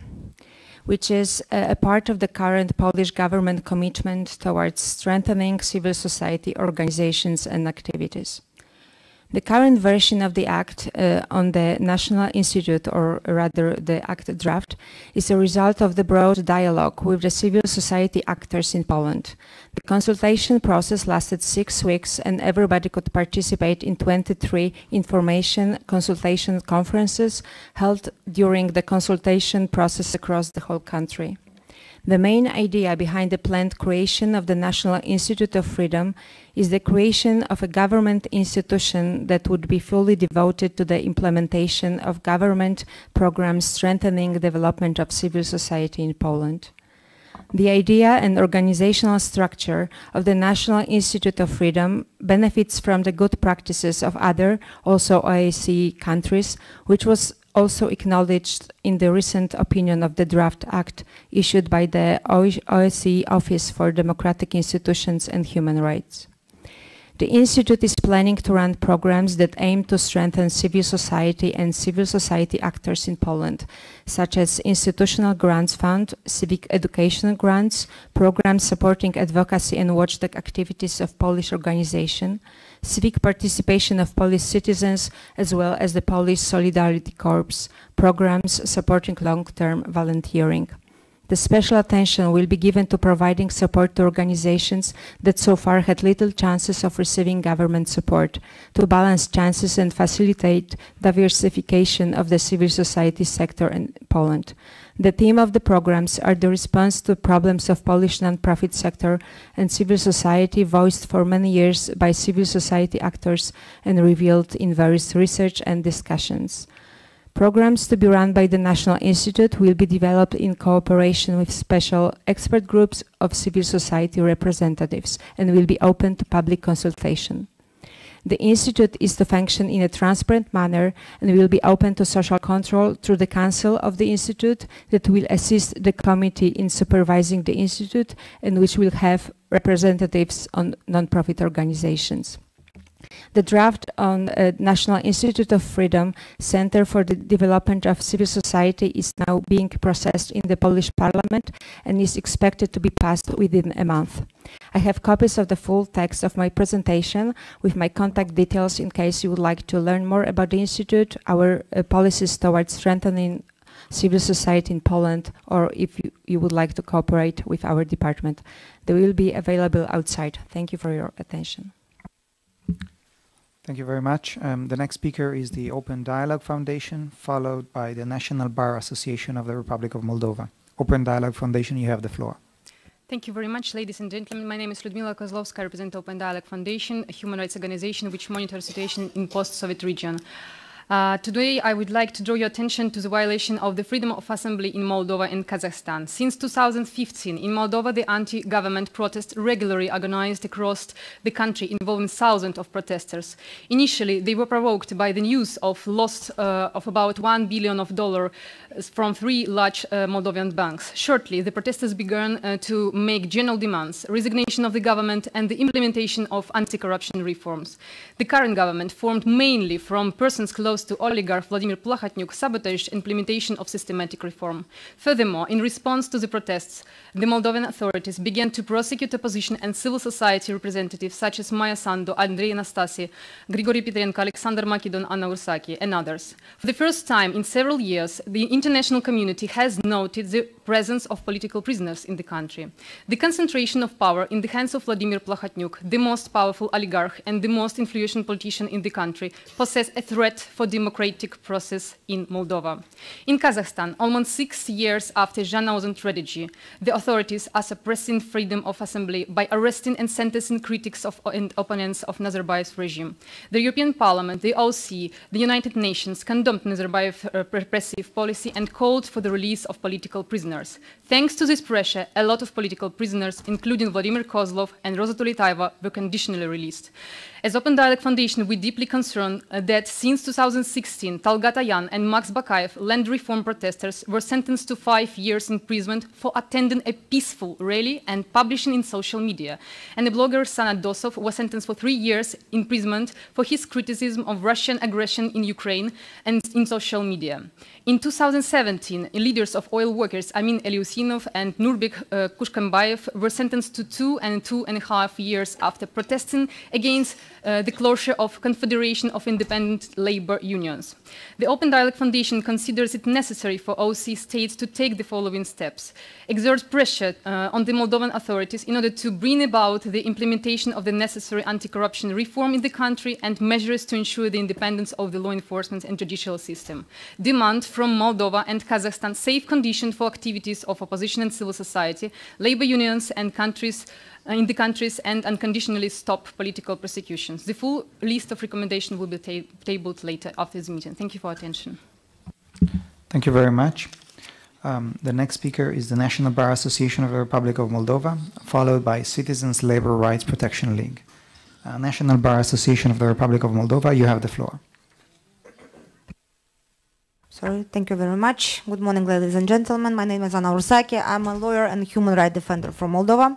G: which is a part of the current Polish government commitment towards strengthening civil society organizations and activities. The current version of the Act on the National Institute, or rather the Act draft, is a result of the broad dialogue with the civil society actors in Poland. The consultation process lasted 6 weeks, and everybody could participate in 23 information consultation conferences held during the consultation process across the whole country. The main idea behind the planned creation of the National Institute of Freedom is the creation of a government institution that would be fully devoted to the implementation of government programs strengthening the development of civil society in Poland. The idea and organizational structure of the National Institute of Freedom benefits from the good practices of other, also OSCE countries, which was also acknowledged in the recent opinion of the draft act issued by the OSCE Office for Democratic Institutions and Human Rights. The Institute is planning to run programs that aim to strengthen civil society and civil society actors in Poland, such as Institutional Grants Fund, civic education grants, programs supporting advocacy and watchdog activities of Polish organizations, civic participation of Polish citizens, as well as the Polish Solidarity Corps, programs supporting long-term volunteering. The special attention will be given to providing support to organizations that so far had little chances of receiving government support, to balance chances and facilitate diversification of the civil society sector in Poland. The theme of the programs are the response to problems of Polish non-profit sector and civil society voiced for many years by civil society actors and revealed in various research and discussions. Programs to be run by the National Institute will be developed in cooperation with special expert groups of civil society representatives and will be open to public consultation. The Institute is to function in a transparent manner and will be open to social control through the Council of the Institute that will assist the committee in supervising the Institute and which will have representatives on non-profit organizations. The draft on National Institute of Freedom Center for the Development of Civil Society is now being processed in the Polish Parliament and is expected to be passed within a month. I have copies of the full text of my presentation with my contact details in case you would like to learn more about the Institute, our policies towards strengthening civil society in Poland, or if you would like to cooperate with our department. They will be available outside. Thank you for your attention.
A: Thank you very much. The next speaker is the Open Dialogue Foundation, followed by the National Bar Association of the Republic of Moldova. Open Dialogue Foundation, you have the floor.
H: Thank you very much, ladies and gentlemen. My name is Ludmila Kozlovska. I represent Open Dialogue Foundation, a human rights organization which monitors the situation in post-Soviet region. Today, I would like to draw your attention to the violation of the freedom of assembly in Moldova and Kazakhstan. Since 2015, in Moldova, the anti-government protests regularly organized across the country, involving thousands of protesters. Initially, they were provoked by the news of loss of about $1 billion from 3 large Moldovan banks. Shortly, the protesters began to make general demands, resignation of the government and the implementation of anti-corruption reforms. The current government, formed mainly from persons close to oligarch Vladimir Plakhatnyuk, sabotaged implementation of systematic reform. Furthermore, in response to the protests, the Moldovan authorities began to prosecute opposition and civil society representatives such as Maya Sandu, Andrei Anastasi, Grigory Petrenko, Alexander Makidon, Anna Ursaki, and others. For the first time in several years, the international community has noted the presence of political prisoners in the country. The concentration of power in the hands of Vladimir Plakhatnyuk, the most powerful oligarch and the most influential politician in the country, poses a threat for democratic process in Moldova. In Kazakhstan, almost 6 years after Zhanaozen tragedy, the authorities are suppressing freedom of assembly by arresting and sentencing critics and opponents of Nazarbayev's regime. The European Parliament, the OSCE, the United Nations condemned Nazarbayev's repressive policy and called for the release of political prisoners. Thanks to this pressure, a lot of political prisoners, including Vladimir Kozlov and Rosa Tuletaeva, were conditionally released. As Open Dialogue Foundation, we're deeply concerned that since 2016, Talgat Ayan and Max Bakayev, land reform protesters, were sentenced to 5 years imprisonment for attending a peaceful rally and publishing in social media. And the blogger Sanat Dosov was sentenced for 3 years imprisonment for his criticism of Russian aggression in Ukraine and in social media. In 2017, leaders of oil workers Amin Eliusinov and Nurbek Kushkambayev were sentenced to 2 and 2.5 years after protesting against the closure of Confederation of Independent Labor Unions. The Open Dialogue Foundation considers it necessary for OSCE states to take the following steps. Exert pressure on the Moldovan authorities in order to bring about the implementation of the necessary anti-corruption reform in the country and measures to ensure the independence of the law enforcement and judicial system. Demand from Moldova and Kazakhstan safe conditions for activities of opposition and civil society, labor unions and countries in the countries, and unconditionally stop political persecutions. The full list of recommendations will be tabled later after this meeting. Thank you for your attention.
A: Thank you very much. The next speaker is the National Bar Association of the Republic of Moldova, followed by Citizens Labor Rights Protection League. National Bar Association of the Republic of Moldova, you have the floor.
I: Sorry, thank you very much. Good morning, ladies and gentlemen. My name is Anna Ursaki. I'm a lawyer and human rights defender from Moldova.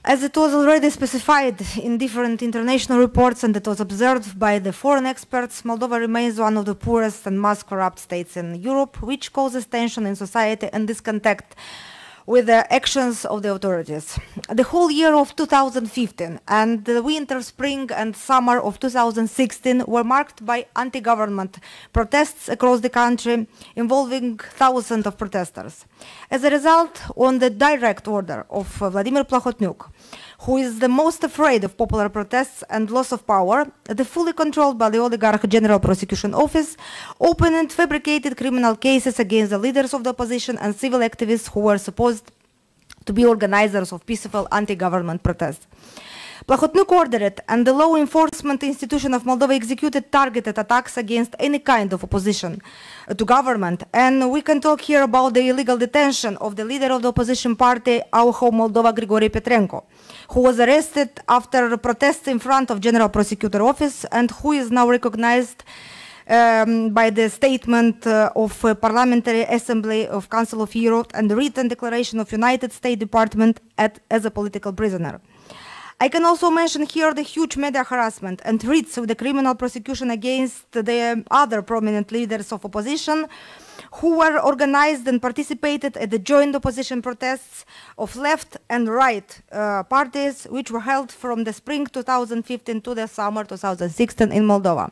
I: As it was already specified in different international reports and it was observed by the foreign experts, Moldova remains one of the poorest and most corrupt states in Europe, which causes tension in society and discontent with the actions of the authorities. The whole year of 2015 and the winter, spring and summer of 2016 were marked by anti-government protests across the country involving thousands of protesters. As a result, on the direct order of Vladimir Plakhatnyuk, who is the most afraid of popular protests and loss of power, the fully controlled by the oligarch General Prosecution Office opened and fabricated criminal cases against the leaders of the opposition and civil activists who were supposed to be organizers of peaceful anti-government protests. Plahotniuc ordered and the law enforcement institution of Moldova executed targeted attacks against any kind of opposition to government. And we can talk here about the illegal detention of the leader of the opposition party, Our Home Moldova, Grigore Petrenko, who was arrested after protests in front of General Prosecutor Office and who is now recognized by the statement of Parliamentary Assembly of Council of Europe and the written declaration of United States Department as a political prisoner. I can also mention here the huge media harassment and threats of the criminal prosecution against the other prominent leaders of opposition who were organized and participated at the joint opposition protests of left and right parties, which were held from the spring 2015 to the summer 2016 in Moldova.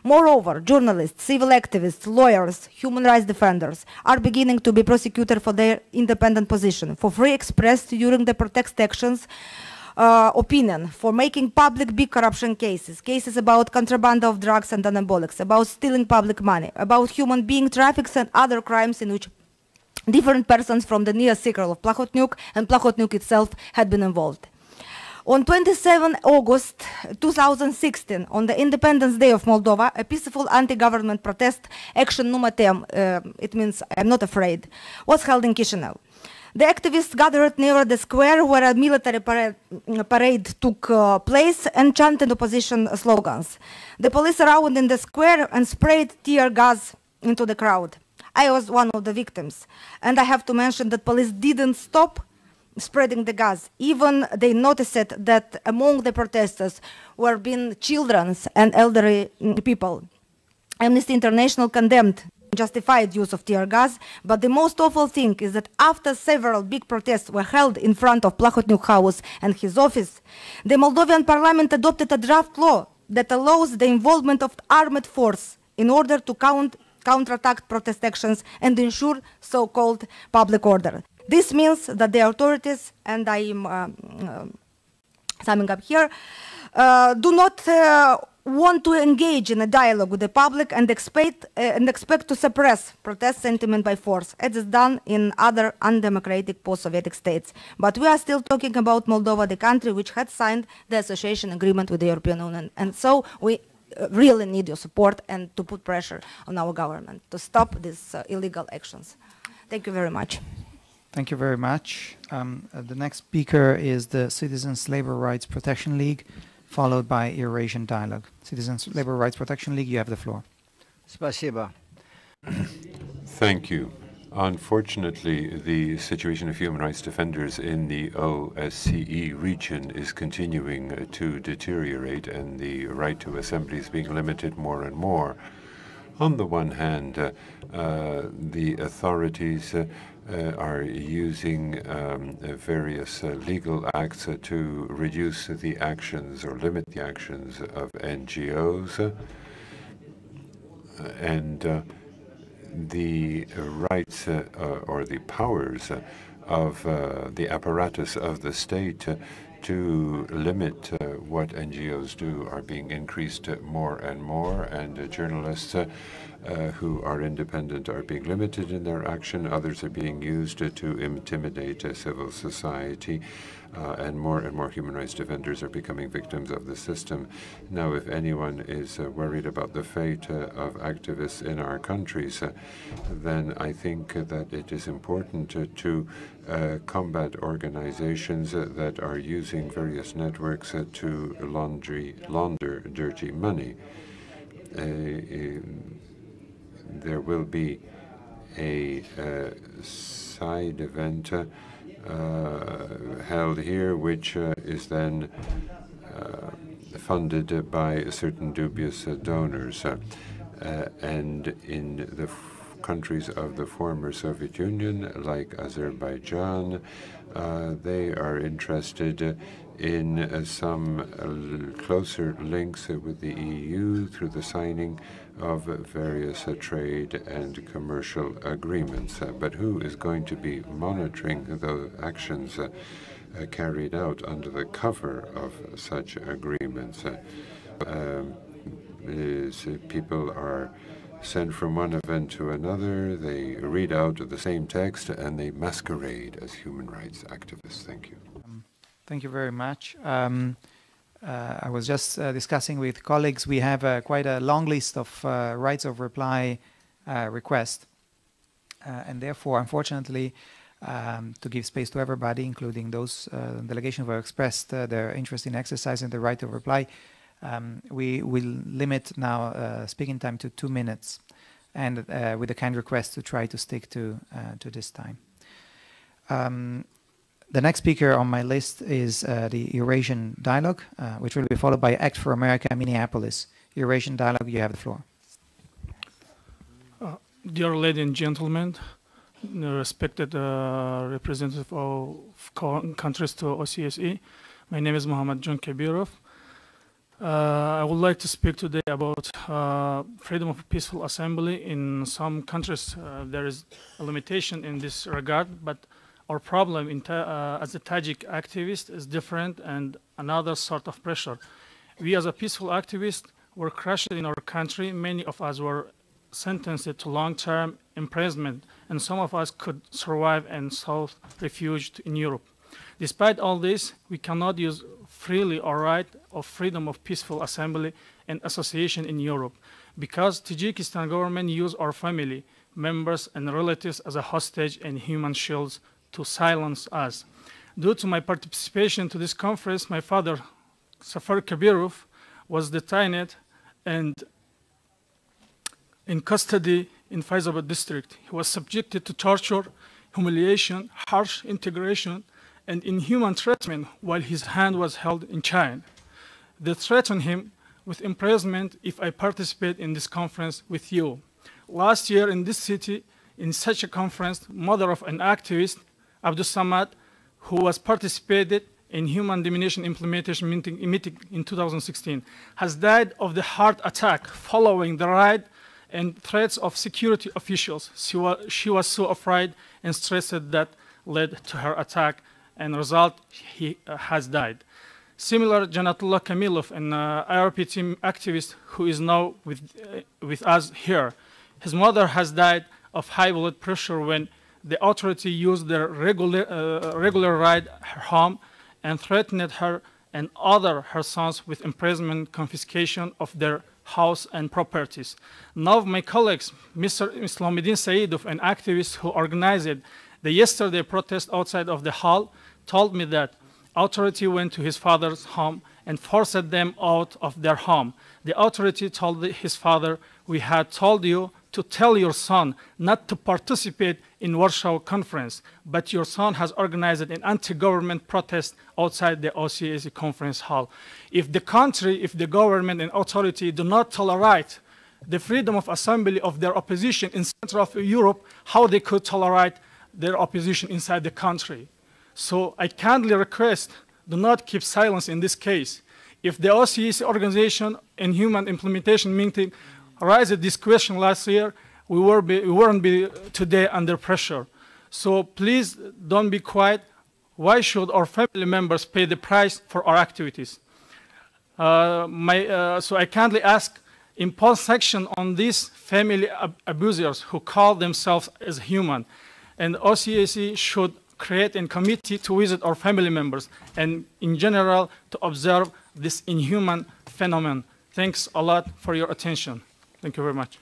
I: Moreover, journalists, civil activists, lawyers, human rights defenders are beginning to be prosecuted for their independent position, for free expressed during the protest actions opinion, for making public big corruption cases, cases about contraband of drugs and anabolics, about stealing public money, about human being traffics and other crimes in which different persons from the near circle of Plahotniuc and Plahotniuc itself had been involved. On 27 August 2016, on the Independence Day of Moldova, a peaceful anti-government protest, Action Numatem, it means I'm not afraid, was held in Chisinau. The activists gathered near the square where a military parade took place and chanted opposition slogans. The police arrived in the square and sprayed tear gas into the crowd. I was one of the victims, and I have to mention that police didn't stop spreading the gas. Even they noticed that among the protesters were being children and elderly people. Amnesty International condemned justified use of tear gas, but the most awful thing is that after several big protests were held in front of Plahotniuc House and his office, the Moldovan parliament adopted a draft law that allows the involvement of armed force in order to counterattack protest actions and ensure so-called public order. This means that the authorities, and I am summing up here, do not want to engage in a dialogue with the public and expect to suppress protest sentiment by force, as is done in other undemocratic post-Soviet states. But we are still talking about Moldova, the country which had signed the association agreement with the European Union. And so we really need your support and to put pressure on our government to stop these illegal actions. Thank you very much.
A: Thank you very much. The next speaker is the Citizens Labor Rights Protection League, followed by Eurasian Dialogue. Citizens Labor Rights Protection League, you have the floor.
E: Спасибо.
D: Thank you. Unfortunately, the situation of human rights defenders in the OSCE region is continuing to deteriorate, and the right to assembly is being limited more and more. On the one hand, the authorities are using various legal acts to reduce the actions or limit the actions of NGOs, and the rights or the powers of the apparatus of the state to limit what NGOs do are being increased more and more, and journalists who are independent are being limited in their action. Others are being used to intimidate civil society, and more human rights defenders are becoming victims of the system. Now, if anyone is worried about the fate of activists in our countries, then I think that it is important to combat organizations that are using various networks to launder dirty money. There will be a side event held here, which is then funded by certain dubious donors. And in the countries of the former Soviet Union, like Azerbaijan, they are interested in some closer links with the EU through the signing of various trade and commercial agreements. But who is going to be monitoring the actions carried out under the cover of such agreements? People are sent from one event to another, they read out the same text, and they masquerade as human rights activists. Thank you.
A: Thank you very much. I was just discussing with colleagues, we have quite a long list of rights of reply requests. And therefore, unfortunately, to give space to everybody, including those delegations who have expressed their interest in exercising the right of reply, we will limit now speaking time to 2 minutes, and with a kind request to try to stick to this time. The next speaker on my list is the Eurasian Dialogue, which will be followed by Act for America, Minneapolis. Eurasian Dialogue, you have the floor.
J: Dear ladies and gentlemen, respected representative of countries to OCSE, my name is Mohammad John Kabirov. I would like to speak today about freedom of peaceful assembly. In some countries, there is a limitation in this regard, but our problem as a Tajik activist is different and another sort of pressure. We as a peaceful activist were crushed in our country. Many of us were sentenced to long-term imprisonment, and some of us could survive and sought refuge in Europe. Despite all this, we cannot use freely our right of freedom of peaceful assembly and association in Europe, because Tajikistan government use our family members and relatives as a hostage and human shields to silence us. Due to my participation to this conference, my father, Safar Kabirov, was detained and in custody in Faizabad district. He was subjected to torture, humiliation, harsh integration, and inhuman treatment while his hand was held in chain. They threatened him with imprisonment if I participate in this conference with you. Last year in this city, in such a conference, mother of an activist, Abdul Samad, who was participated in human domination implementation meeting in 2016, has died of the heart attack following the raid and threats of security officials. She was so afraid and stressed that led to her attack, and result, he has died. Similar, Janatullah Kamilov, an IRP team activist who is now with us here. His mother has died of high blood pressure when the authority used their regular raid her home and threatened her and her sons with imprisonment, confiscation of their house and properties. Now my colleagues, Mr. Islamuddin Saidov, an activist who organized the yesterday protest outside of the hall, told me that authority went to his father's home and forced them out of their home. The authority told his father, "We had told you to tell your son not to participate in Warsaw conference, but your son has organized an anti-government protest outside the OCSE conference hall." If the country, if the government and authority do not tolerate the freedom of assembly of their opposition in Central Europe, how they could tolerate their opposition inside the country? So I kindly request, do not keep silence in this case. If the OCSE organization and human implementation meeting raised this question last year, we wouldn't be today under pressure. So please don't be quiet. Why should our family members pay the price for our activities? So I kindly ask, impose sanction on these family abusers who call themselves as human. And OCSE should create a committee to visit our family members and in general to observe this inhuman phenomenon. Thanks a lot for your attention. Thank you very much.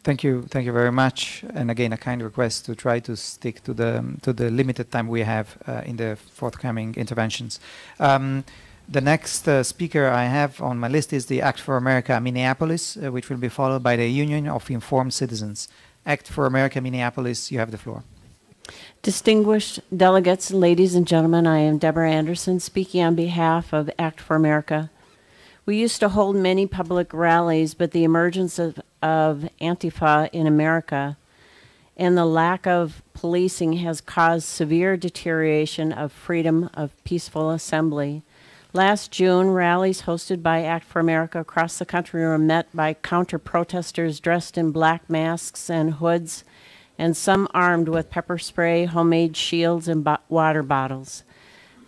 A: Thank you very much. And again, a kind request to try to stick to the limited time we have in the forthcoming interventions. The next speaker I have on my list is the Act for America Minneapolis, which will be followed by the Union of Informed Citizens. Act for America Minneapolis, you have the floor.
K: Distinguished delegates, ladies and gentlemen, I am Deborah Anderson speaking on behalf of Act for America. We used to hold many public rallies, but the emergence of Antifa in America and the lack of policing has caused severe deterioration of freedom of peaceful assembly. Last June, rallies hosted by Act for America across the country were met by counter-protesters dressed in black masks and hoods, and some armed with pepper spray, homemade shields, and water bottles.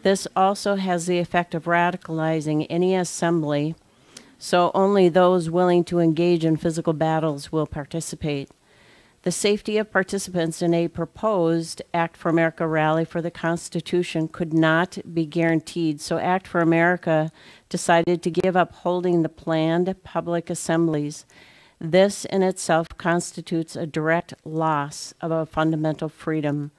K: This also has the effect of radicalizing any assembly, so only those willing to engage in physical battles will participate. The safety of participants in a proposed Act for America rally for the Constitution could not be guaranteed, so Act for America decided to give up holding the planned public assemblies. This in itself constitutes a direct loss of a fundamental freedom.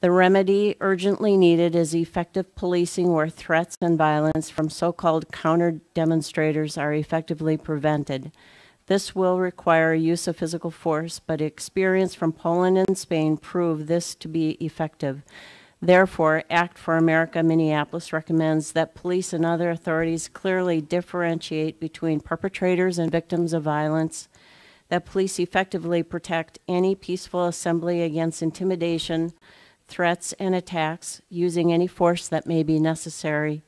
K: The remedy urgently needed is effective policing where threats and violence from so-called counter-demonstrators are effectively prevented. This will require use of physical force, but experience from Poland and Spain prove this to be effective. Therefore, Act for America Minneapolis recommends that police and other authorities clearly differentiate between perpetrators and victims of violence, that police effectively protect any peaceful assembly against intimidation, threats, and attacks using any force that may be necessary,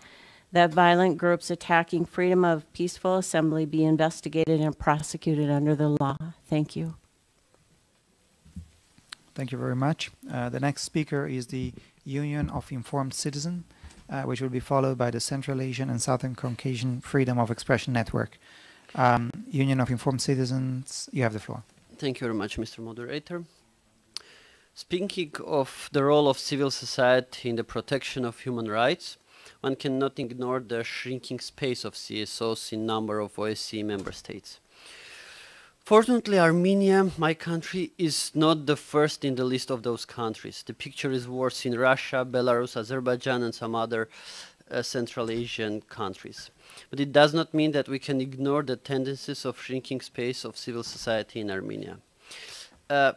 K: that violent groups attacking freedom of peaceful assembly be investigated and prosecuted under the law. Thank you.
A: Thank you very much. The next speaker is the Union of Informed Citizens, which will be followed by the Central Asian and Southern Caucasian Freedom of Expression Network. Union of Informed Citizens, you have the floor.
L: Thank you very much, Mr. Moderator. Speaking of the role of civil society in the protection of human rights, one cannot ignore the shrinking space of CSOs in number of OSCE member states. Fortunately, Armenia, my country, is not the first in the list of those countries. The picture is worse in Russia, Belarus, Azerbaijan, and some other Central Asian countries. But it does not mean that we can ignore the tendencies of shrinking space of civil society in Armenia.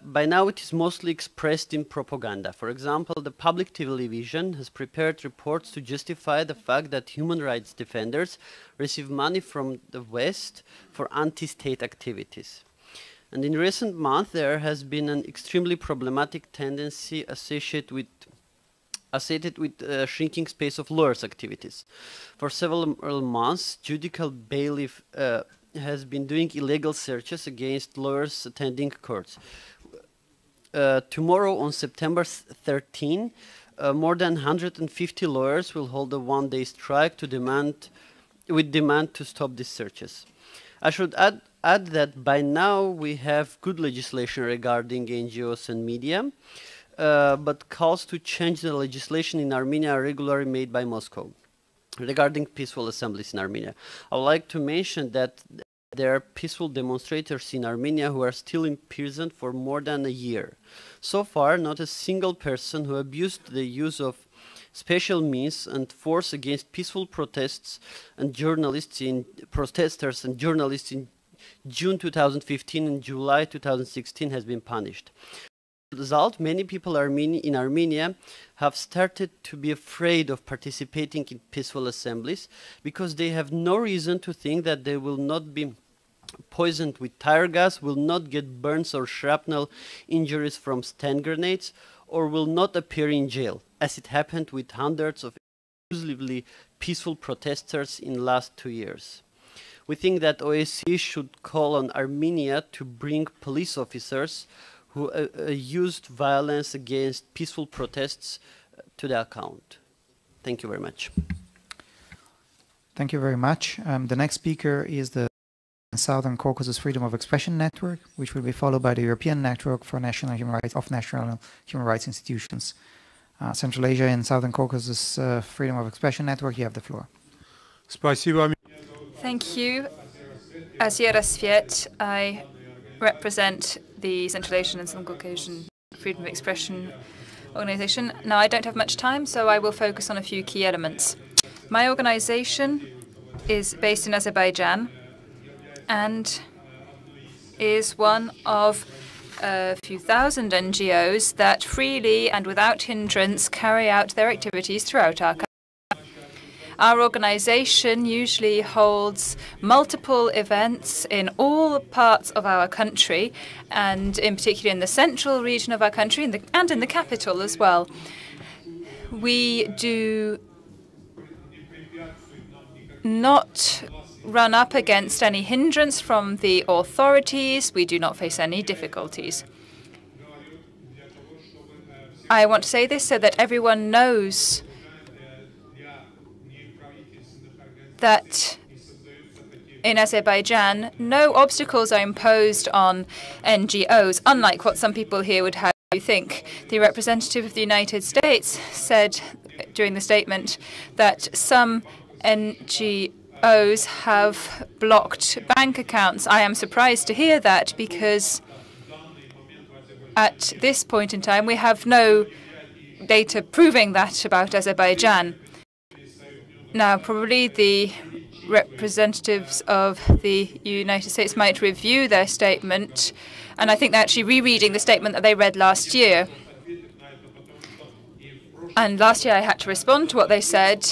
L: By now, it is mostly expressed in propaganda. For example, the public television has prepared reports to justify the fact that human rights defenders receive money from the West for anti-state activities. And in recent months, there has been an extremely problematic tendency associated with shrinking space of lawyers' activities. For several months, judicial bailiff has been doing illegal searches against lawyers attending courts. Tomorrow, on September 13, more than 150 lawyers will hold a one-day strike to demand to stop these searches. I should add that by now we have good legislation regarding NGOs and media, but calls to change the legislation in Armenia are regularly made by Moscow. Regarding peaceful assemblies in Armenia, I would like to mention that there are peaceful demonstrators in Armenia who are still imprisoned for more than a year. So far, not a single person who abused the use of special means and force against peaceful protests and protesters and journalists in June 2015 and July 2016 has been punished. As a result, many people in Armenia have started to be afraid of participating in peaceful assemblies because they have no reason to think that they will not be poisoned with tear gas, will not get burns or shrapnel injuries from stun grenades, or will not appear in jail, as it happened with hundreds of exclusively peaceful protesters in the last 2 years. We think that OSCE should call on Armenia to bring police officers who used violence against peaceful protests to the account. Thank you very much.
A: Thank you very much. The next speaker is the Southern Caucasus Freedom of Expression Network, which will be followed by the European Network for National Human Rights Institutions. Central Asia and Southern Caucasus Freedom of Expression Network, you have the floor.
C: Thank you. As Yarosviet, I represent the Central Asian and Southern Caucasian Freedom of Expression organization. Now, I don't have much time, so I will focus on a few key elements. My organization is based in Azerbaijan and is one of a few thousand NGOs that freely and without hindrance carry out their activities throughout our country. Our organization usually holds multiple events in all parts of our country, and in particular in the central region of our country and in the capital as well. We do not run up against any hindrance from the authorities. We do not face any difficulties. I want to say this so that everyone knows that in Azerbaijan, no obstacles are imposed on NGOs, unlike what some people here would have you think. The representative of the United States said during the statement that some NGOs have blocked bank accounts. I am surprised to hear that because at this point in time we have no data proving that about Azerbaijan. Now, probably the representatives of the United States might review their statement, and I think they're actually rereading the statement that they read last year. And last year I had to respond to what they said.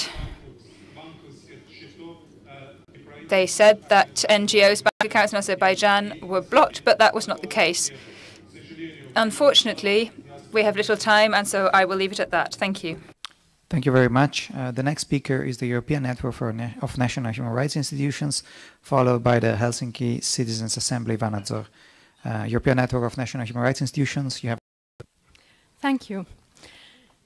C: They said that NGOs' bank accounts in Azerbaijan were blocked, but that was not the case. Unfortunately, we have little time, and so I will leave it at that. Thank you.
A: Thank you very much. The next speaker is the European Network of National Human Rights Institutions, followed by the Helsinki Citizens Assembly Vanadzor. European Network of National Human Rights Institutions, you have.
M: Thank you.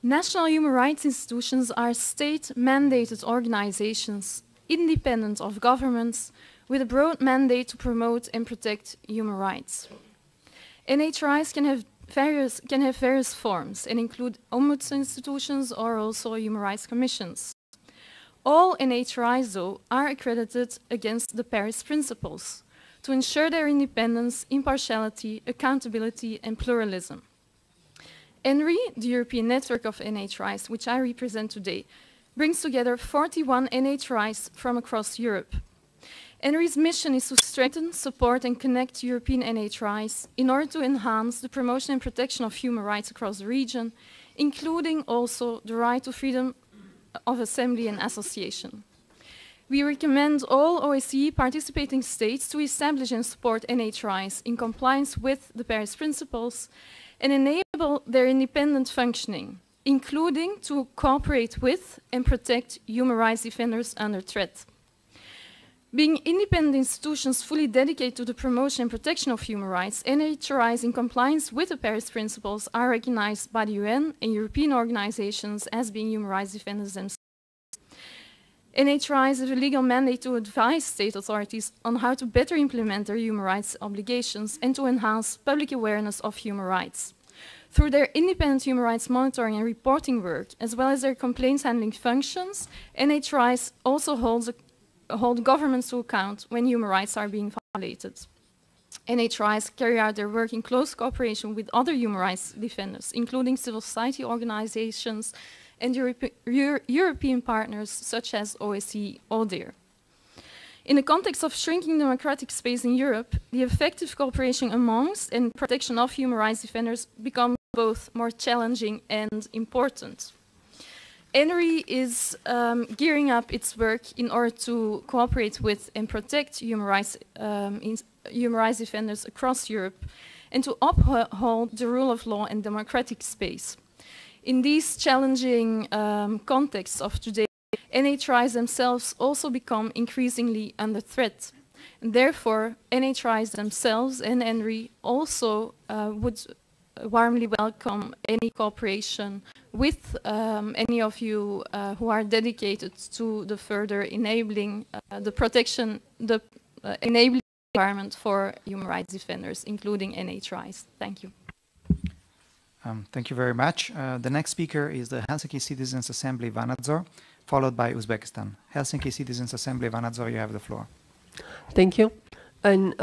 M: National human rights institutions are state-mandated organizations, independent of governments, with a broad mandate to promote and protect human rights. NHRIs can have various forms and include ombudsman institutions or also human rights commissions. All NHRIs, though, are accredited against the Paris Principles to ensure their independence, impartiality, accountability, and pluralism. ENRI, the European network of NHRIs, which I represent today, brings together 41 NHRIs from across Europe. ENRI's mission is to strengthen, support, and connect European NHRIs in order to enhance the promotion and protection of human rights across the region, including also the right to freedom of assembly and association. We recommend all OSCE participating states to establish and support NHRIs in compliance with the Paris Principles and enable their independent functioning, including to cooperate with and protect human rights defenders under threat. Being independent institutions fully dedicated to the promotion and protection of human rights, NHRIs in compliance with the Paris Principles are recognized by the UN and European organizations as being human rights defenders themselves. NHRIs have a legal mandate to advise state authorities on how to better implement their human rights obligations and to enhance public awareness of human rights. Through their independent human rights monitoring and reporting work, as well as their complaints handling functions, NHRIs also hold governments to account when human rights are being violated. NHRIs carry out their work in close cooperation with other human rights defenders, including civil society organizations and European partners such as OSCE ODIHR. In the context of shrinking democratic space in Europe, the effective cooperation amongst and protection of human rights defenders becomes both more challenging and important. ENRI is gearing up its work in order to cooperate with and protect human rights defenders across Europe and to uphold the rule of law and democratic space. In these challenging contexts of today, NHRIs themselves also become increasingly under threat. And therefore, NHRIs themselves and ENRI also would warmly welcome any cooperation with any of you who are dedicated to the further enabling the protection, the enabling environment for human rights defenders, including NHRIs. Thank you.
A: Thank you very much. The next speaker is the Helsinki Citizens Assembly Vanadzor, followed by Uzbekistan. Helsinki Citizens Assembly Vanadzor, you have the floor.
N: Thank you. And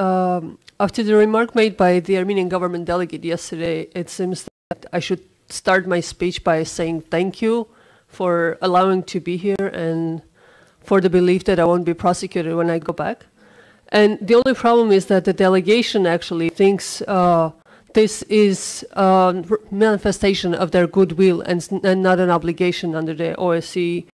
N: after the remark made by the Armenian government delegate yesterday, it seems that I should start my speech by saying thank you for allowing to be here and for the belief that I won't be prosecuted when I go back. And the only problem is that the delegation actually thinks this is a manifestation of their goodwill and not an obligation under the OSCE.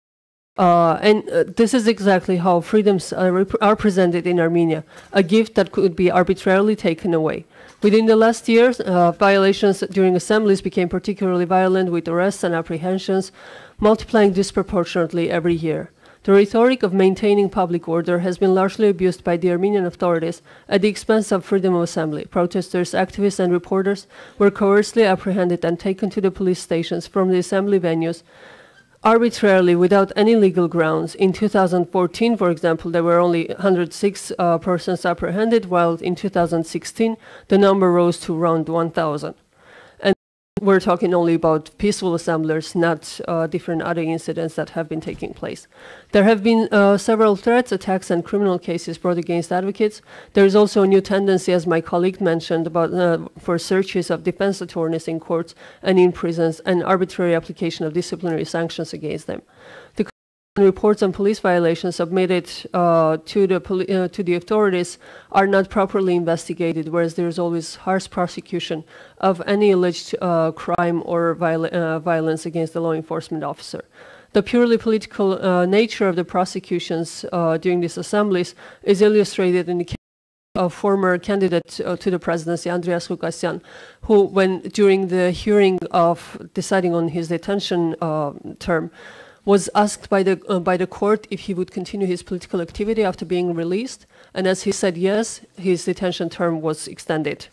N: This is exactly how freedoms are presented in Armenia, a gift that could be arbitrarily taken away. Within the last years, violations during assemblies became particularly violent, with arrests and apprehensions multiplying disproportionately every year. The rhetoric of maintaining public order has been largely abused by the Armenian authorities at the expense of freedom of assembly. Protesters, activists, and reporters were coercedly apprehended and taken to the police stations from the assembly venues arbitrarily without any legal grounds. In 2014, for example, there were only 106 persons apprehended, while in 2016, the number rose to around 1,000. And we're talking only about peaceful assemblers, not different other incidents that have been taking place. There have been several threats, attacks, and criminal cases brought against advocates. There is also a new tendency, as my colleague mentioned, about for searches of defense attorneys in courts and in prisons, and arbitrary application of disciplinary sanctions against them. The reports on police violations submitted to the authorities are not properly investigated, whereas there is always harsh prosecution of any alleged crime or violence against the law enforcement officer. The purely political nature of the prosecutions during these assemblies is illustrated in the case of former candidate to the presidency, Andreas Lukasyan, who, during the hearing of deciding on his detention term, was asked by the court if he would continue his political activity after being released, and as he said yes, his detention term was extended.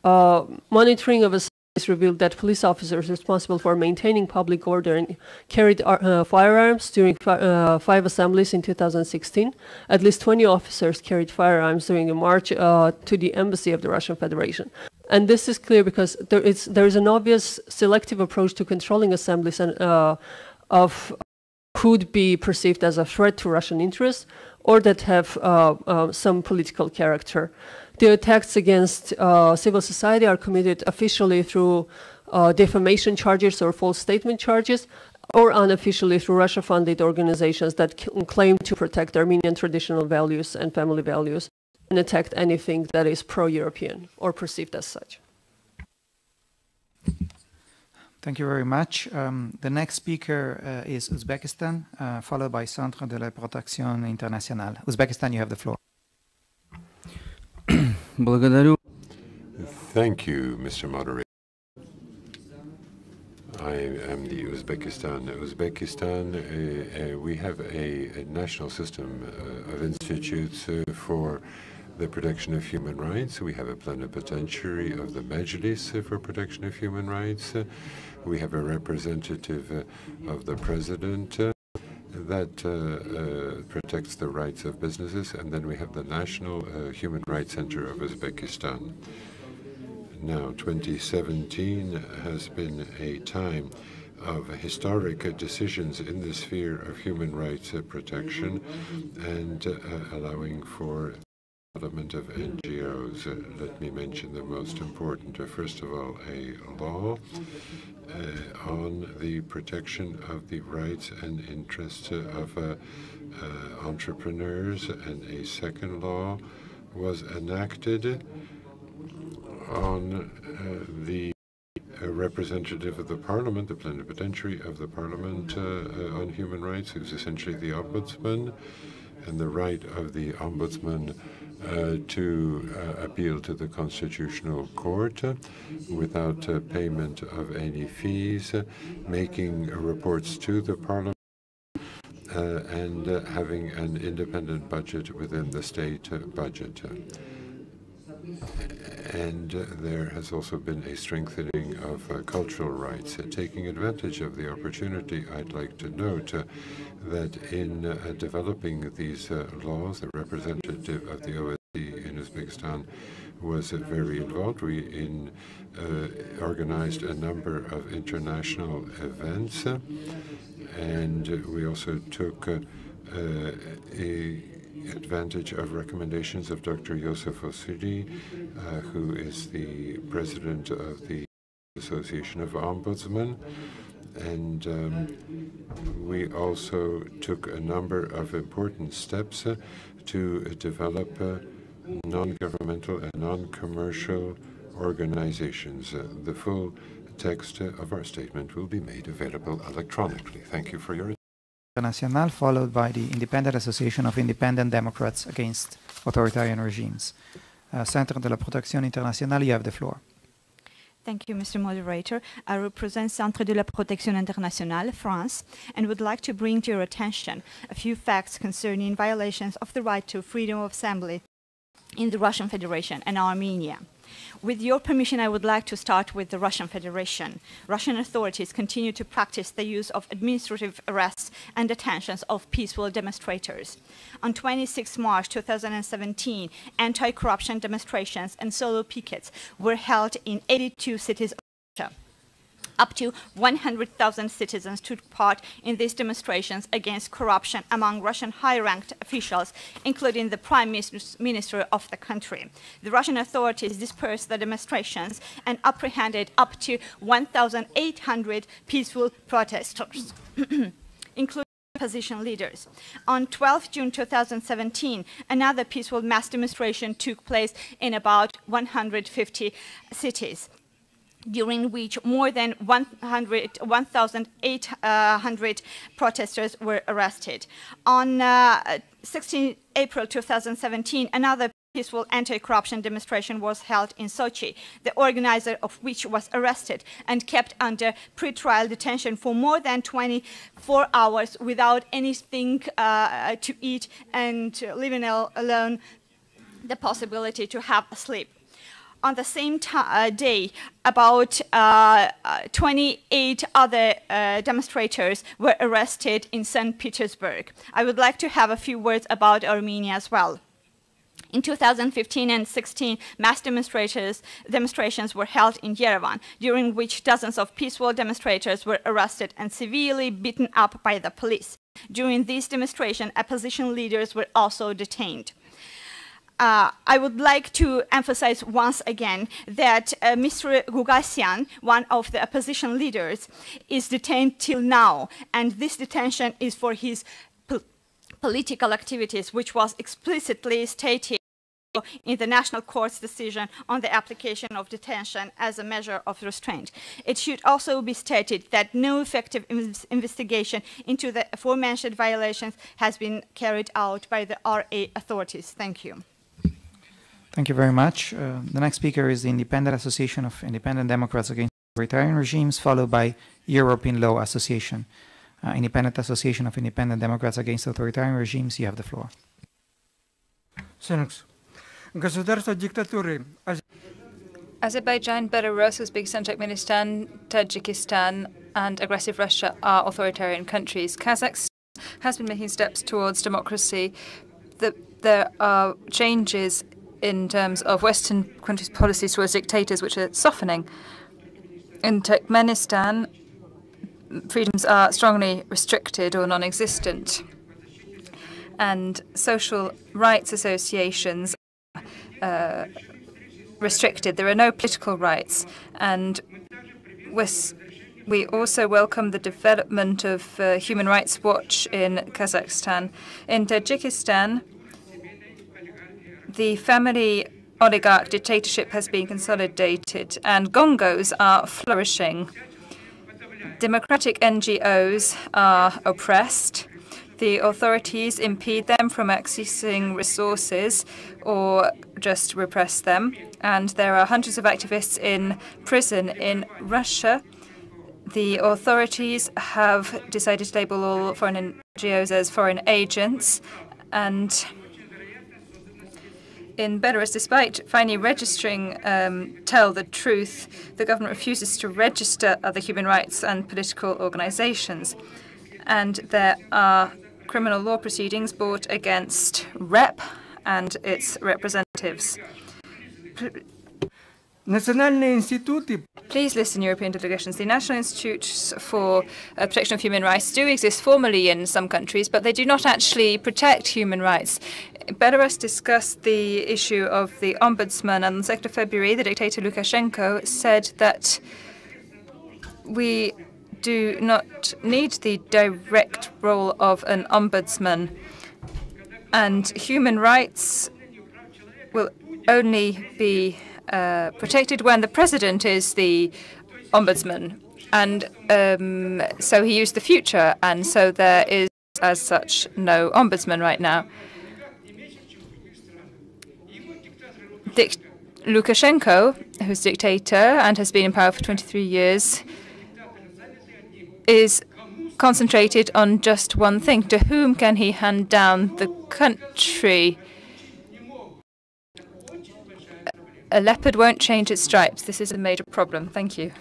N: Monitoring of assemblies revealed that police officers responsible for maintaining public order carried firearms during 5 assemblies in 2016. At least 20 officers carried firearms during a march to the embassy of the Russian Federation. And this is clear because there is an obvious selective approach to controlling assemblies and could be perceived as a threat to Russian interests or that have some political character. The attacks against civil society are committed officially through defamation charges or false statement charges, or unofficially through Russia-funded organizations that claim to protect Armenian traditional values and family values and attack anything that is pro-European or perceived as such.
A: Thank you very much. The next speaker is Uzbekistan, followed by Centre de la Protection Internationale. Uzbekistan, you have the floor.
D: Thank you, Mr. Moderator. I am the Uzbekistan. We have a national system of institutes for the protection of human rights. We have a plenipotentiary of the Majlis for protection of human rights. We have a representative of the president that protects the rights of businesses, and then we have the National Human Rights Center of Uzbekistan. Now, 2017 has been a time of historic decisions in the sphere of human rights protection and allowing for development of NGOs. Let me mention the most important. First of all, a law on the protection of the rights and interests of entrepreneurs, and a second law was enacted on the representative of the parliament, the plenipotentiary of the parliament on human rights, who's essentially the ombudsman, and the right of the ombudsman to appeal to the Constitutional Court without payment of any fees, making reports to the Parliament, and having an independent budget within the state budget. And there has also been a strengthening of cultural rights. Taking advantage of the opportunity, I'd like to note that in developing these laws, the representative of the OSCE in Uzbekistan was very involved. We organized a number of international events, and we also took advantage of recommendations of Dr. Yosef Osiri, who is the president of the Association of Ombudsmen. And we also took a number of important steps to develop non-governmental and non-commercial organizations. The full text of our statement will be made available electronically. Thank you for your attention.
A: International, followed by the Independent Association of Independent Democrats Against Authoritarian Regimes. Centre de la Protection Internationale, you have the floor.
O: Thank you, Mr. Moderator. I represent Centre de la Protection Internationale, France, and would like to bring to your attention a few facts concerning violations of the right to freedom of assembly in the Russian Federation and Armenia. With your permission, I would like to start with the Russian Federation. Russian authorities continue to practice the use of administrative arrests and detentions of peaceful demonstrators. On 26 March 2017, anti-corruption demonstrations and solo pickets were held in 82 cities of Russia. Up to 100,000 citizens took part in these demonstrations against corruption among Russian high-ranked officials, including the Prime Minister of the country. The Russian authorities dispersed the demonstrations and apprehended up to 1,800 peaceful protesters, including opposition leaders. On 12 June 2017, another peaceful mass demonstration took place in about 150 cities, during which more than 1,800 protesters were arrested. On 16 April 2017, another peaceful anti-corruption demonstration was held in Sochi, the organizer of which was arrested and kept under pre-trial detention for more than 24 hours without anything to eat and leaving alone the possibility to have a sleep. On the same day, about 28 other demonstrators were arrested in St. Petersburg. I would like to have a few words about Armenia as well. In 2015 and 16, mass demonstrations were held in Yerevan, during which dozens of peaceful demonstrators were arrested and severely beaten up by the police. During these demonstrations, opposition leaders were also detained. I would like to emphasize once again that Mr. Gugasyan, one of the opposition leaders, is detained till now, and this detention is for his political activities, which was explicitly stated in the National Court's decision on the application of detention as a measure of restraint. It should also be stated that no effective investigation into the aforementioned violations has been carried out by the RA authorities. Thank you.
A: Thank you very much. The next speaker is the Independent Association of Independent Democrats Against Authoritarian Regimes, followed by European Law Association. Independent Association of Independent Democrats Against Authoritarian Regimes, you have the floor.
C: Azerbaijan, Belarus, Uzbekistan, Turkmenistan, Tajikistan, and aggressive Russia are authoritarian countries. Kazakhstan has been making steps towards democracy. There are changes in terms of Western countries' policies towards dictators, which are softening. In Turkmenistan, freedoms are strongly restricted or non-existent, and social rights associations are restricted. There are no political rights, and we also welcome the development of Human Rights Watch in Kazakhstan. In Tajikistan, the family oligarch dictatorship has been consolidated, and gongos are flourishing. Democratic NGOs are oppressed. The authorities impede them from accessing resources or just repress them. And there are hundreds of activists in prison in Russia. The authorities have decided to label all foreign NGOs as foreign agents. And in Belarus, despite finally registering Tell the Truth, the government refuses to register other human rights and political organizations. And there are criminal law proceedings brought against REP and its representatives. Please listen, European delegations. The National Institutes for Protection of Human Rights do exist formally in some countries, but they do not actually protect human rights. Belarus discussed the issue of the ombudsman, and on the 2nd of February, the dictator Lukashenko said that we do not need the direct role of an ombudsman, and human rights will only be protected when the president is the ombudsman. And so he used the future, and so there is, as such, no ombudsman right now. Lukashenko, who's dictator and has been in power for 23 years, is concentrated on just one thing. To whom can he hand down the country? A leopard won't change its stripes. This is a major problem. Thank you.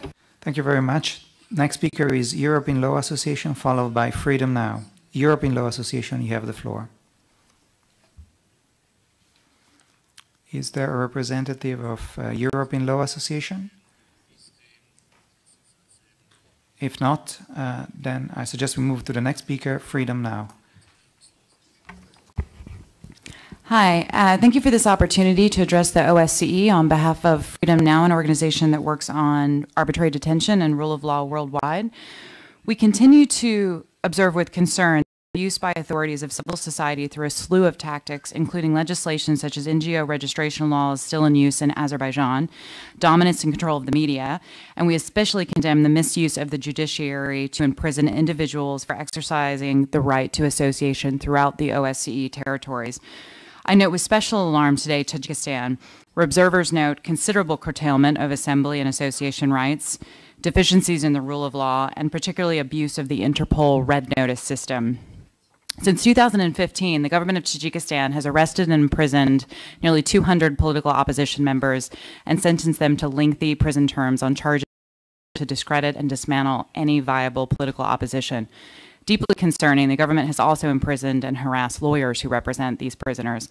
A: Thank you very much. Next speaker is European Law Association, followed by Freedom Now. European Law Association, you have the floor. Is there a representative of European Law Association? If not, then I suggest we move to the next speaker, Freedom Now.
P: Hi, thank you for this opportunity to address the OSCE on behalf of Freedom Now, an organization that works on arbitrary detention and rule of law worldwide. We continue to observe with concern the use by authorities of civil society through a slew of tactics, including legislation such as NGO registration laws still in use in Azerbaijan, dominance and control of the media, and we especially condemn the misuse of the judiciary to imprison individuals for exercising the right to association throughout the OSCE territories. I note with special alarm today Tajikistan, where observers note considerable curtailment of assembly and association rights, deficiencies in the rule of law, and particularly abuse of the Interpol Red Notice system. Since 2015, the government of Tajikistan has arrested and imprisoned nearly 200 political opposition members and sentenced them to lengthy prison terms on charges to discredit and dismantle any viable political opposition. Deeply concerning, the government has also imprisoned and harassed lawyers who represent these prisoners.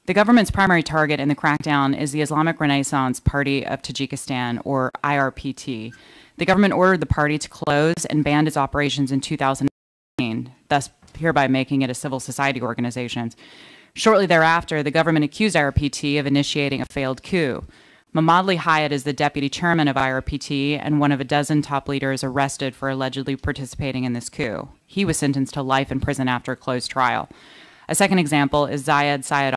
P: The government's primary target in the crackdown is the Islamic Renaissance Party of Tajikistan, or IRPT. The government ordered the party to close and banned its operations in 2018, thus hereby making it a civil society organization. Shortly thereafter, the government accused IRPT of initiating a failed coup. Mamadli Hayat is the deputy chairman of IRPT and one of a dozen top leaders arrested for allegedly participating in this coup. He was sentenced to life in prison after a closed trial. A second example is Zayed Sayed,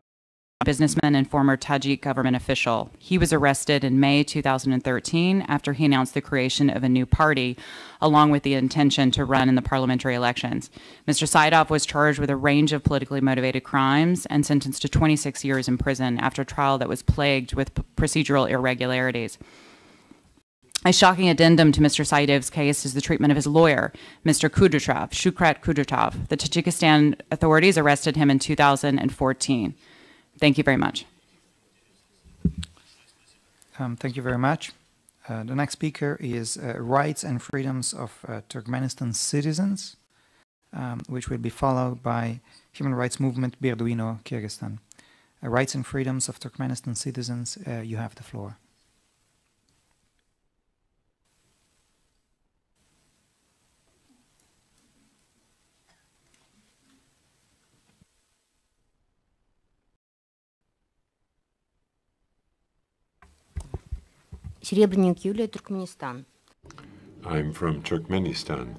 P: a businessman and former Tajik government official. He was arrested in May 2013 after he announced the creation of a new party, along with the intention to run in the parliamentary elections. Mr. Saidov was charged with a range of politically motivated crimes and sentenced to 26 years in prison after a trial that was plagued with procedural irregularities. A shocking addendum to Mr. Saidov's case is the treatment of his lawyer, Mr. Kudratov, Shukrat Kudratov. The Tajikistan authorities arrested him in 2014. Thank you very much.
A: Thank you very much. The next speaker is Rights and Freedoms of Turkmenistan Citizens, which will be followed by Human Rights Movement Birduino, Kyrgyzstan. Rights and Freedoms of Turkmenistan Citizens, you have the floor.
Q: Серебряник Юлия, Turkmenistan.
D: I'm from Turkmenistan.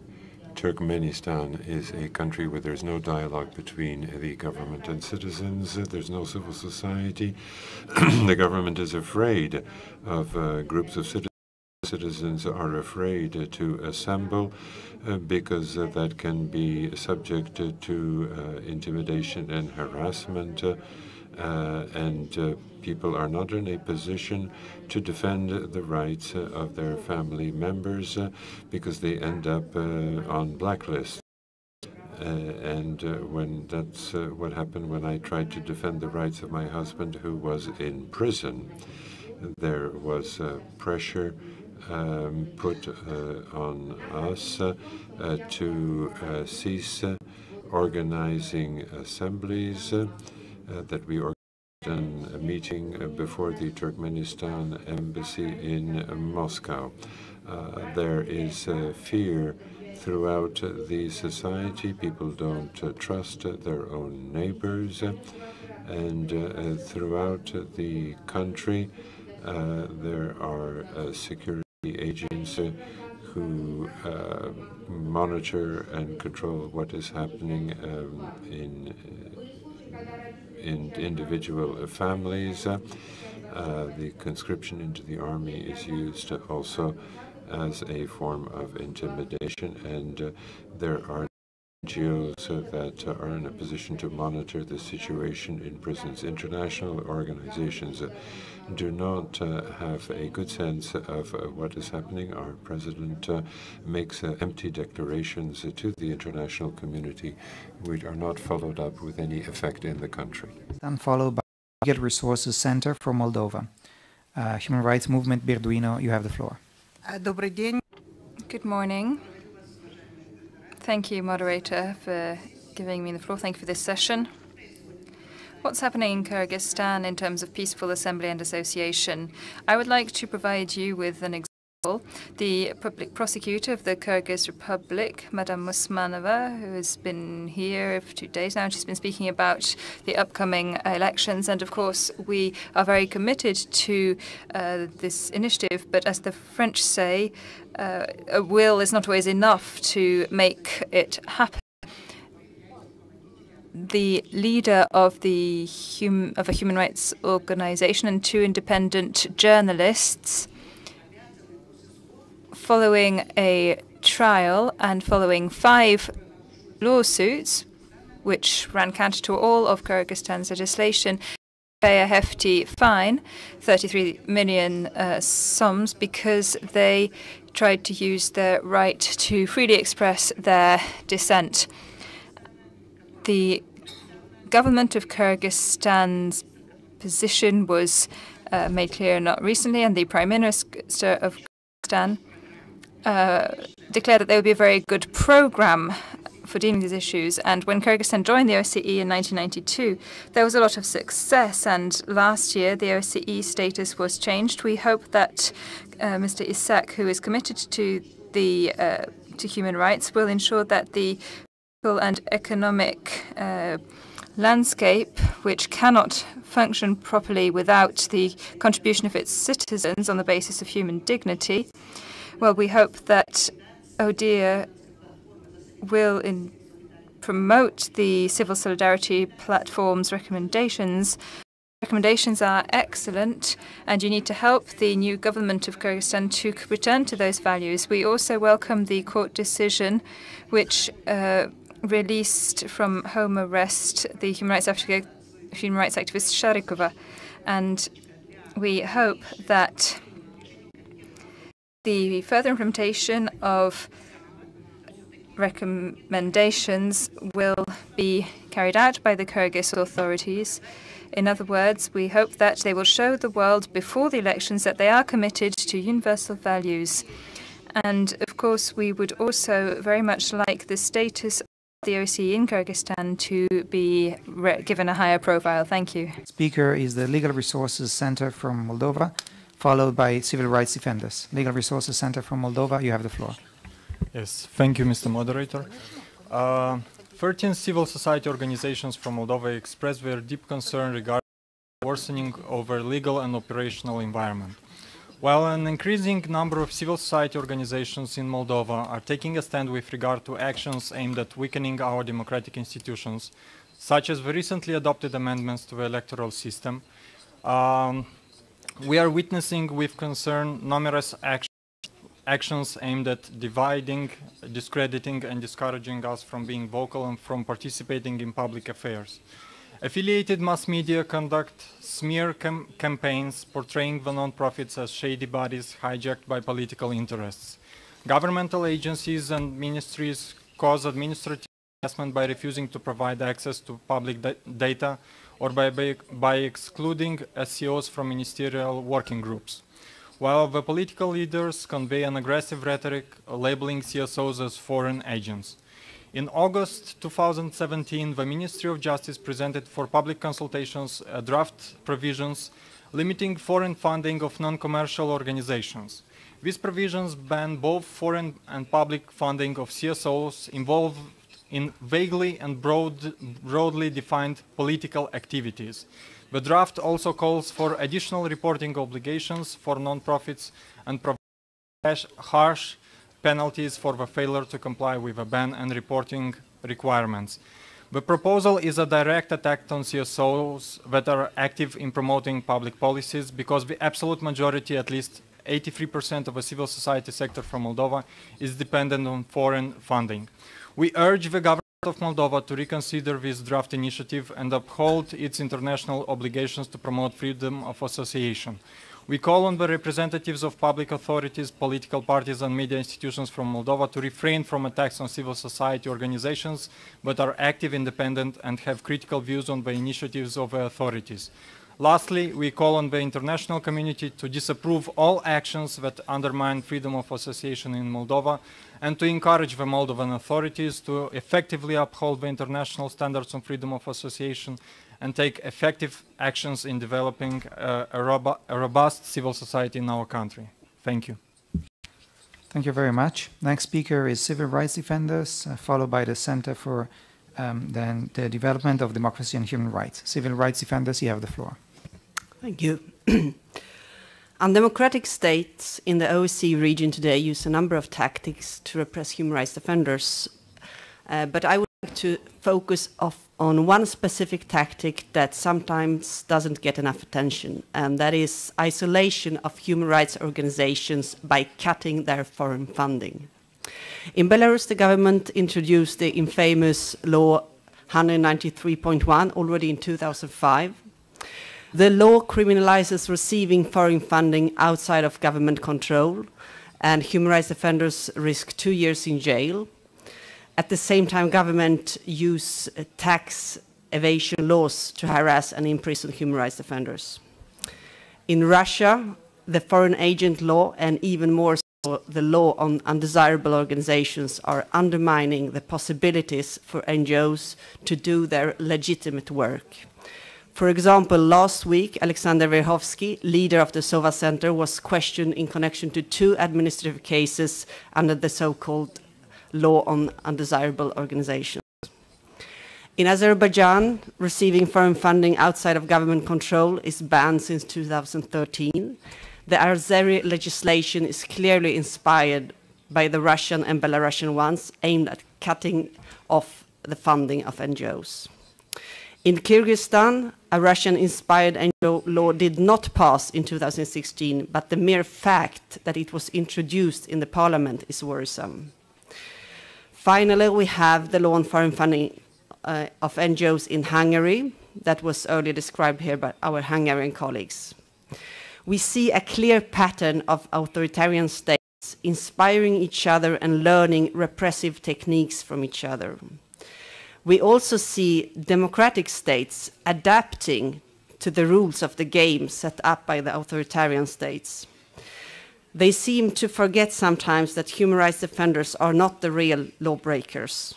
D: Turkmenistan is a country where there's no dialogue between the government and citizens. There's no civil society. The government is afraid of groups of citizens. Citizens are afraid to assemble because that can be subject to intimidation and harassment. And people are not in a position to defend the rights of their family members because they end up on blacklists. And when that's what happened when I tried to defend the rights of my husband who was in prison, there was pressure put on us to cease organizing assemblies that we organized a meeting before the Turkmenistan embassy in Moscow. There is fear throughout the society. People don't trust their own neighbors. And throughout the country, there are security agents who monitor and control what is happening in individual families. The conscription into the army is used also as a form of intimidation, and there are NGOs that are in a position to monitor the situation in prisons. International organizations do not have a good sense of what is happening. Our president makes empty declarations to the international community which are not followed up with any effect in the country.
A: And followed by Legal Resources Center from Moldova. Human Rights Movement, Birduino, you have the floor.
C: Good morning. Thank you, moderator, for giving me the floor. Thank you for this session. What's happening in Kyrgyzstan in terms of peaceful assembly and association? I would like to provide you with an example. The public prosecutor of the Kyrgyz Republic, Madame Musmanova, who has been here for 2 days now, she's been speaking about the upcoming elections. And of course, we are very committed to this initiative. But as the French say, a will is not always enough to make it happen. The leader of a human rights organization and 2 independent journalists, following a trial and following 5 lawsuits, which ran counter to all of Kyrgyzstan's legislation, pay a hefty fine, 33 million sums, because they tried to use their right to freely express their dissent. The government of Kyrgyzstan's position was made clear not recently, and the Prime Minister of Kyrgyzstan declared that there would be a very good program for dealing with these issues. And when Kyrgyzstan joined the OSCE in 1992, there was a lot of success. And last year, the OSCE status was changed. We hope that Mr. Isak, who is committed to human rights, will ensure that the political and economic landscape, which cannot function properly without the contribution of its citizens on the basis of human dignity, well, we hope that ODIHR will promote the civil solidarity platform's recommendations. Recommendations are excellent, and you need to help the new government of Kyrgyzstan to return to those values. We also welcome the court decision which released from home arrest the human rights activist Sharikova, and we hope that the further implementation of recommendations will be carried out by the Kyrgyz authorities. In other words, we hope that they will show the world before the elections that they are committed to universal values. And of course, we would also very much like the status of the OSCE in Kyrgyzstan to be given a higher profile. Thank you.
A: Speaker is the Legal Resources Center from Moldova, followed by Civil Rights Defenders. Legal Resources Center from Moldova, you have the floor.
R: Yes, thank you, Mr. Moderator. 13 civil society organizations from Moldova expressed their deep concern regarding the worsening of their legal and operational environment. While an increasing number of civil society organizations in Moldova are taking a stand with regard to actions aimed at weakening our democratic institutions, such as the recently adopted amendments to the electoral system, we are witnessing with concern numerous actions aimed at dividing, discrediting, and discouraging us from being vocal and from participating in public affairs. Affiliated mass media conduct smear campaigns portraying the non-profits as shady bodies hijacked by political interests. Governmental agencies and ministries cause administrative harassment by refusing to provide access to public data or by excluding SCOs from ministerial working groups, while the political leaders convey an aggressive rhetoric labeling CSOs as foreign agents. In August 2017, the Ministry of Justice presented for public consultations draft provisions limiting foreign funding of non-commercial organizations. These provisions ban both foreign and public funding of CSOs involved in vaguely and broadly defined political activities. The draft also calls for additional reporting obligations for non-profits and provides harsh penalties for the failure to comply with the ban and reporting requirements. The proposal is a direct attack on CSOs that are active in promoting public policies because the absolute majority, at least 83% of the civil society sector from Moldova, is dependent on foreign funding. We urge the government of Moldova to reconsider this draft initiative and uphold its international obligations to promote freedom of association. We call on the representatives of public authorities, political parties and media institutions from Moldova to refrain from attacks on civil society organizations that are active, independent and have critical views on the initiatives of the authorities. Lastly, we call on the international community to disapprove all actions that undermine freedom of association in Moldova and to encourage the Moldovan authorities to effectively uphold the international standards on freedom of association and take effective actions in developing a robust civil society in our country. Thank you.
A: Thank you very much. Next speaker is Civil Rights Defenders, followed by the Center for the Development of Democracy and Human Rights. Civil Rights Defenders, you have the floor.
S: Thank you. Undemocratic states in the OSCE region today use a number of tactics to repress human rights defenders, but I would like to focus on one specific tactic that sometimes doesn't get enough attention, and that is isolation of human rights organizations by cutting their foreign funding. In Belarus, the government introduced the infamous Law 193.1 already in 2005. The law criminalizes receiving foreign funding outside of government control, and human rights defenders risk 2 years in jail. At the same time, government use tax evasion laws to harass and imprison human rights defenders. In Russia, the foreign agent law and even more so the law on undesirable organizations are undermining the possibilities for NGOs to do their legitimate work. For example, last week, Alexander Verhovsky, leader of the Sova Center, was questioned in connection to 2 administrative cases under the so-called law on undesirable organizations. In Azerbaijan, receiving foreign funding outside of government control is banned since 2013. The Azeri legislation is clearly inspired by the Russian and Belarusian ones aimed at cutting off the funding of NGOs. In Kyrgyzstan, a Russian-inspired NGO law did not pass in 2016, but the mere fact that it was introduced in the parliament is worrisome. Finally, we have the law on foreign funding of NGOs in Hungary that was earlier described here by our Hungarian colleagues. We see a clear pattern of authoritarian states inspiring each other and learning repressive techniques from each other. We also see democratic states adapting to the rules of the game set up by the authoritarian states. They seem to forget sometimes that human rights defenders are not the real lawbreakers.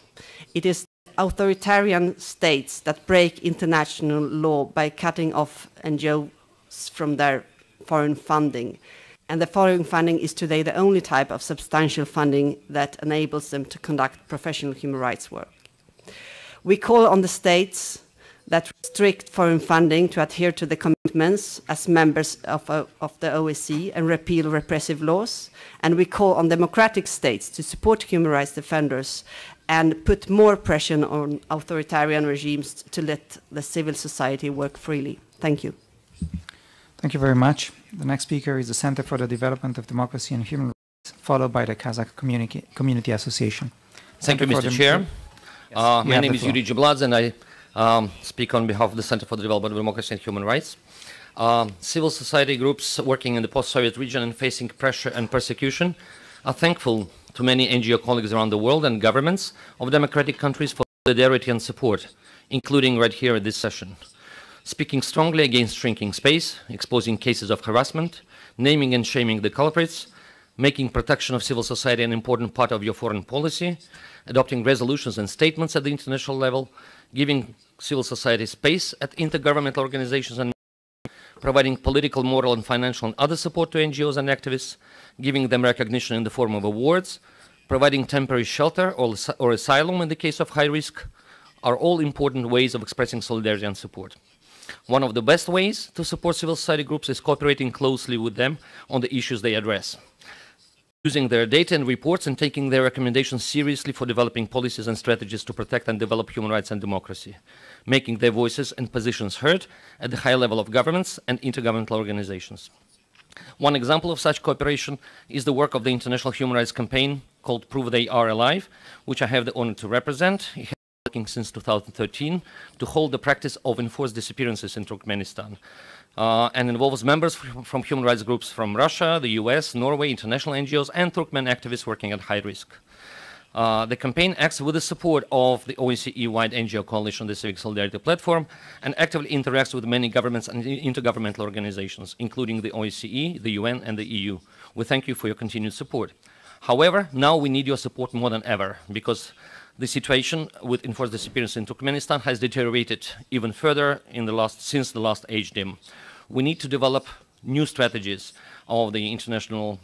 S: It is authoritarian states that break international law by cutting off NGOs from their foreign funding. And the foreign funding is today the only type of substantial funding that enables them to conduct professional human rights work. We call on the states that restrict foreign funding to adhere to the commitments as members of the OSCE and repeal repressive laws. And we call on democratic states to support human rights defenders and put more pressure on authoritarian regimes to let the civil society work freely. Thank you.
A: Thank you very much. The next speaker is the Center for the Development of Democracy and Human Rights, followed by the Kazakh Community Association.
U: Thank you, Mr. Chair. My name is Yuri Jibladze, and I speak on behalf of the Center for the Development of Democracy and Human Rights. Civil society groups working in the post-Soviet region and facing pressure and persecution are thankful to many NGO colleagues around the world and governments of democratic countries for solidarity and support, including right here at this session. Speaking strongly against shrinking space, exposing cases of harassment, naming and shaming the culprits, making protection of civil society an important part of your foreign policy, adopting resolutions and statements at the international level, giving civil society space at intergovernmental organizations and providing political, moral, and financial and other support to NGOs and activists, giving them recognition in the form of awards, providing temporary shelter or asylum in the case of high risk, are all important ways of expressing solidarity and support. One of the best ways to support civil society groups is cooperating closely with them on the issues they address, using their data and reports and taking their recommendations seriously for developing policies and strategies to protect and develop human rights and democracy, making their voices and positions heard at the high level of governments and intergovernmental organizations. One example of such cooperation is the work of the International Human Rights Campaign called Prove They Are Alive, which I have the honor to represent. It has been working since 2013 to hold the practice of enforced disappearances in Turkmenistan. And involves members from human rights groups from Russia, the US, Norway, international NGOs, and Turkmen activists working at high risk. The campaign acts with the support of the OSCE-wide NGO coalition, the Civic Solidarity Platform, and actively interacts with many governments and intergovernmental organizations, including the OSCE, the UN, and the EU. We thank you for your continued support. However, now we need your support more than ever, because the situation with enforced disappearance in Turkmenistan has deteriorated even further since the last HDIM. We need to develop new strategies of the international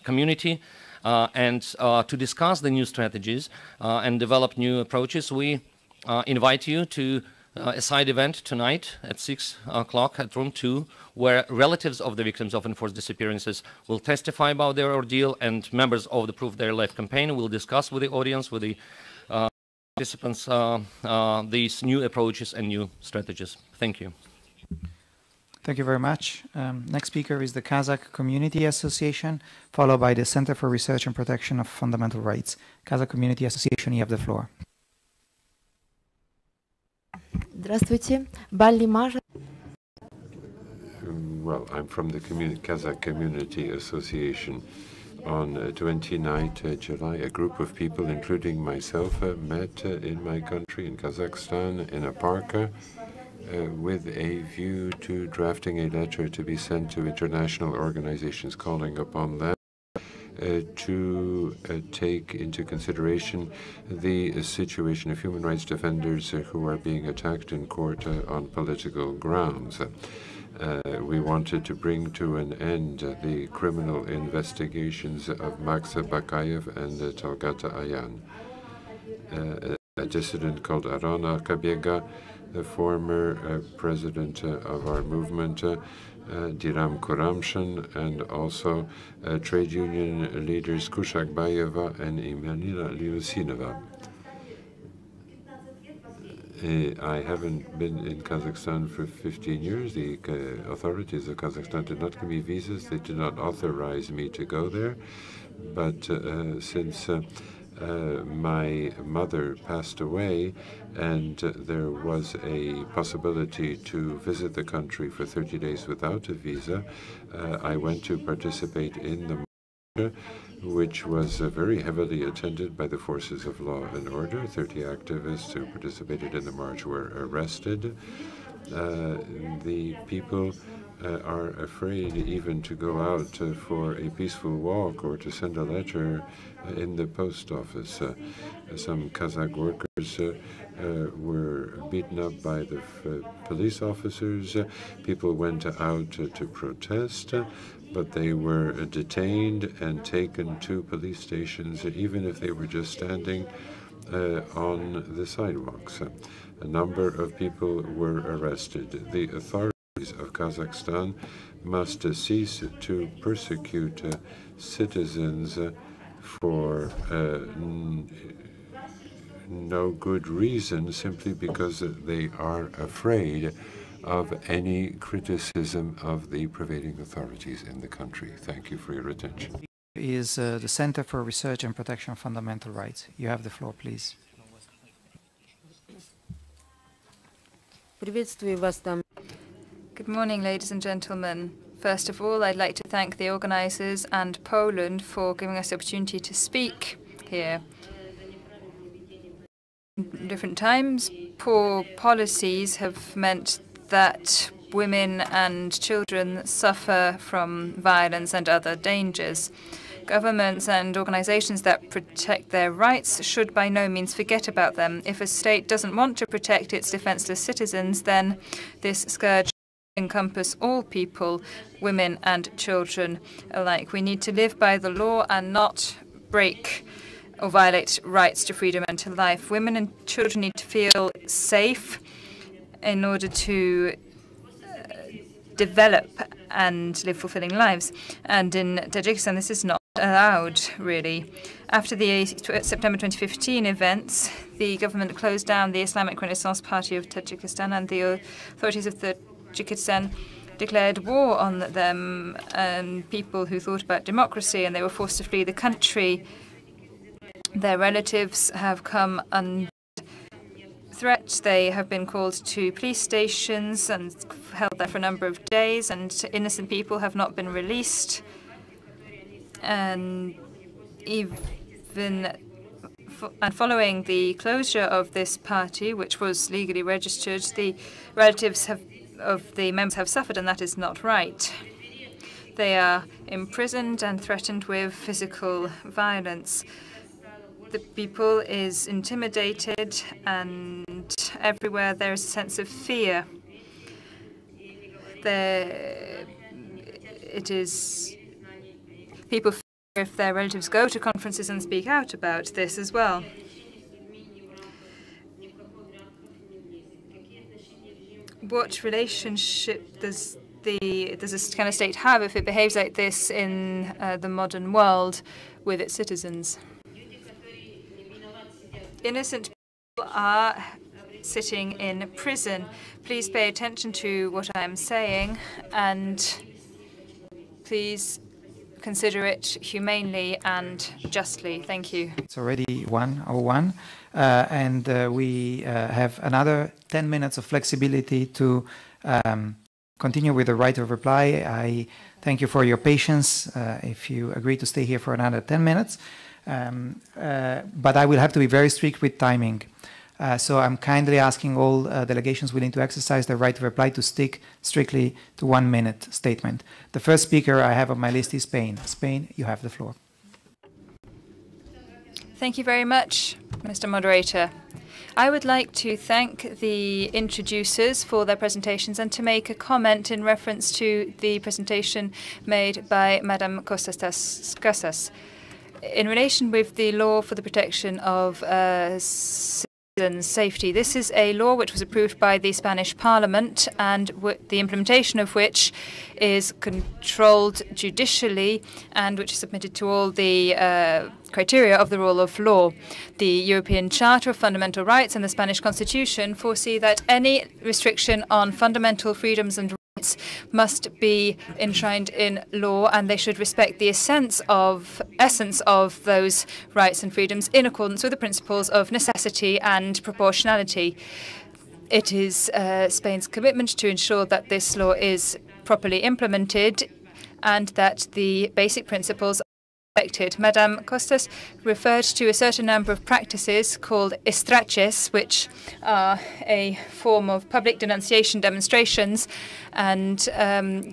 U: community, and to discuss the new strategies and develop new approaches, we invite you to a side event tonight at 6 o'clock at room 2, where relatives of the victims of enforced disappearances will testify about their ordeal, and members of the Proof Their Life campaign will discuss with the audience, with the participants, these new approaches and new strategies. Thank you.
A: Thank you very much. Next speaker is the Kazakh Community Association, followed by the Center for Research and Protection of Fundamental Rights. Kazakh Community Association, you have the floor.
T: Здравствуйте. Балли Мажа.
D: Well, I'm from the Kazakh Community Association. On 29th July, a group of people, including myself, met in my country, in Kazakhstan, in a park, with a view to drafting a letter to be sent to international organizations, calling upon them to take into consideration the situation of human rights defenders who are being attacked in court on political grounds. We wanted to bring to an end the criminal investigations of Maksa Bakayev and Talgata Ayan. A dissident called Arana Kabiega, the former president of our movement, Diram Kuramshan, and also trade union leaders Kushak Bayeva and Imanila Lyusinova. I haven't been in Kazakhstan for 15 years. The authorities of Kazakhstan did not give me visas. They did not authorize me to go there. But since my mother passed away and there was a possibility to visit the country for 30 days without a visa, I went to participate in the march, which was very heavily attended by the forces of law and order. 30 activists who participated in the march were arrested. The people are afraid even to go out for a peaceful walk or to send a letter in the post office. Some Kazakh workers were beaten up by the police officers. People went out to protest, but they were detained and taken to police stations, even if they were just standing on the sidewalks. A number of people were arrested. The authorities of Kazakhstan must cease to persecute citizens for no good reason, simply because they are afraid of any criticism of the prevailing authorities in the country. Thank you for your attention.
A: Is the Center for Research and Protection of Fundamental Rights. You have the floor, please.
C: Good morning, ladies and gentlemen. First of all, I'd like to thank the organizers and Poland for giving us the opportunity to speak here. In different times, poor policies have meant that women and children suffer from violence and other dangers. Governments and organizations that protect their rights should by no means forget about them. If a state doesn't want to protect its defenseless citizens, then this scourge encompass all people, women and children alike. We need to live by the law and not break or violate rights to freedom and to life. Women and children need to feel safe in order to develop and live fulfilling lives. And in Tajikistan, this is not allowed, really. After the September 2015 events, the government closed down the Islamic Renaissance Party of Tajikistan, and the authorities of Tajikistan declared war on them and people who thought about democracy, and they were forced to flee the country. Their relatives have come under threat. They have been called to police stations and held there for a number of days, and innocent people have not been released. And even Given and following the closure of this party, which was legally registered, the relatives of the members have suffered, and that is not right. They are imprisoned and threatened with physical violence. The people is intimidated, and everywhere there is a sense of fear. It is people fear if their relatives go to conferences and speak out about this as well. What relationship does this kind of state have if it behaves like this in the modern world with its citizens? Innocent people are sitting in prison. Please pay attention to what I am saying, and please consider it humanely and justly. Thank you.
A: It's already 1:01, and we have another 10 minutes of flexibility to continue with the right of reply. I thank you for your patience if you agree to stay here for another 10 minutes. But I will have to be very strict with timing. So I'm kindly asking all delegations willing to exercise their right of reply to stick strictly to 1 minute statement. The first speaker I have on my list is Spain. Spain, you have the floor.
C: Thank you very much, Mr. Moderator. I would like to thank the introducers for their presentations and to make a comment in reference to the presentation made by Madame Costas Casas. In relation with the law for the protection of safety. This is a law which was approved by the Spanish Parliament, and the implementation of which is controlled judicially and which is submitted to all the criteria of the rule of law. The European Charter of Fundamental Rights and the Spanish Constitution foresee that any restriction on fundamental freedoms and rights must be enshrined in law, and they should respect the essence of those rights and freedoms in accordance with the principles of necessity and proportionality. It is Spain's commitment to ensure that this law is properly implemented and that the basic principles are respected. Madame Costas referred to a certain number of practices called estraches, which are a form of public denunciation demonstrations, and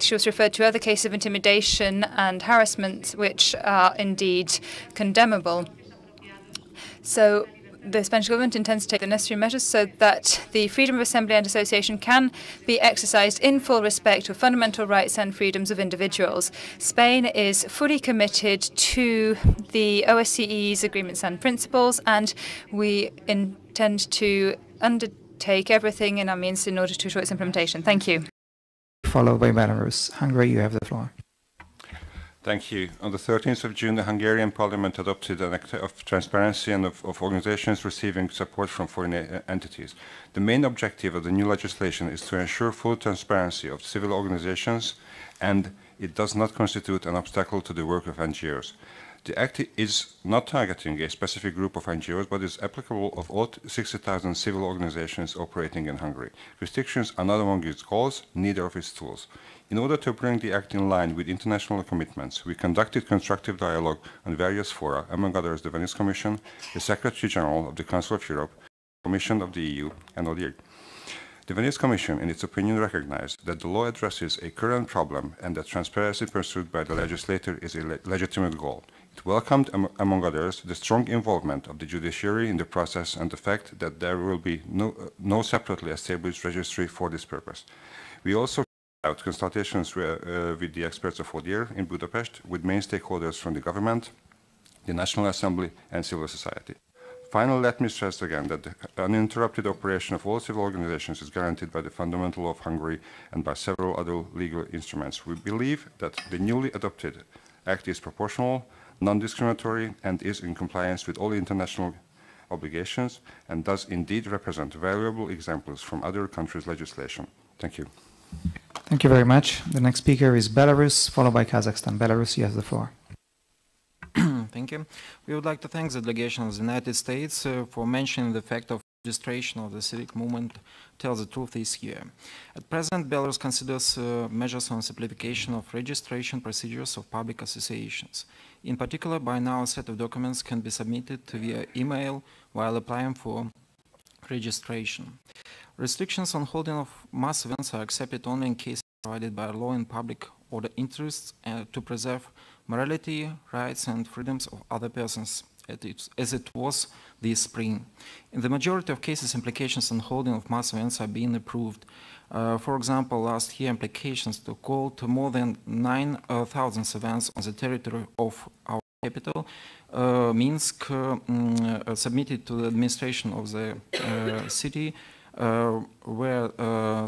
C: she was referred to other cases of intimidation and harassment, which are indeed condemnable. So the Spanish government intends to take the necessary measures so that the freedom of assembly and association can be exercised in full respect of fundamental rights and freedoms of individuals. Spain is fully committed to the OSCE's agreements and principles, and we intend to undertake everything in our means in order to ensure its implementation. Thank you.
A: Followed by Belarus. Hungary, you have the floor.
B: Thank you. On the 13th of June, the Hungarian Parliament adopted an act of transparency and of organizations receiving support from foreign entities. The main objective of the new legislation is to ensure full transparency of civil organizations, and it does not constitute an obstacle to the work of NGOs. The act is not targeting a specific group of NGOs, but is applicable of all 60,000 civil organizations operating in Hungary. Restrictions are not among its goals, neither of its tools. In order to bring the Act in line with international commitments, we conducted constructive dialogue on various fora, among others the Venice Commission, the Secretary General of the Council of Europe, the Commission of the EU, and ODIHR. The Venice Commission, in its opinion, recognized that the law addresses a current problem and that transparency pursued by the legislator is a legitimate goal. It welcomed, among others, the strong involvement of the judiciary in the process and the fact that there will be no separately established registry for this purpose. We also out consultations with the experts of ODIHR in Budapest, with main stakeholders from the government, the National Assembly, and civil society. Finally, let me stress again that the uninterrupted operation of all civil organizations is guaranteed by the fundamental law of Hungary and by several other legal instruments. We believe that the newly adopted Act is proportional, non-discriminatory, and is in compliance with all international obligations, and does indeed represent valuable examples from other countries' legislation. Thank you.
A: Thank you very much. The next speaker is Belarus, followed by Kazakhstan. Belarus, you have the floor.
V: Thank you. We would like to thank the delegation of the United States for mentioning the fact of registration of the civic movement Tell the Truth this year. At present, Belarus considers measures on simplification of registration procedures of public associations. In particular, by now a set of documents can be submitted via email while applying for registration. Restrictions on holding of mass events are accepted only in cases provided by law in public order interests to preserve morality, rights, and freedoms of other persons, as it was this spring. In the majority of cases, implications on holding of mass events are being approved. For example, last year, implications to hold more than 9,000 events on the territory of our capital, Minsk, submitted to the administration of the city, were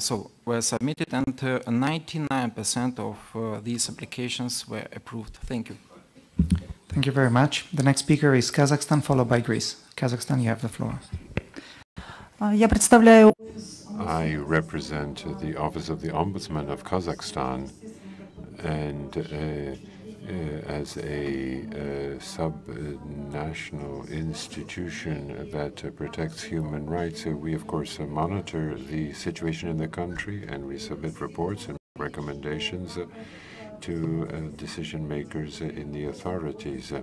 V: submitted, and 99% of these applications were approved. Thank you.
A: Thank you very much. The next speaker is Kazakhstan, followed by Greece. Kazakhstan, you have the floor.
D: I represent the Office of the Ombudsman of Kazakhstan, and as a sub-national institution that protects human rights, we of course monitor the situation in the country, and we submit reports and recommendations to decision makers in the authorities.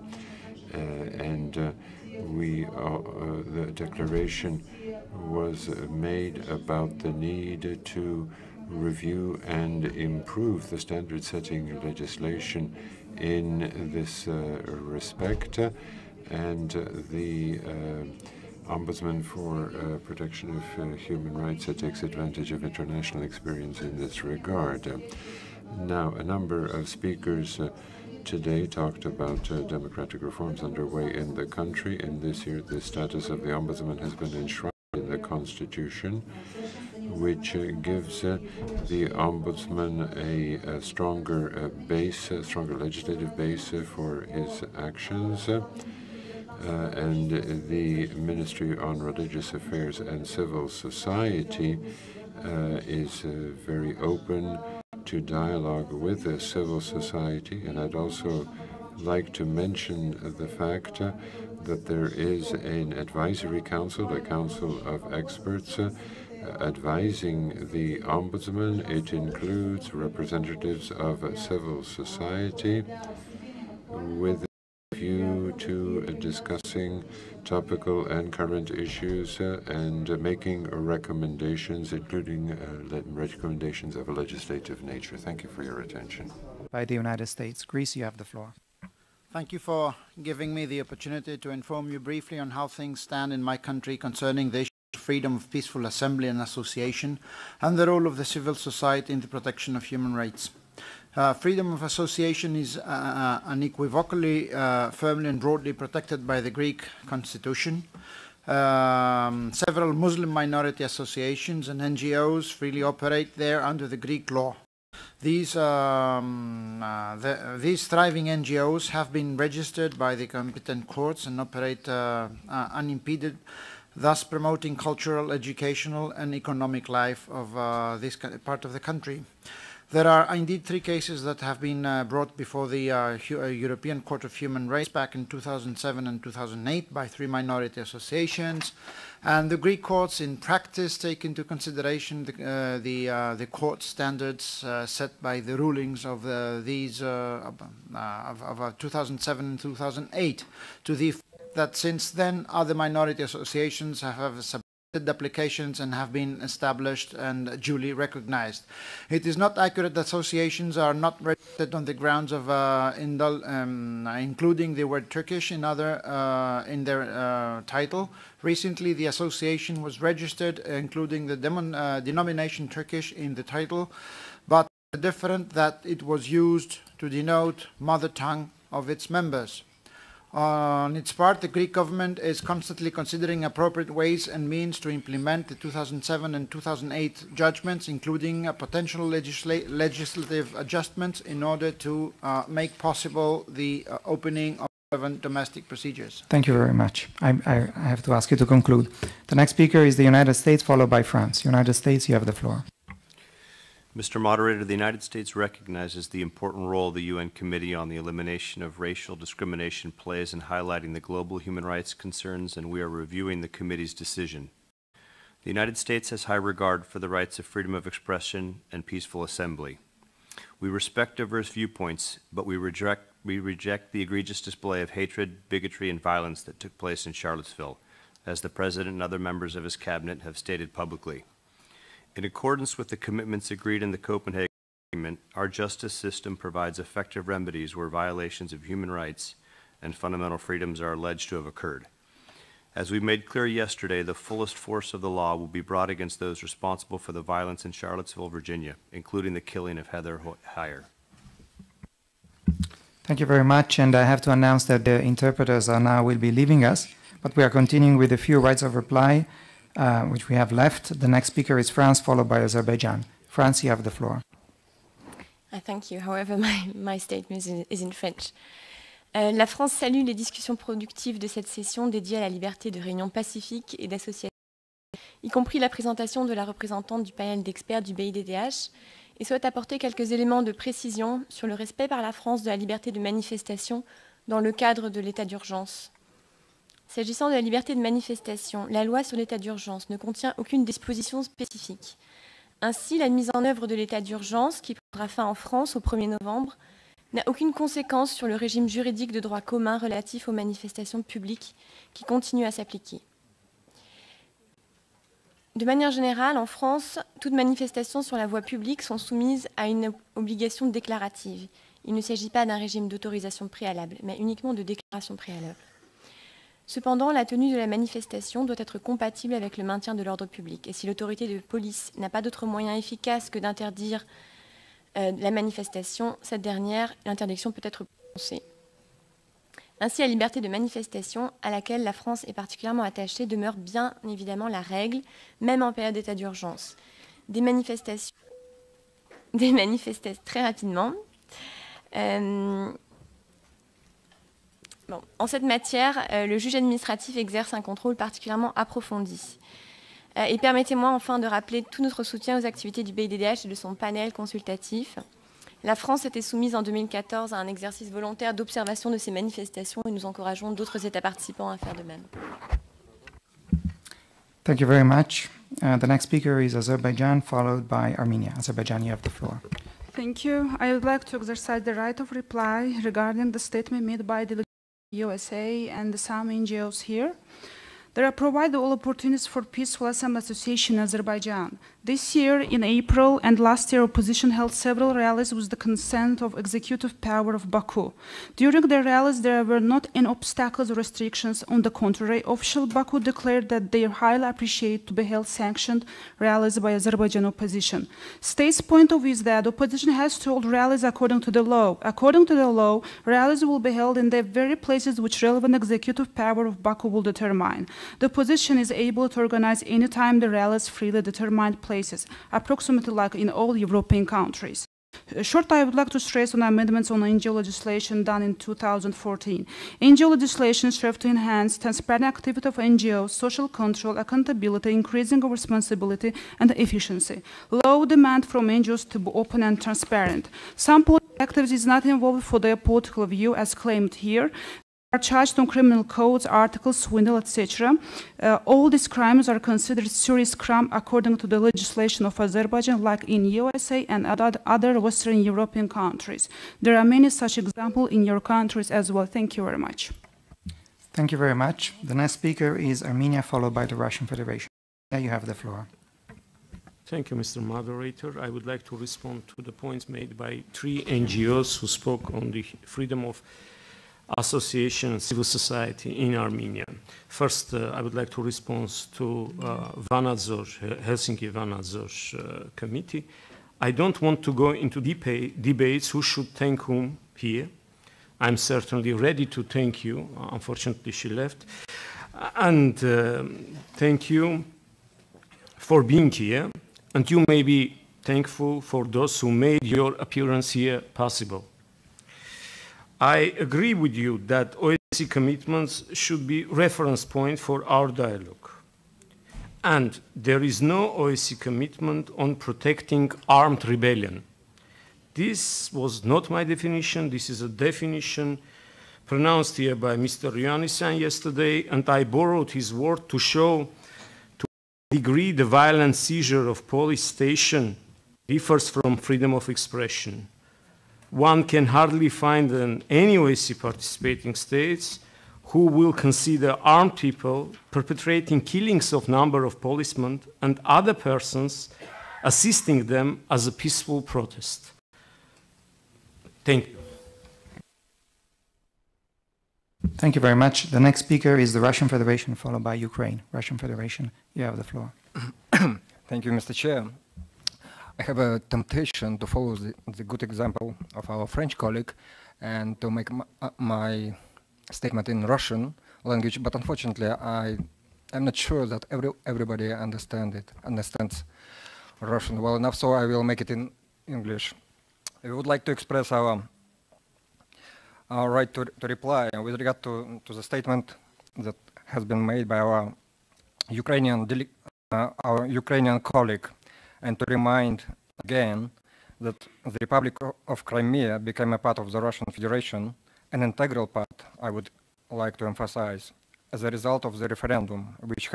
D: The declaration was made about the need to review and improve the standard-setting legislation in this respect, and the Ombudsman for Protection of Human Rights takes advantage of international experience in this regard. Now, a number of speakers today talked about democratic reforms underway in the country. In this year, the status of the Ombudsman has been enshrined in the Constitution, which gives the Ombudsman a stronger base, a stronger legislative base for his actions. And the Ministry on Religious Affairs and Civil Society is very open to dialogue with the civil society, and I'd also like to mention the fact that there is an advisory council, a council of experts advising the Ombudsman. It includes representatives of civil society with a view to discussing topical and current issues and making recommendations, including recommendations of a legislative nature. Thank you for your attention.
A: By the United States. Greece, you have the floor.
F: Thank you for giving me the opportunity to inform you briefly on how things stand in my country concerning the issue of freedom of peaceful assembly and association and the role of the civil society in the protection of human rights. Freedom of association is unequivocally, firmly and broadly protected by the Greek constitution. Several Muslim minority associations and NGOs freely operate there under the Greek law. These thriving NGOs have been registered by the competent courts and operate unimpeded, thus promoting cultural, educational, and economic life of this part of the country. There are indeed 3 cases that have been brought before the European Court of Human Rights back in 2007 and 2008 by 3 minority associations. And the Greek courts in practice take into consideration the court standards set by the rulings of these of 2007 and 2008, to the effect that since then other minority associations have submitted applications and have been established and duly recognized. It is not accurate that associations are not registered on the grounds of including the word Turkish in their title. Recently, the association was registered including the denomination Turkish in the title, but different that it was used to denote mother tongue of its members. On its part, the Greek government is constantly considering appropriate ways and means to implement the 2007 and 2008 judgments, including potential legislative adjustments in order to make possible the opening of relevant domestic procedures.
A: Thank you very much. I have to ask you to conclude. The next speaker is the United States, followed by France. United States, you have the floor.
G: Mr. Moderator, the United States recognizes the important role the UN Committee on the Elimination of Racial Discrimination plays in highlighting the global human rights concerns, and we are reviewing the committee's decision. The United States has high regard for the rights of freedom of expression and peaceful assembly. We respect diverse viewpoints, but we reject We reject the egregious display of hatred, bigotry, and violence that took place in Charlottesville, as the President and other members of his cabinet have stated publicly. In accordance with the commitments agreed in the Copenhagen Agreement, our justice system provides effective remedies where violations of human rights and fundamental freedoms are alleged to have occurred. As we made clear yesterday, the fullest force of the law will be brought against those responsible for the violence in Charlottesville, Virginia, including the killing of Heather Heyer.
A: Thank you very much, and I have to announce that the interpreters will be leaving us, but we are continuing with a few rights of reply, which we have left. The next speaker is France, followed by Azerbaijan. France, you have the floor.
H: Thank you. However, my statement is in French. La France salue les discussions productives de cette session dédiée à la liberté de réunion pacifique et d'association, y compris la présentation de la représentante du panel d'experts du BIDDH, et souhaite apporter quelques éléments de précision sur le respect par la France de la liberté de manifestation dans le cadre de l'état d'urgence. S'agissant de la liberté de manifestation, la loi sur l'état d'urgence ne contient aucune disposition spécifique. Ainsi, la mise en œuvre de l'état d'urgence, qui prendra fin en France au 1er novembre, n'a aucune conséquence sur le régime juridique de droit commun relatif aux manifestations publiques qui continue à s'appliquer. De manière générale, en France, toutes manifestations sur la voie publique sont soumises à une obligation déclarative. Il ne s'agit pas d'un régime d'autorisation préalable, mais uniquement de déclaration préalable. Cependant, la tenue de la manifestation doit être compatible avec le maintien de l'ordre public. Et si l'autorité de police n'a pas d'autre moyen efficace que d'interdire la manifestation, l'interdiction peut être prononcée. Ainsi, la liberté de manifestation, à laquelle la France est particulièrement attachée, demeure bien évidemment la règle, même en période d'état d'urgence. Des manifestations très rapidement. En cette matière, le juge administratif exerce un contrôle particulièrement approfondi. Et permettez-moi enfin de rappeler tout notre soutien aux activités du BIDDH et de son panel consultatif. La France était soumise en 2014 à un exercice volontaire d'observation de ces manifestations et nous encourageons d'autres États participants à faire de même.
A: Thank you very much. The next speaker is Azerbaijan, followed by Armenia. Azerbaijan, you have the floor.
I: Thank you. I would like to exercise the right of reply regarding the statement made by the USA and some NGOs here. There are provided all opportunities for peaceful assembly association in Azerbaijan. This year, in April, and last year, opposition held several rallies with the consent of executive power of Baku. During the rallies, there were not any obstacles or restrictions. On the contrary, official Baku declared that they highly appreciate to be held sanctioned rallies by Azerbaijan opposition. State's point of view is that opposition has to hold rallies according to the law. According to the law, rallies will be held in the very places which relevant executive power of Baku will determine. The opposition is able to organize anytime the rallies freely determined places, approximately like in all European countries. Short, I would like to stress on amendments on NGO legislation done in 2014. NGO legislation served to enhance transparent activity of NGOs, social control, accountability, increasing of responsibility and efficiency. Law demand from NGOs to be open and transparent. Some political activities is not involved for their political view as claimed here. Are charged on criminal codes, articles, swindle, etc. All these crimes are considered serious crime according to the legislation of Azerbaijan, like in USA and other Western European countries. There are many such examples in your countries as well. Thank you very much.
A: Thank you very much. The next speaker is Armenia, followed by the Russian Federation. There you have the floor.
W: Thank you, Mr. Moderator. I would like to respond to the points made by 3 NGOs who spoke on the freedom of association and civil society in Armenia. First, I would like to respond to Helsinki Vanadzor committee. I don't want to go into debates who should thank whom here. I'm certainly ready to thank you. Unfortunately, she left. And thank you for being here. And you may be thankful for those who made your appearance here possible. I agree with you that OSCE commitments should be reference point for our dialogue. And there is no OSCE commitment on protecting armed rebellion. This was not my definition. This is a definition pronounced here by Mr. Ioannisyan yesterday, and I borrowed his word to show to what degree the violent seizure of police station differs from freedom of expression. one can hardly find any OSCE participating states who will consider armed people perpetrating killings of number of policemen and other persons assisting them as a peaceful protest. Thank you.
A: Thank you very much. The next speaker is the Russian Federation, followed by Ukraine. Russian Federation, you have the floor.
E: Thank you, Mr. Chair. I have a temptation to follow the good example of our French colleague and to make my statement in Russian language, but unfortunately I'm not sure that everybody understands Russian well enough, so I will make it in English. We would like to express our right to reply with regard to the statement that has been made by our Ukrainian colleague, and to remind again that the Republic of Crimea became a part of the Russian Federation, an integral part, I would like to emphasize, as a result of the referendum, which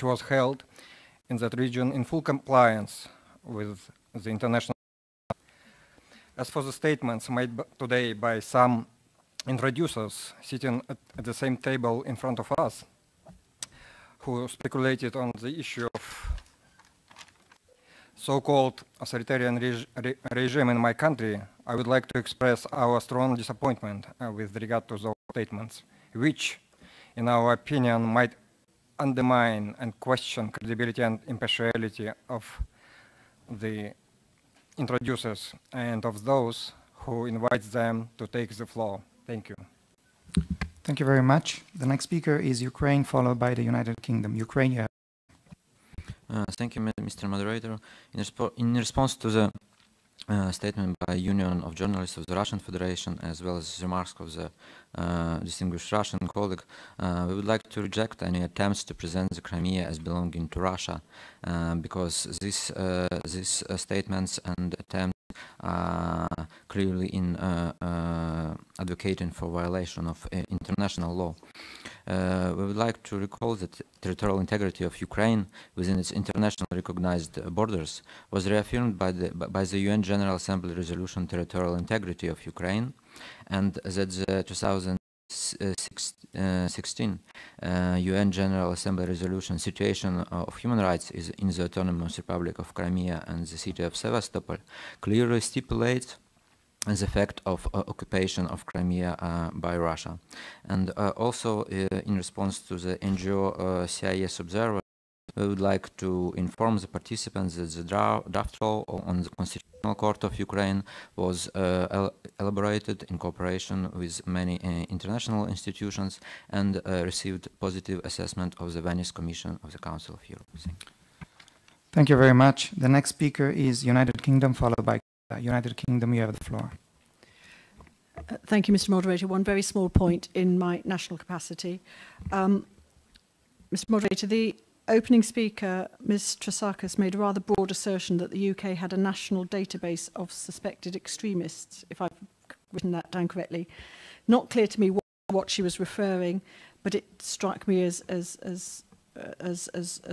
E: was held in that region in full compliance with the international. As for the statements made today by some introducers sitting at the same table in front of us, who speculated on the issue of so-called authoritarian regime in my country, I would like to express our strong disappointment with regard to those statements, which, in our opinion, might undermine and question credibility and impartiality of the introducers and of those who invite them to take the floor. Thank you.
A: Thank you very much. The next speaker is Ukraine, followed by the United Kingdom. Ukraine, you have.
J: Thank you, Mr. Moderator. In response to the statement by Union of Journalists of the Russian Federation, as well as remarks of the distinguished Russian colleague, we would like to reject any attempts to present the Crimea as belonging to Russia, because these statements and attempts are clearly in advocating for violation of international law. We would like to recall that territorial integrity of Ukraine within its internationally recognized borders was reaffirmed by the UN General Assembly Resolution Territorial Integrity of Ukraine, and that the 2016 UN General Assembly Resolution Situation of Human Rights in the Autonomous Republic of Crimea and the city of Sevastopol clearly stipulates the fact of occupation of Crimea by Russia. And also in response to the NGO CIS Observer, we would like to inform the participants that the draft law on the Constitutional Court of Ukraine was elaborated in cooperation with many international institutions and received positive assessment of the Venice Commission of the Council of Europe. Thank you.
A: Thank you very much. The next speaker is United Kingdom, followed by United Kingdom. You have the floor.
K: Thank you, Mr. Moderator. One very small point in my national capacity. Mr. Moderator, the opening speaker, Ms. Trasakis, made a rather broad assertion that the UK had a national database of suspected extremists, if I've written that down correctly. Not clear to me what she was referring, but it struck me as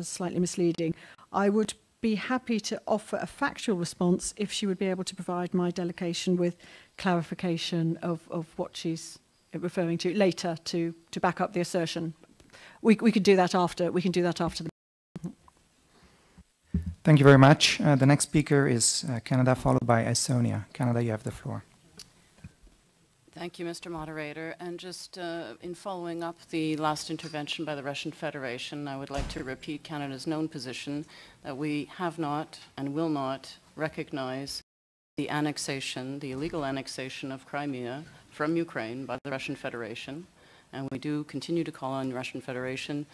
K: slightly misleading. I would be happy to offer a factual response if she would be able to provide my delegation with clarification of what she's referring to later to back up the assertion. We could do that after. We can do that after the.
A: Thank you very much. The next speaker is Canada, followed by Estonia. Canada, you have the floor.
X: Thank you, Mr. Moderator. And just in following up the last intervention by the Russian Federation, I would like to repeat Canada's known position that we have not and will not recognize the annexation, the illegal annexation of Crimea from Ukraine by the Russian Federation. And we do continue to call on the Russian Federation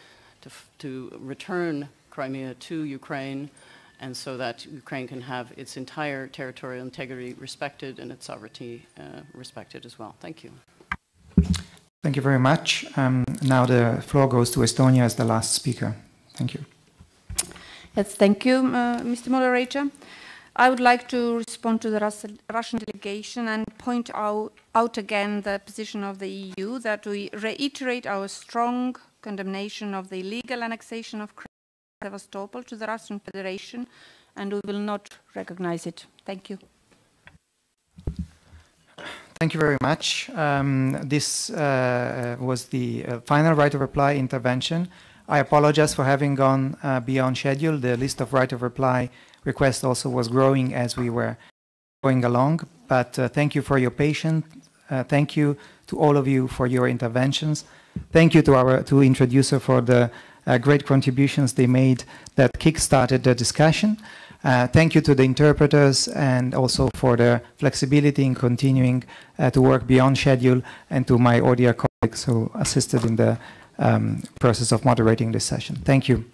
X: to return Crimea to Ukraine, and so that Ukraine can have its entire territorial integrity respected and its sovereignty respected as well. Thank you.
A: Thank you very much. Now the floor goes to Estonia as the last speaker. Thank you.
Y: Yes, thank you, Mr. Moderator. I would like to respond to the Russian delegation and point out again the position of the EU, that we reiterate our strong condemnation of the illegal annexation of Sevastopol to the Russian Federation, and we will not recognize it. Thank you.
A: Thank you very much. This was the final right of reply intervention. I apologize for having gone beyond schedule. The list of right of reply requests also was growing as we were going along. But thank you for your patience. Thank you to all of you for your interventions. Thank you to our introducer for the great contributions they made that kick-started the discussion. Thank you to the interpreters and also for their flexibility in continuing to work beyond schedule, and to my audio colleagues who assisted in the process of moderating this session. Thank you.